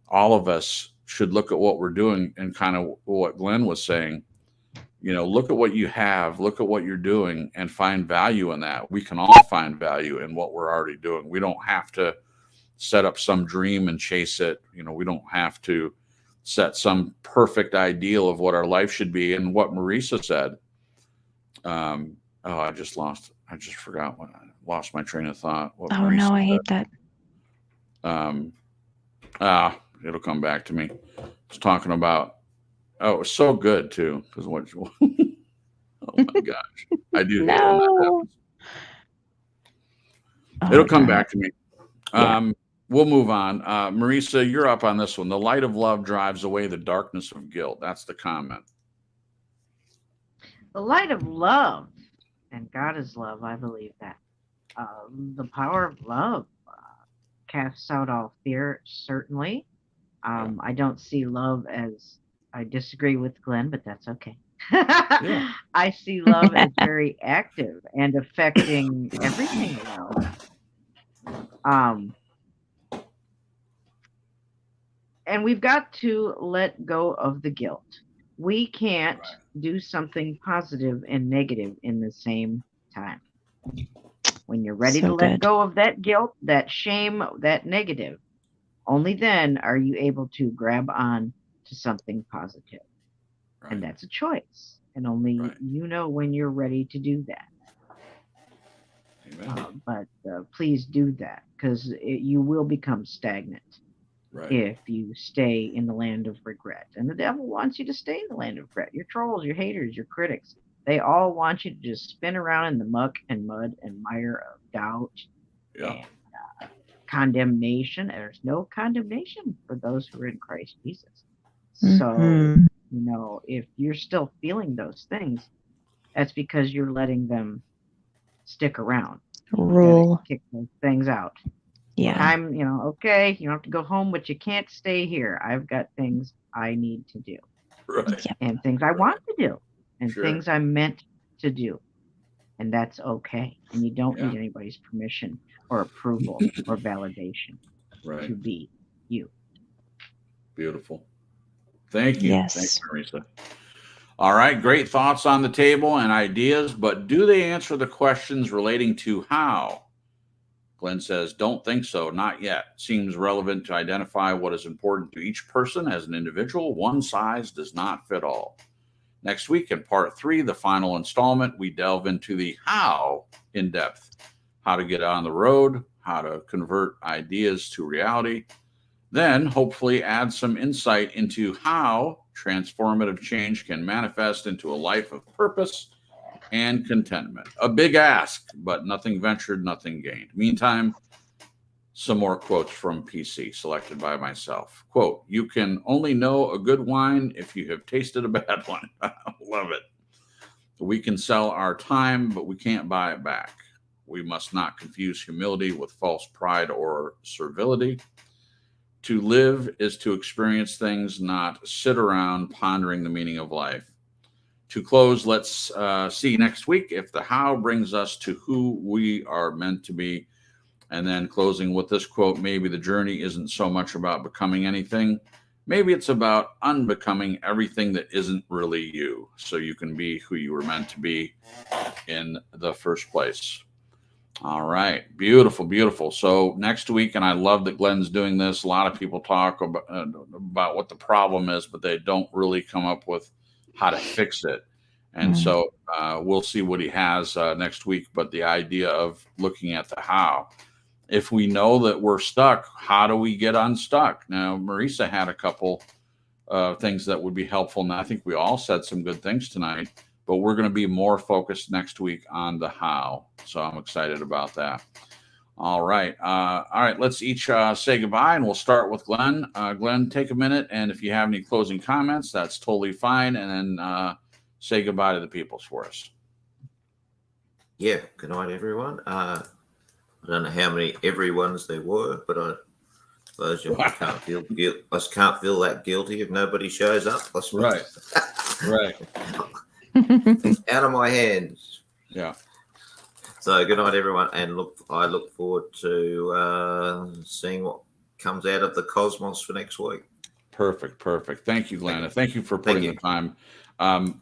All of us should look at what we're doing and kind of what Glenn was saying. Look at what you have, look at what you're doing, and find value in that. We can all find value in what we're already doing. We don't have to set up some dream and chase it. We don't have to set some perfect ideal of what our life should be. And what Marisa said, I just forgot what I lost my train of thought. What Oh Marisa no, I hate said. that. It'll come back to me. It's talking about, it was so good too. Because what, oh my gosh, I do. No. It'll come back to me. Yeah. We'll move on. Marisa, you're up on this one. The light of love drives away the darkness of guilt. That's the comment. The light of love, and God is love, I believe that. The power of love casts out all fear, certainly. I don't see love as, I disagree with Glenn, but that's okay. Yeah. I see love as very active and affecting everything around us. And we've got to let go of the guilt. We can't do something positive and negative in the same time. When you're ready to let go of that guilt, that shame, that negative, only then are you able to grab on to something positive. Right. And that's a choice. And only you know when you're ready to do that. But please do that, because you will become stagnant if you stay in the land of regret. And the devil wants you to stay in the land of regret. Your trolls, your haters, your critics, they all want you to just spin around in the muck and mud and mire of doubt and condemnation. There's no condemnation for those who are in Christ Jesus. So, if you're still feeling those things, that's because you're letting them stick around. Rule. Kick those things out. Yeah. Okay, you don't have to go home, but you can't stay here. I've got things I need to do. Right. And things I want to do. And things I'm meant to do. And that's okay. And you don't need anybody's permission or approval or validation to be you. Beautiful. Thank you. Yes. Thanks, Marisa. All right. Great thoughts on the table and ideas, but do they answer the questions relating to how? Glenn says, don't think so. Not yet. Seems relevant to identify what is important to each person as an individual. One size does not fit all. Next week in part 3, the final installment, we delve into the how in depth, how to get on the road, how to convert ideas to reality. Then hopefully add some insight into how transformative change can manifest into a life of purpose and contentment. A big ask, but nothing ventured, nothing gained. Meantime, some more quotes from PC selected by myself. Quote, you can only know a good wine if you have tasted a bad one. I love it. We can sell our time, but we can't buy it back. We must not confuse humility with false pride or servility. To live is to experience things, not sit around pondering the meaning of life. To close, let's see next week if the how brings us to who we are meant to be. And then closing with this quote, maybe the journey isn't so much about becoming anything. Maybe it's about unbecoming everything that isn't really you, so you can be who you were meant to be in the first place. All right. Beautiful, beautiful. So next week, and I love that Glenn's doing this, a lot of people talk about what the problem is, but they don't really come up with how to fix it. And so we'll see what he has next week. But the idea of looking at the how, if we know that we're stuck, how do we get unstuck? Now, Marisa had a couple things that would be helpful. And I think we all said some good things tonight, but we're going to be more focused next week on the how. So I'm excited about that. All right. Let's each say goodbye, and we'll start with Glenn. Glenn, take a minute. And if you have any closing comments, that's totally fine. And then say goodbye to the peoples for us. Yeah. Good night, everyone. I don't know how many everyones there were, but I suppose you can't feel guilt. I just can't feel that guilty if nobody shows up. Right. Right. Out of my hands. Yeah. So good night, everyone, and I look forward to seeing what comes out of the cosmos for next week. Perfect. Thank you, Glenn. Thank you for Thank putting you. the time.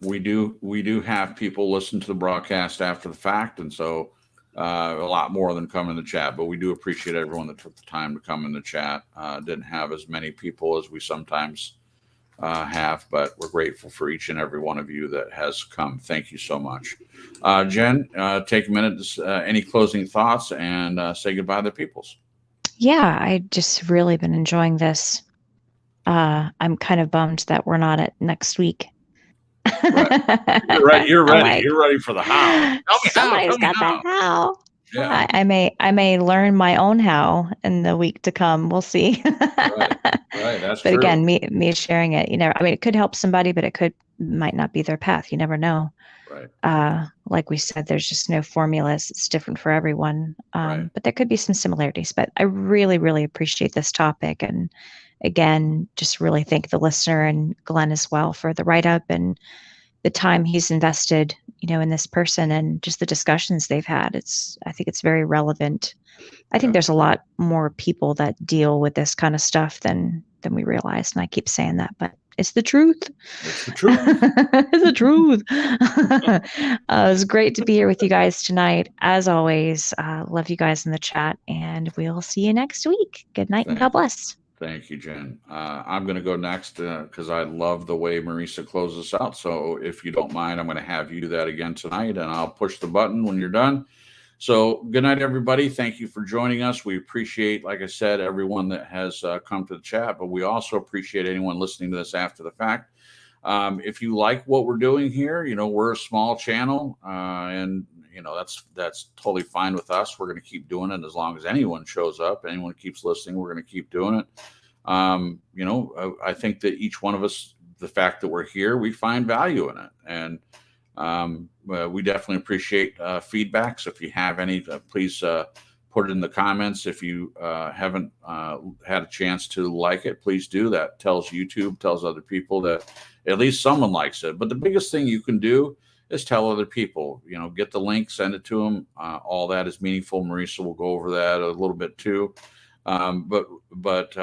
We do have people listen to the broadcast after the fact, and so a lot more than come in the chat. But we do appreciate everyone that took the time to come in the chat. Didn't have as many people as we sometimes have, but we're grateful for each and every one of you that has come. Thank you so much. Jen, take a minute. Any closing thoughts and say goodbye to the peoples. Yeah, I just really been enjoying this. I'm kind of bummed that we're not at next week. Right. You're right. You're ready. Like, You're ready for the how. Tell me how. somebody's Tell me got how. the how. Yeah. I may learn my own how in the week to come. We'll see. Right. That's But true. again, me sharing it, I mean, it could help somebody, but it might not be their path. You never know. Right. Like we said, there's just no formulas. It's different for everyone. Right. But there could be some similarities. But I really, really appreciate this topic. And again, just really thank the listener and Glenn as well for the write-up and the time he's invested, in this person and just the discussions they've had. I think it's very relevant. I think there's a lot more people that deal with this kind of stuff than we realize. And I keep saying that, but it's the truth. It's the truth. It's the truth. It was great to be here with you guys tonight. As always, love you guys in the chat, and we'll see you next week. Good night and God bless. Thank you, Jen. I'm going to go next because I love the way Marisa closes out. So if you don't mind, I'm going to have you do that again tonight, and I'll push the button when you're done. So good night, everybody. Thank you for joining us. We appreciate, like I said, everyone that has come to the chat, but we also appreciate anyone listening to this after the fact. If you like what we're doing here, we're a small channel, and that's totally fine with us. We're going to keep doing it as long as anyone shows up, anyone keeps listening. We're going to keep doing it. I think that each one of us, the fact that we're here, we find value in it, and we definitely appreciate feedback. So if you have any, please put it in the comments. If you haven't had a chance to like it, please do. That tells YouTube, tells other people that at least someone likes it. But the biggest thing you can do is tell other people, get the link, send it to them. All that is meaningful. Marisa will go over that a little bit too. But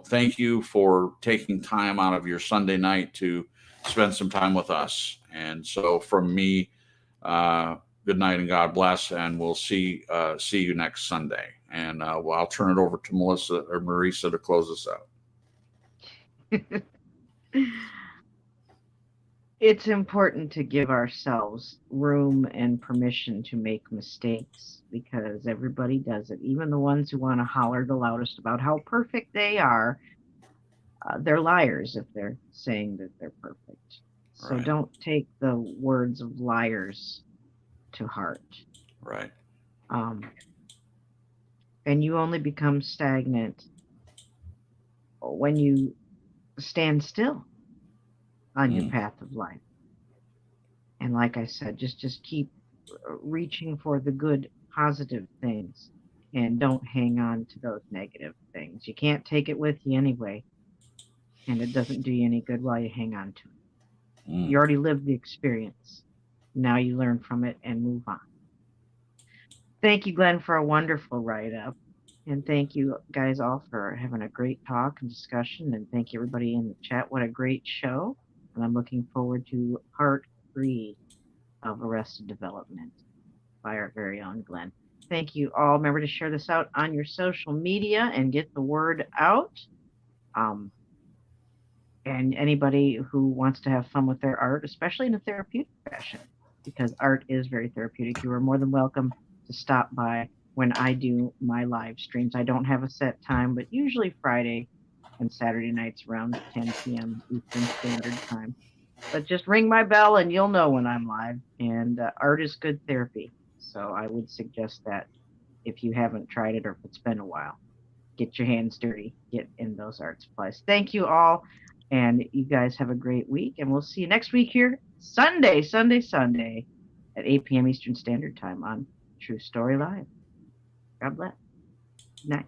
thank you for taking time out of your Sunday night to spend some time with us. And so from me, good night and God bless. And we'll see you next Sunday. And I'll turn it over to Melissa or Marisa to close us out. It's important to give ourselves room and permission to make mistakes, because everybody does it. Even the ones who want to holler the loudest about how perfect they are, they're liars if they're saying that they're perfect. So don't take the words of liars to heart. Right. And you only become stagnant when you stand still on your path of life. And like I said, just keep reaching for the good, positive things, and don't hang on to those negative things. You can't take it with you anyway, and it doesn't do you any good while you hang on to it. You already lived the experience. Now you learn from it and move on. Thank you, Glenn, for a wonderful write-up. And thank you guys all for having a great talk and discussion. And thank you everybody in the chat. What a great show. And I'm looking forward to part 3 of Arrested Development by our very own Glenn. Thank you all. Remember to share this out on your social media and get the word out. And anybody who wants to have fun with their art, especially in a therapeutic fashion, because art is very therapeutic, you are more than welcome to stop by when I do my live streams. I don't have a set time, but usually Friday and Saturday nights around 10 p.m. Eastern Standard Time. But just ring my bell and you'll know when I'm live. And art is good therapy. So I would suggest that if you haven't tried it or if it's been a while, get your hands dirty, get in those art supplies. Thank you all. And you guys have a great week. And we'll see you next week here, Sunday at 8 p.m. Eastern Standard Time on True Story Live. God bless. Good night.